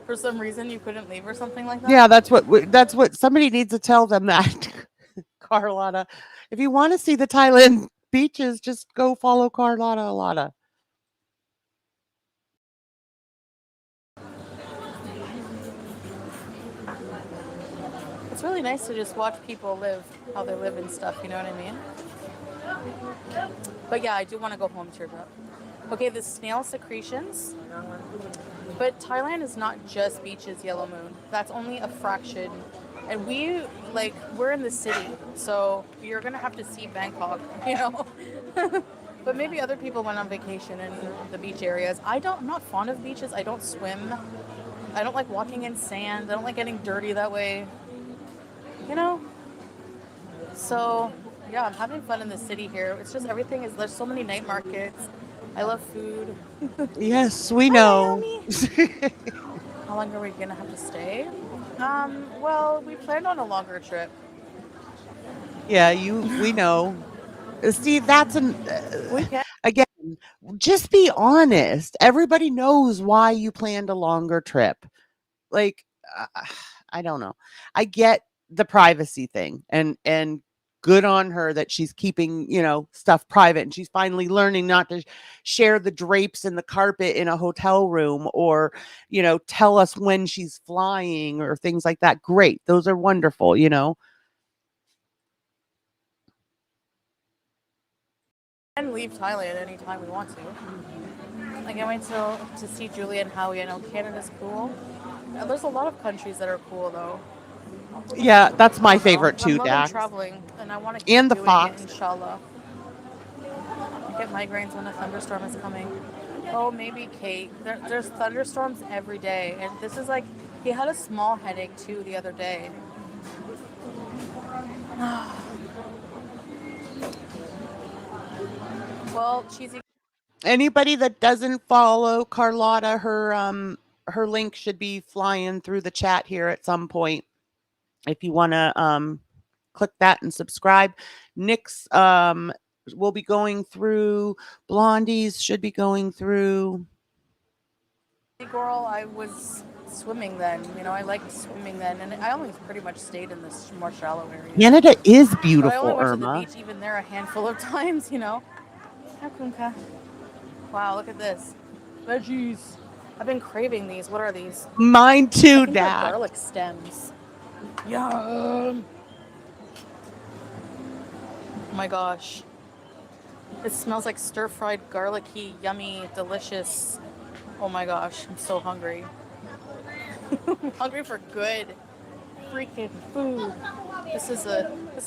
for some reason you couldn't leave or something like that. Yeah, that's what somebody needs to tell them that. Carlotta, if you want to see the Thailand beaches, just go follow Carlotta Alada. It's really nice to just watch people live how they live and stuff. You know what I mean? But yeah, I do want to go home, Teardrop. Okay, the snail secretions. But Thailand is not just beaches, Yellow Moon. That's only a fraction. And we're in the city, so you're gonna have to see Bangkok, you know. But maybe other people went on vacation in the beach areas. I'm not fond of beaches. I don't swim. I don't like walking in sand. I don't like getting dirty that way. You know? So yeah, I'm having fun in the city here. It's just there's so many night markets. I love food. Yes, we know. How long are we gonna have to stay? Well, we planned on a longer trip. Yeah, we know. See, that's We can. again, just be honest. Everybody knows why you planned a longer trip. Like, I don't know. I get the privacy thing, and good on her that she's keeping, stuff private, and she's finally learning not to share the drapes and the carpet in a hotel room, or, tell us when she's flying or things like that. Great. Those are wonderful, And leave Thailand anytime we want to. I can't wait to see Julie and Howie. I know Canada's cool. There's a lot of countries that are cool though. Yeah, that's my favorite I'm too, loving Dax. traveling, and I want to keep And the doing fox. it, inshallah. I get migraines when a thunderstorm is coming. Oh, maybe Kate. There's thunderstorms every day, and this is like, he had a small headache too the other day. Well, cheesy. Anybody that doesn't follow Carlotta, her link should be flying through the chat here at some point. If you want to click that and subscribe. Nick's will be going through. Blondie's should be going through. Girl, I was swimming then. I liked swimming then, and I only pretty much stayed in this more shallow area. Canada is But I beautiful, only went Irma. to the beach even there a handful of times, Hakunka. Wow, look at this. Veggies. I've been craving these. What are these? Mine too, I think they're Dad. garlic stems. Yum. Oh my gosh. It smells like stir-fried garlicky, yummy, delicious. Oh my gosh, I'm so hungry. I'm hungry for good freaking food. This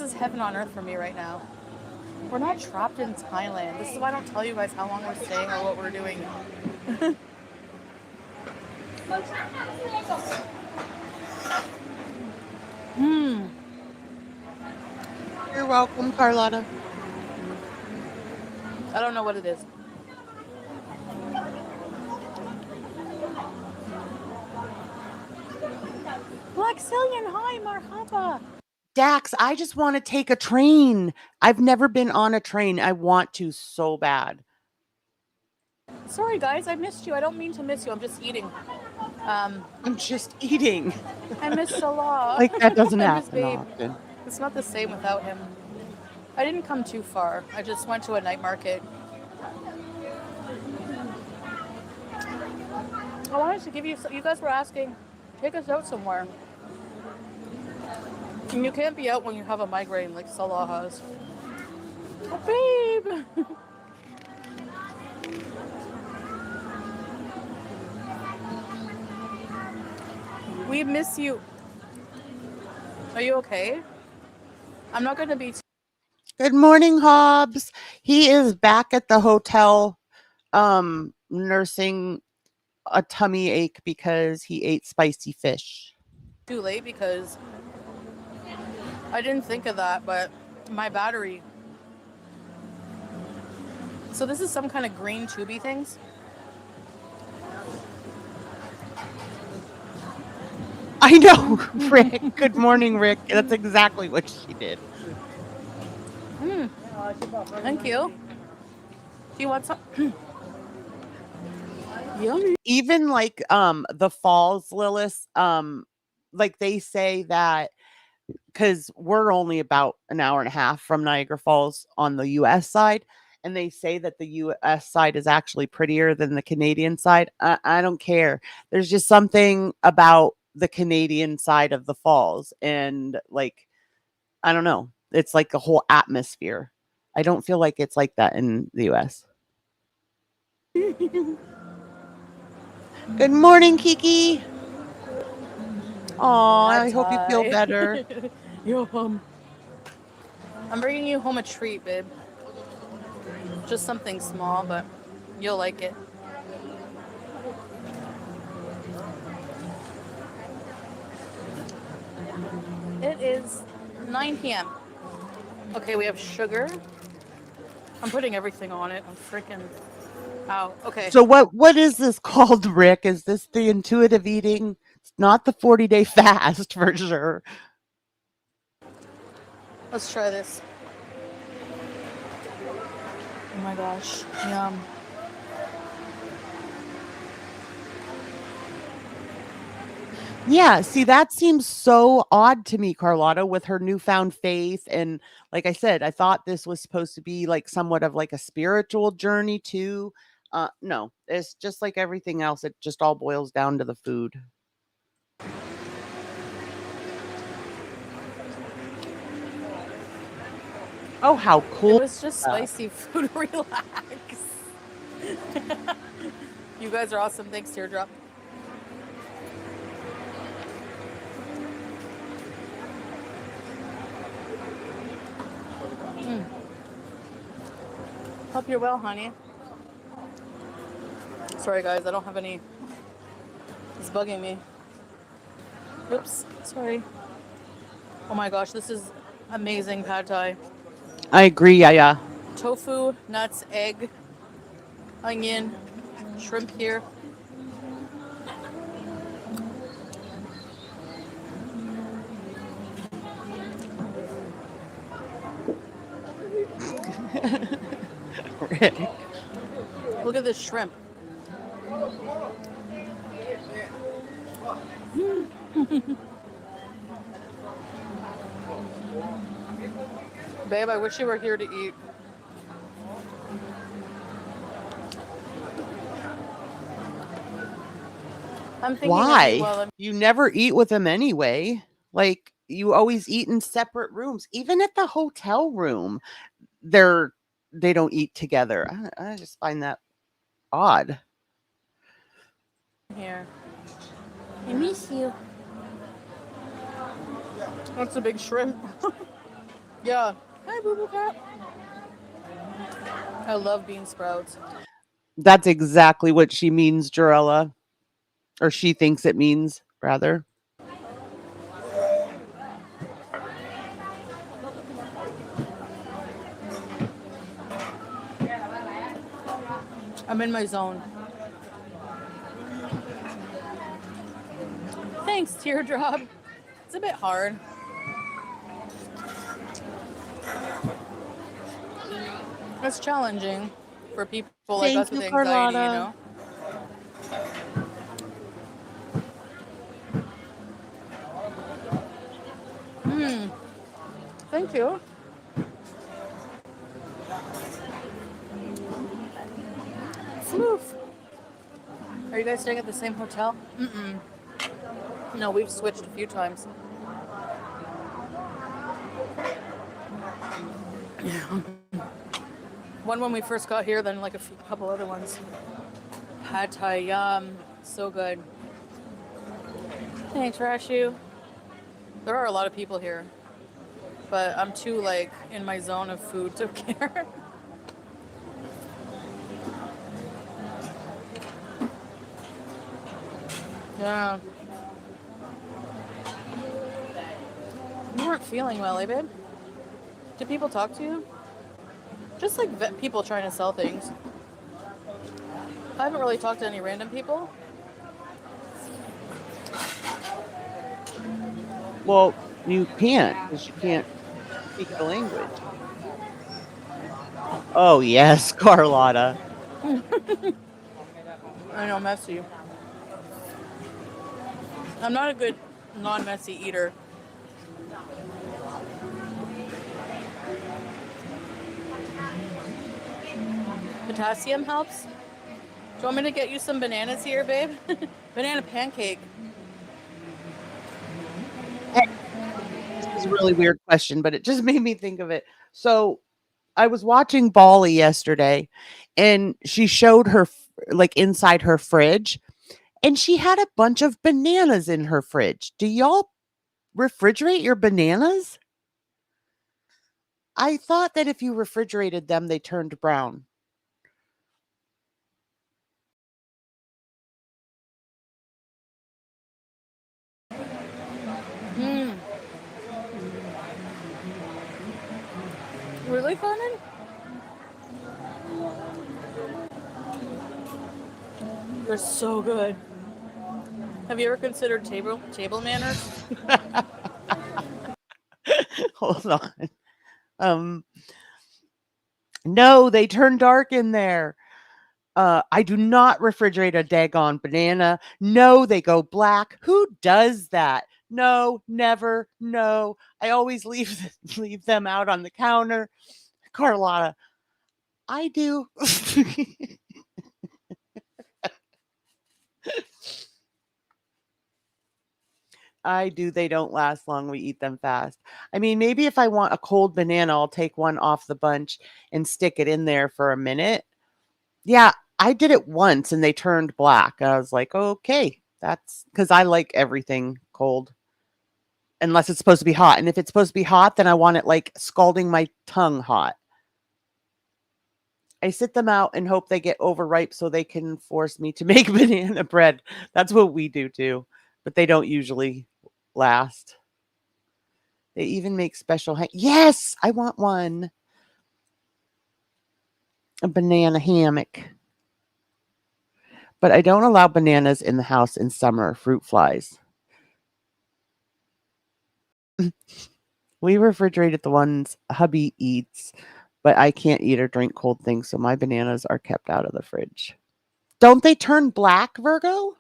is heaven on earth for me right now. We're not trapped in Thailand. This is why I don't tell you guys how long we're staying or what we're doing. You're welcome, Carlotta. I don't know what it is. Blackcillion, hi, marhaba. Dax, I just want to take a train. I've never been on a train. I want to so bad. Sorry, guys, I missed you. I don't mean to miss you. I'm just eating. I'm just eating. I miss Salah. Like, that doesn't I miss happen Babe. often. It's not the same without him. I didn't come too far. I just went to a night market. I wanted to give you guys were asking, take us out somewhere. And you can't be out when you have a migraine like Salah has. Oh, babe! We miss you. Are you okay? I'm not going to be... Good morning, Hobbs. He is back at the hotel nursing a tummy ache because he ate spicy fish. Too late because I didn't think of that, but my battery. So this is some kind of green tubey things. I know, Rick. Good morning, Rick. That's exactly what she did. Thank you. Do you want some? Yummy. Even like the falls, Lilith, like they say that because we're only about an hour and a half from Niagara Falls on the US side, and they say that the US side is actually prettier than the Canadian side. I don't care. There's just something about the Canadian side of the falls, and like, I don't know. It's like a whole atmosphere. I don't feel like it's like that in the US. Good morning, Kiki. Oh, I hope you feel better. I'm bringing you home a treat, babe. Just something small, but you'll like it. It is 9 p.m. Okay, we have sugar. I'm putting everything on it. I'm freaking out. Okay. So what is this called, Rick? Is this the intuitive eating? It's not the 40-day fast for sure. Let's try this. Oh my gosh. Yum. Yeah, see, that seems so odd to me, Carlotta, with her newfound faith. And like I said, I thought this was supposed to be like somewhat of like a spiritual journey too. No, it's just like everything else. It just all boils down to the food. Oh, how It cool. was just spicy food. Relax. You guys are awesome. Thanks, Teardrop. Hope you're well, honey. Sorry, guys. I don't have any. It's bugging me. Oops. Sorry. Oh my gosh, this is amazing pad thai. I agree. Yeah. Tofu, nuts, egg, onion, shrimp here. Look at this shrimp. Babe, I wish you were here to eat. I'm thinking Why? of you while I'm You never eat with them anyway. Like you always eat in separate rooms. Even at the hotel room, they don't eat together. I just find that odd. here. I miss you. That's a big shrimp. Yeah. Hi, Boo Boo Cat. I love bean sprouts. That's exactly what she means, Jarella. Or she thinks it means, rather. I'm in my zone. Thanks, Teardrop. It's a bit hard. It's challenging for people like us with anxiety, you know? Thank you. Floof. Are you guys staying at the same hotel? No, we've switched a few times. One when we first got here, then like a couple other ones. Pad Thai, yum. So good. Thanks, Rashu. There are a lot of people here, but I'm too like in my zone of food to care. Yeah. You weren't feeling well, eh, babe? Did people talk to you? Just like people trying to sell things. I haven't really talked to any random people. Well, you can't because you can't speak the language. Oh, yes, Carlotta. I know, messy. I'm not a good non-messy eater. Potassium helps. Do you want me to get you some bananas here, babe? Banana pancake. This is a really weird question, but it just made me think of it. So I was watching Bali yesterday and she showed her like inside her fridge and she had a bunch of bananas in her fridge. Do y'all refrigerate your bananas? I thought that if you refrigerated them, they turned brown. Really, Carmen? They're so good. Have you ever considered table manners? Hold on. No, they turn dark in there. I do not refrigerate a daggone banana. No, they go black. Who does that? No, never. No, I always leave them out on the counter. Carlotta, I do. I do. They don't last long. We eat them fast. I mean, maybe if I want a cold banana, I'll take one off the bunch and stick it in there for a minute. Yeah, I did it once and they turned black. I was like, okay, that's because I like everything cold unless it's supposed to be hot. And if it's supposed to be hot, then I want it like scalding my tongue hot. I sit them out and hope they get overripe so they can force me to make banana bread. That's what we do too, but they don't usually last. They even make special. Yes, I want one. A banana hammock. But I don't allow bananas in the house in summer. Fruit flies. We refrigerated the ones hubby eats, but I can't eat or drink cold things, so my bananas are kept out of the fridge. Don't they turn black, Virgo?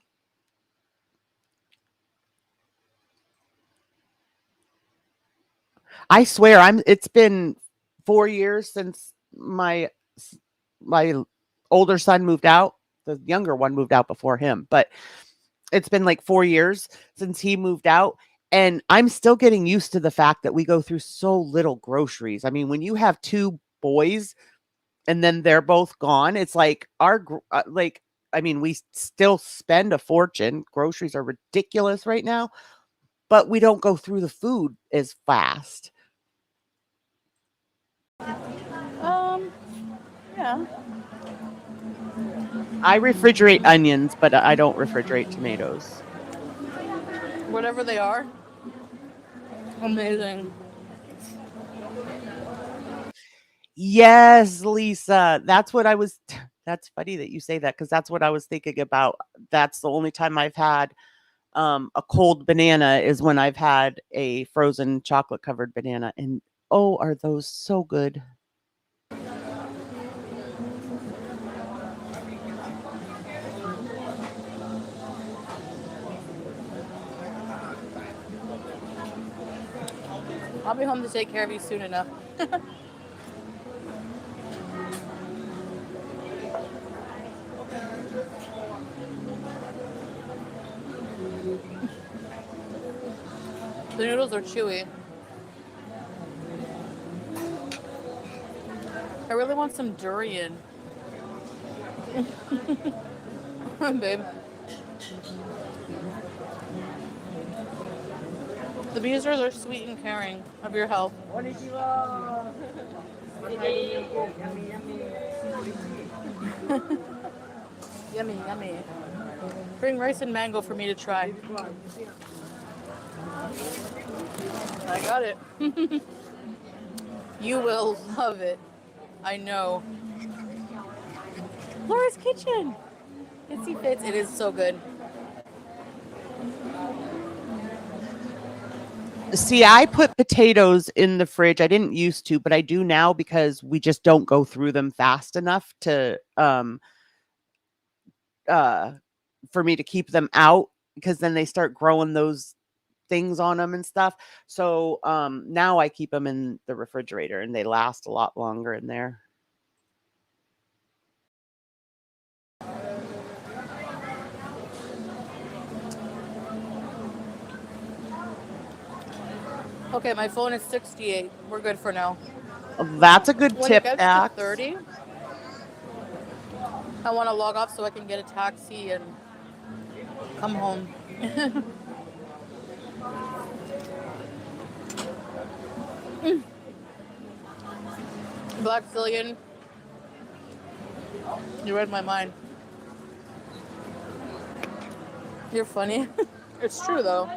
I swear, it's been 4 years since my older son moved out. The younger one moved out before him, but it's been like 4 years since he moved out. And I'm still getting used to the fact that we go through so little groceries. I mean, when you have 2 boys and then they're both gone, it's like I mean, we still spend a fortune. Groceries are ridiculous right now, but we don't go through the food as fast. Yeah. I refrigerate onions, but I don't refrigerate tomatoes. Whatever they are. Amazing. Yes, Lisa. That's funny that you say that because that's what I was thinking about. That's the only time I've had a cold banana is when I've had a frozen chocolate covered banana. And oh, are those so good? I'll be home to take care of you soon enough. The noodles are chewy. I really want some durian. Babe. The Beezers are sweet and caring of your health. Yummy, yummy. Bring rice and mango for me to try. I got it. You will love it. I know. Laura's Kitchen. Itsy Fits. It is so good. See, I put potatoes in the fridge. I didn't used to, but I do now because we just don't go through them fast enough to for me to keep them out because then they start growing those things on them and stuff. So now I keep them in the refrigerator and they last a lot longer in there. Okay, my phone is 68. We're good for now. That's a good When tip, it gets Axe. to 30, I want to log off so I can get a taxi and come home. Black Zillion, you read my mind. You're funny. It's true though.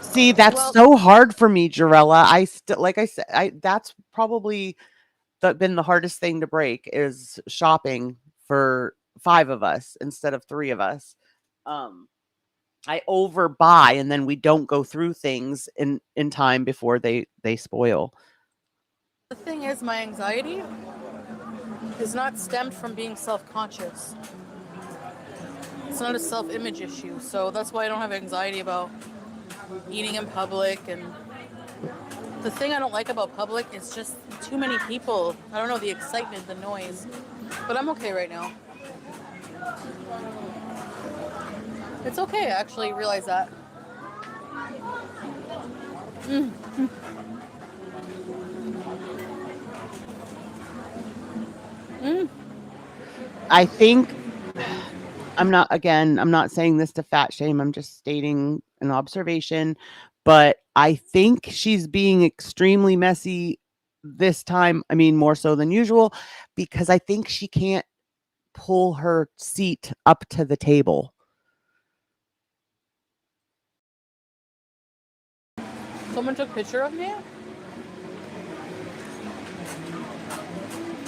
See, that's so hard for me, Jarella. I still, like I said, that's probably been the hardest thing to break is shopping for 5 of us instead of 3 of us. I overbuy and then we don't go through things in time before they spoil. The thing is, my anxiety is not stemmed from being self-conscious. It's not a self-image issue, so that's why I don't have anxiety about eating in public. And the thing I don't like about public is just too many people. I don't know, the excitement, the noise. But I'm okay right now. It's okay, I actually realize that. I think I'm not saying this to fat shame. I'm just stating an observation, but I think she's being extremely messy this time. I mean, more so than usual, because I think she can't pull her seat up to the table. Someone took a picture of me?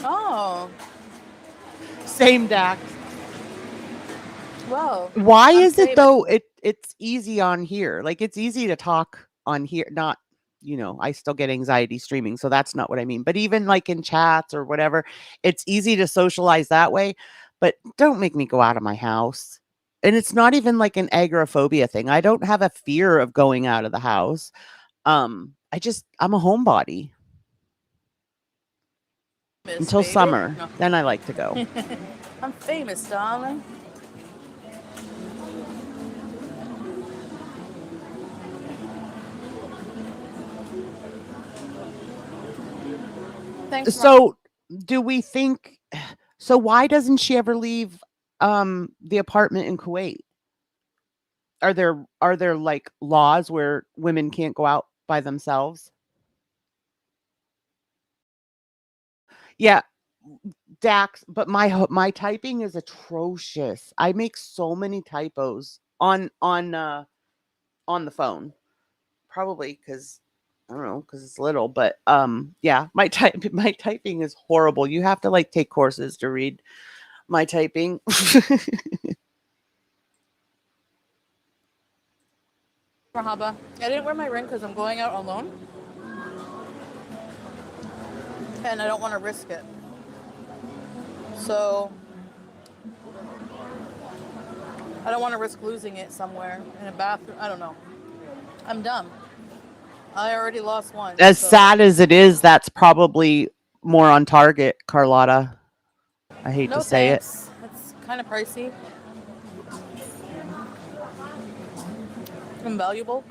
Oh. Same, Dax. Well, Why I'm is it famous. though? It's easy on here. Like it's easy to talk on here. Not, I still get anxiety streaming, so that's not what I mean. But even like in chats or whatever, it's easy to socialize that way. But don't make me go out of my house. And it's not even like an agoraphobia thing. I don't have a fear of going out of the house. I'm a homebody until baby. summer. No. Then I like to go. I'm famous, darling. Thanks. So do we think, so why doesn't she ever leave the apartment in Kuwait? Are there like laws where women can't go out by themselves? Yeah, Dax, but my typing is atrocious. I make so many typos on the phone. Probably because I don't know, because it's little, but yeah, my typing is horrible. You have to like take courses to read my typing. Marhaba. I didn't wear my ring because I'm going out alone. And I don't want to risk it. So I don't want to risk losing it somewhere in a bathroom. I don't know. I'm dumb. I already lost one. As so. sad as it is, that's probably more on target, Carlotta. I hate No to say thanks. It's kind of pricey. Invaluable.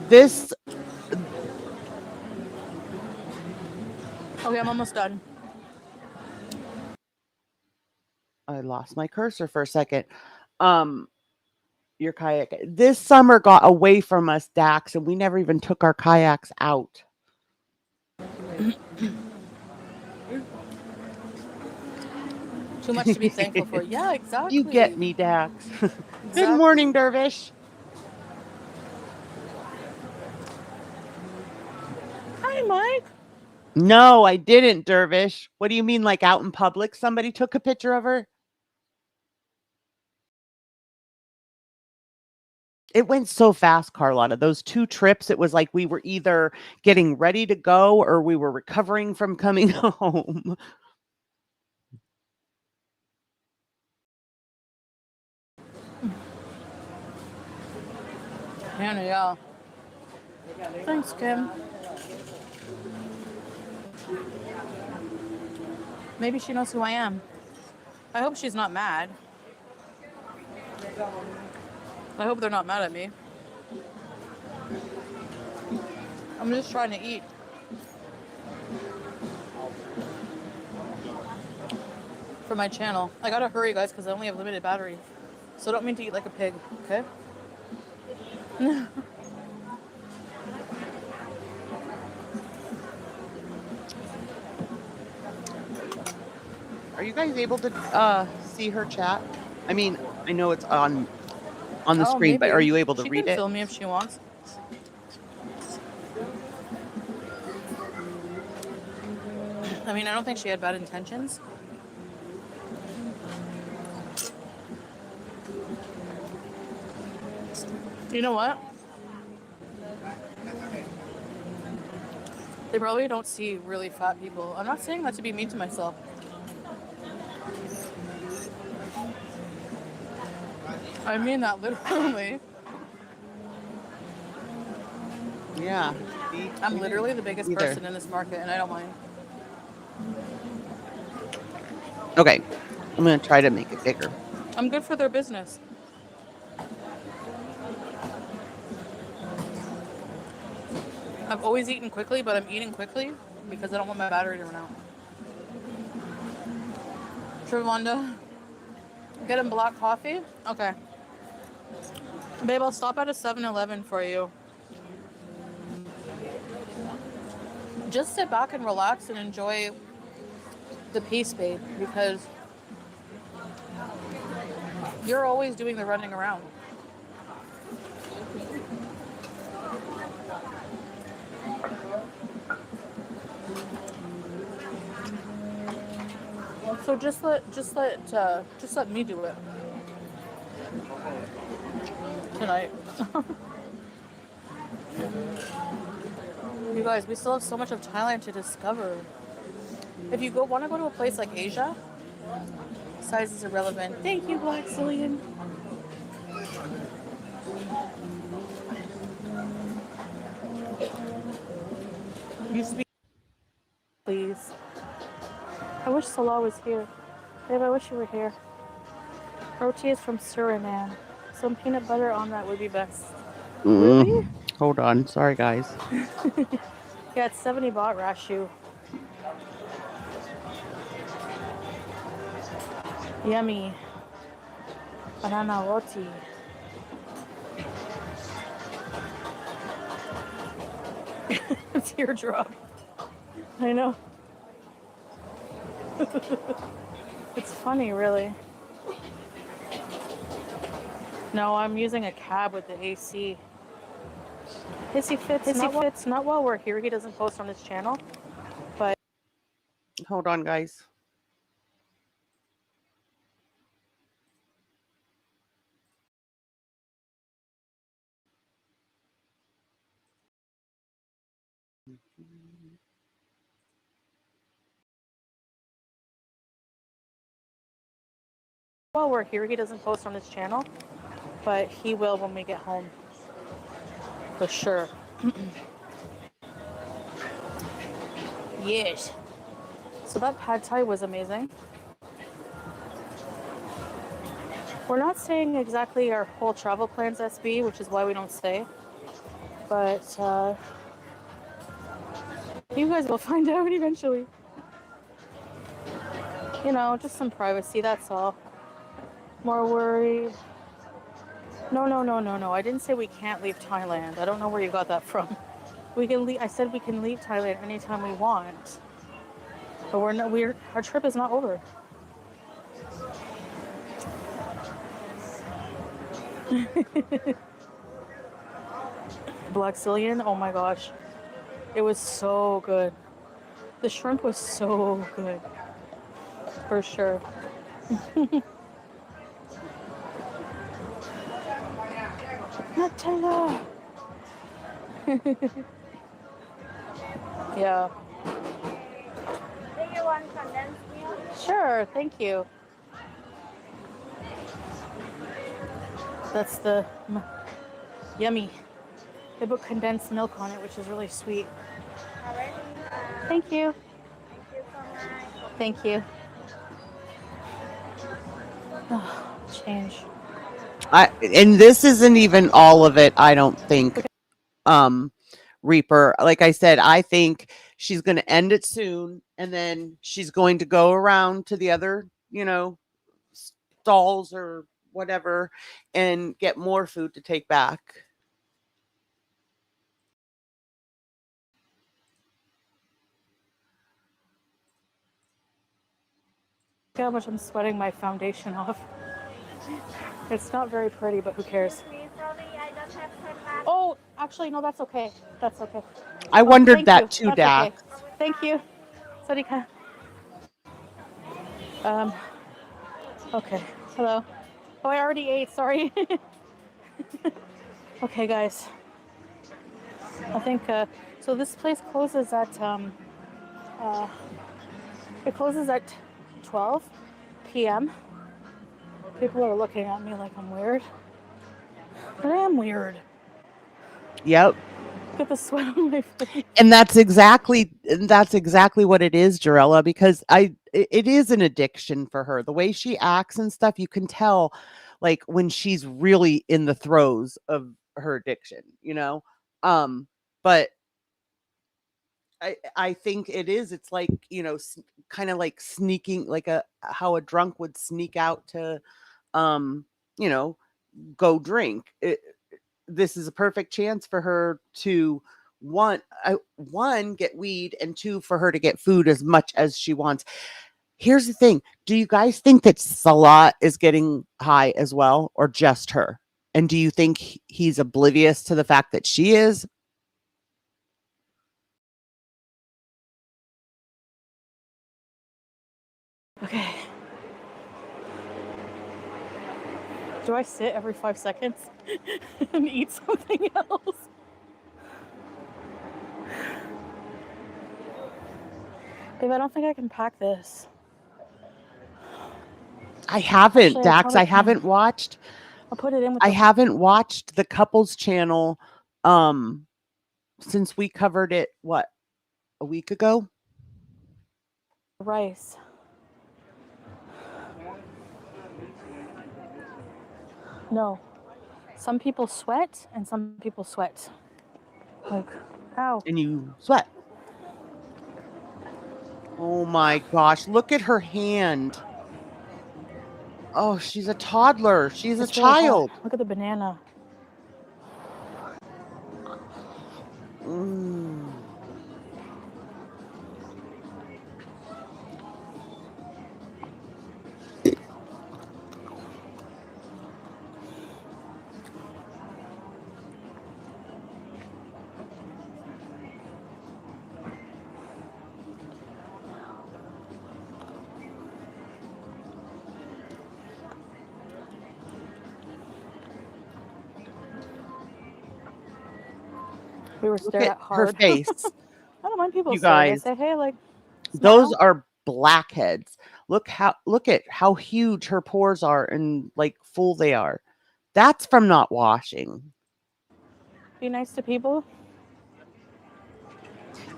This. Okay, I'm almost done. I lost my cursor for a second. Your kayak this summer got away from us, Dax, and we never even took our kayaks out. Too much to be thankful for. Yeah, exactly. You get me, Dax. Exactly. Good morning, Dervish. Hi, Mike. No, I didn't, Dervish. What do you mean, like out in public? Somebody took a picture of her? It went so fast, Carlotta. Those 2 trips, it was like we were either getting ready to go or we were recovering from coming home. Hannah, yeah. Thanks, Kim. Maybe she knows who I am. I hope she's not mad. I hope they're not mad at me. I'm just trying to eat. For my channel. I gotta hurry, guys, because I only have limited battery. So I don't mean to eat like a pig, okay? Are you guys able to see her chat? I mean, I know it's on the screen, maybe. but are you able to She read can it? film me if she wants. I mean, I don't think she had bad intentions. You know what? They probably don't see really fat people. I'm not saying that to be mean to myself. I mean that literally. Yeah. I'm literally the biggest Either. person in this market, and I don't mind. Okay. I'm going to try to make it bigger. I'm good for their business. I've always eaten quickly, but I'm eating quickly because I don't want my battery to run out. Trevonda, get him black coffee? Okay. Babe, I'll stop at a 7-Eleven for you. Just sit back and relax and enjoy the peace, babe, because you're always doing the running around. So just let me do it tonight. You guys, we still have so much of Thailand to discover. If you want to go to a place like Asia, size is irrelevant. Thank you, Black Cillian. You speak, please. I wish Salah was here. Babe, I wish you were here. Roti is from Suriname. Some peanut butter on that would be best. Really? Hold on. Sorry, guys. Yeah, it's 70 baht, Rashu. Yummy. Banana roti. Teardrop. I know. It's funny, really. No, I'm using a cab with the AC. Hissy fits not while we're here. He doesn't post on his channel. But Hold on, guys. while we're here, he doesn't post on his channel. But he will when we get home. For sure. Yes. So that pad thai was amazing. We're not saying exactly our whole travel plans, SB, which is why we don't stay. But you guys will find out eventually. You know, just some privacy, that's all. More worried. No. I didn't say we can't leave Thailand. I don't know where you got that from. We can leave. I said we can leave Thailand anytime we want. But our trip is not over. Black Cillian, oh my gosh. It was so good. The shrimp was so good. For sure. Nutella. Yeah. Do you want condensed milk? Sure, thank you. That's the yummy. They put condensed milk on it, which is really sweet. Alright. Thank you. Thank you so much. Thank you. Oh, change. And this isn't even all of it, I don't think. Reaper, like I said, I think she's going to end it soon, and then she's going to go around to the other, stalls or whatever and get more food to take back. Look how much I'm sweating my foundation off. It's not very pretty, but who cares? Sorry, I don't have pen. Oh, actually, no, that's okay. That's okay. I wondered Thank that you. too, That's Dax. okay. Thank you. Sorry, Okay. Hello. Oh, I already ate. Sorry. Okay, guys. I think so. This place closes at it closes at 12 p.m. People are looking at me like I'm weird, but I am weird. Yep. Look at the sweat on my face. And that's exactly what it is, Jarella, because it is an addiction for her. The way she acts and stuff, you can tell like when she's really in the throes of her addiction, you know? But I think it is. It's like, you know, kind of like sneaking, like how a drunk would sneak out to, you know, go drink. This is a perfect chance for her to one get weed, and two, for her to get food as much as she wants. Here's the thing: do you guys think that Salah is getting high as well, or just her? And do you think he's oblivious to the fact that she is? Okay. Do I sit every 5 seconds and eat something else? Babe, I don't think I can pack this. I haven't, Actually, I Dax. probably I haven't can. watched. I'll put it in with I the haven't watched the couples channel since we covered it, what, a week ago? rice. No. Some people sweat and some people sweat. Like, ow. And you sweat. Oh my gosh, look at her hand. Oh, she's a toddler. She's a It's really hot. child. Look at the banana. Mm. We were Look stared at at her hard. face. I don't mind people You staring. I guys. say, hey, like, Those smile. are blackheads. Look at how huge her pores are and like full they are. That's from not washing. Be nice to people.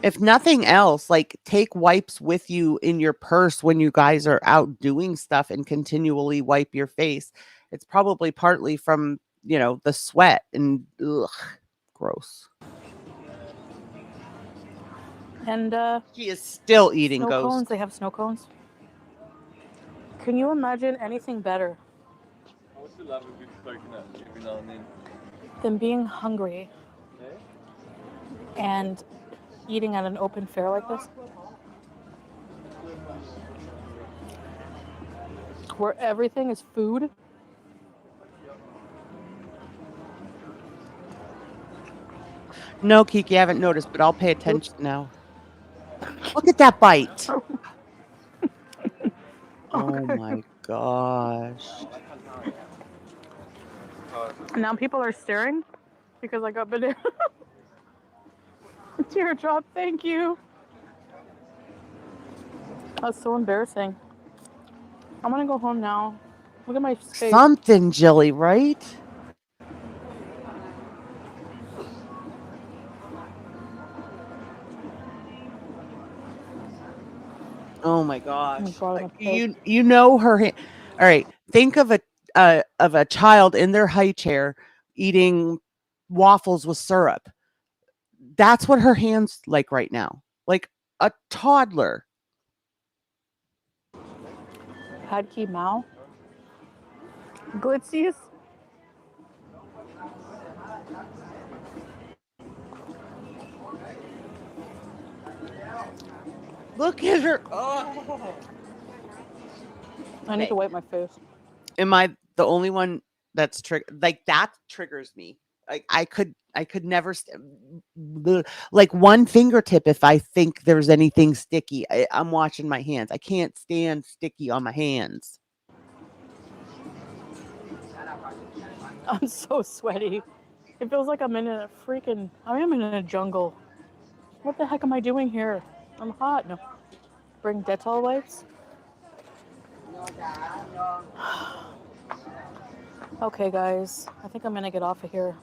If nothing else, like take wipes with you in your purse when you guys are out doing stuff and continually wipe your face. It's probably partly from, you know, the sweat and ugh, gross. And She is still eating snow ghost. cones. They have snow cones. Can you imagine anything better than being hungry and eating at an open fair like this? Where everything is food. No, Kiki, I haven't noticed, but I'll pay attention now. Look at that bite. Oh my gosh. Now people are staring because I got banana. Teardrop, thank you. That's so embarrassing. I'm gonna go home now. Look at my face. Something, Jilly, right? Oh my gosh. You know her hand. All right. Think of a child in their high chair eating waffles with syrup. That's what her hand's like right now. Like a toddler. Padkey Mao. Glitzies. Look at her. Oh. I need to wipe my face. Am I the only one that's like that triggers me? I could never like one fingertip if I think there's anything sticky. I'm washing my hands. I can't stand sticky on my hands. I'm so sweaty. It feels like I'm in a freaking, I am in a jungle. What the heck am I doing here? I'm hot. No. Bring Dettol wipes. Okay, guys. I think I'm going to get off of here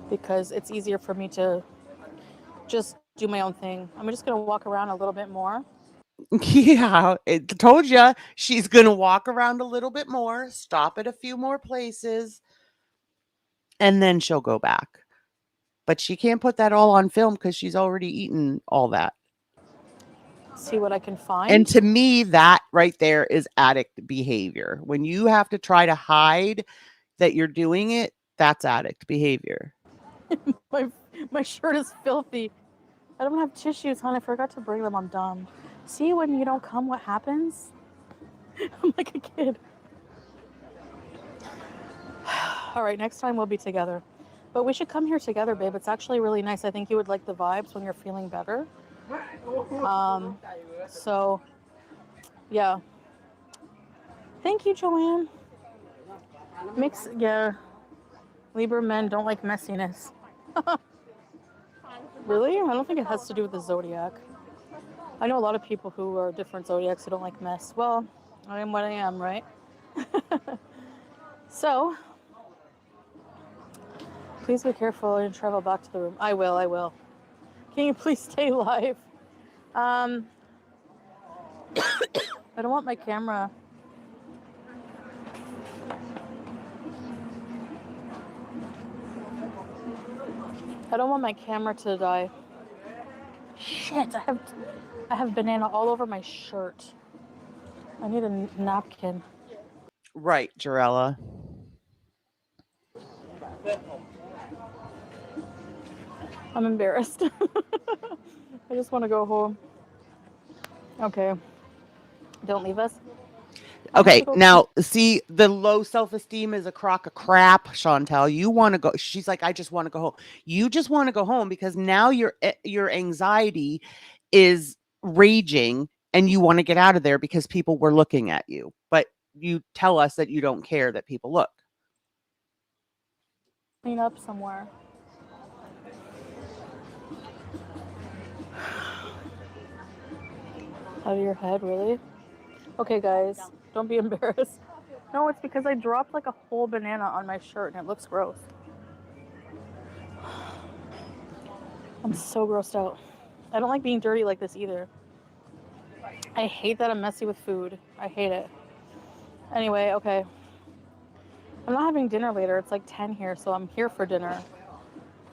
because it's easier for me to just do my own thing. I'm just going to walk around a little bit more. Yeah, it told you she's going to walk around a little bit more, stop at a few more places, and then she'll go back. But she can't put that all on film because she's already eaten all that. See what I can find. And to me, that right there is addict behavior. When you have to try to hide that you're doing it, that's addict behavior. My shirt is filthy. I don't have tissues, hon. I forgot to bring them. I'm dumb. See, when you don't come, what happens? I'm like a kid. All right, next time we'll be together. But we should come here together, babe. It's actually really nice. I think you would like the vibes when you're feeling better. So, yeah. Thank you, Joanne. Yeah. Libra men don't like messiness. Really? I don't think it has to do with the zodiac. I know a lot of people who are different zodiacs who don't like mess. Well, I am what I am, right? So, please be careful and travel back to the room. I will. Can you please stay live? I don't want my camera. I don't want my camera to die. Shit, I have banana all over my shirt. I need a napkin. Right, Jarella. I'm embarrassed. I just want to go home. Okay. Don't leave us. Okay, now see, the low self-esteem is a crock of crap, Chantel. You want to go. She's like, I just want to go home. You just want to go home because now your anxiety is raging and you want to get out of there because people were looking at you. But you tell us that you don't care that people look. Clean up somewhere. Out of your head, really? Okay, guys, don't be embarrassed. No, it's because I dropped like a whole banana on my shirt and it looks gross. I'm so grossed out. I don't like being dirty like this either. I hate that I'm messy with food. I hate it. Anyway, okay. I'm not having dinner later. It's like 10 here, so I'm here for dinner.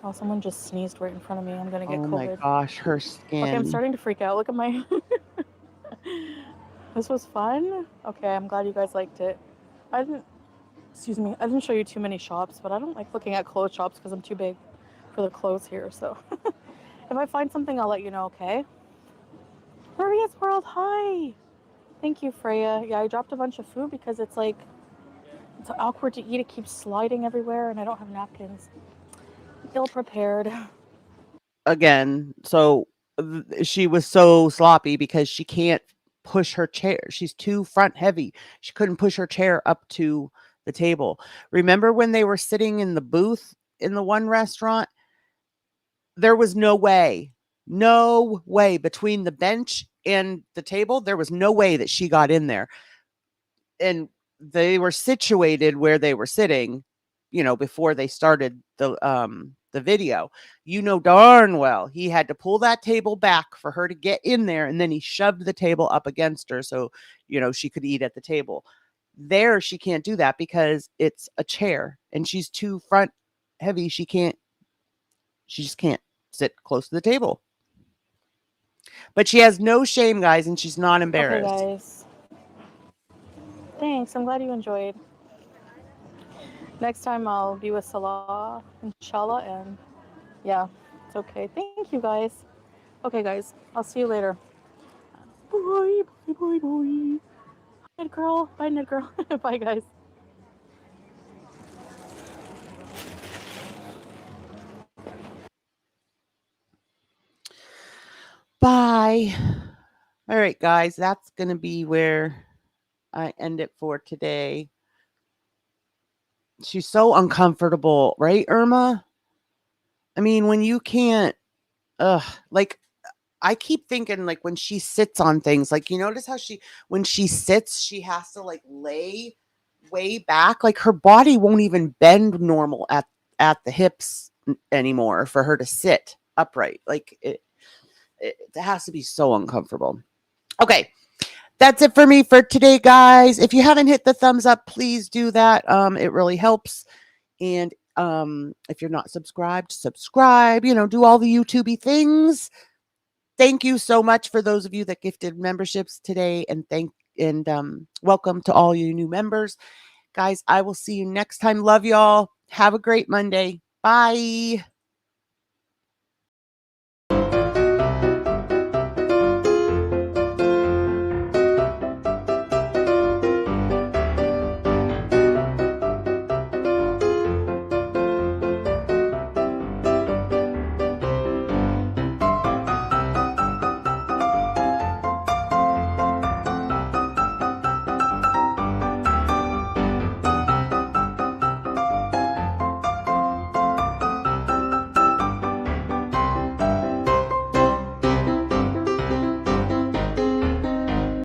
Oh, someone just sneezed right in front of me. I'm gonna get COVID. Oh my gosh, her skin. Okay, I'm starting to freak out. Look at my... This was fun. Okay, I'm glad you guys liked it. I didn't show you too many shops, but I don't like looking at clothes shops because I'm too big for the clothes here. So if I find something, I'll let you know, okay? Maria's World, hi. Thank you, Freya. Yeah, I dropped a bunch of food because it's like, it's awkward to eat. It keeps sliding everywhere and I don't have napkins. Ill prepared. Again, so she was so sloppy because she can't push her chair. She's too front heavy. She couldn't push her chair up to the table. Remember when they were sitting in the booth in the one restaurant? There was no way between the bench and the table. There was no way that she got in there. And they were situated where they were sitting, before they started the video. Darn well he had to pull that table back for her to get in there, and then he shoved the table up against her so she could eat at the table. There she can't do that because it's a chair and she's too front heavy. She just can't sit close to the table. But she has no shame, guys, and she's not embarrassed. Okay, guys. Thanks. I'm glad you enjoyed. Next time I'll be with Salah, inshallah, and yeah, it's okay. Thank you, guys. Okay, guys, I'll see you later. Bye, bye, bye, bye. Ned girl. Bye, Ned girl. Bye, guys. bye. All right, guys, that's going to be where I end it for today. She's so uncomfortable, right, Irma? I mean, when you can't, like, I keep thinking, like, when she sits on things, like, you notice how when she sits, she has to, like, lay way back. Like, her body won't even bend normal at the hips anymore for her to sit upright. Like, it has to be so uncomfortable. Okay. That's it for me for today, guys. If you haven't hit the thumbs up, please do that. It really helps. And if you're not subscribed, subscribe, do all the YouTubey things. Thank you so much for those of you that gifted memberships today, and welcome to all you new members. Guys, I will see you next time. Love y'all. Have a great Monday. Bye.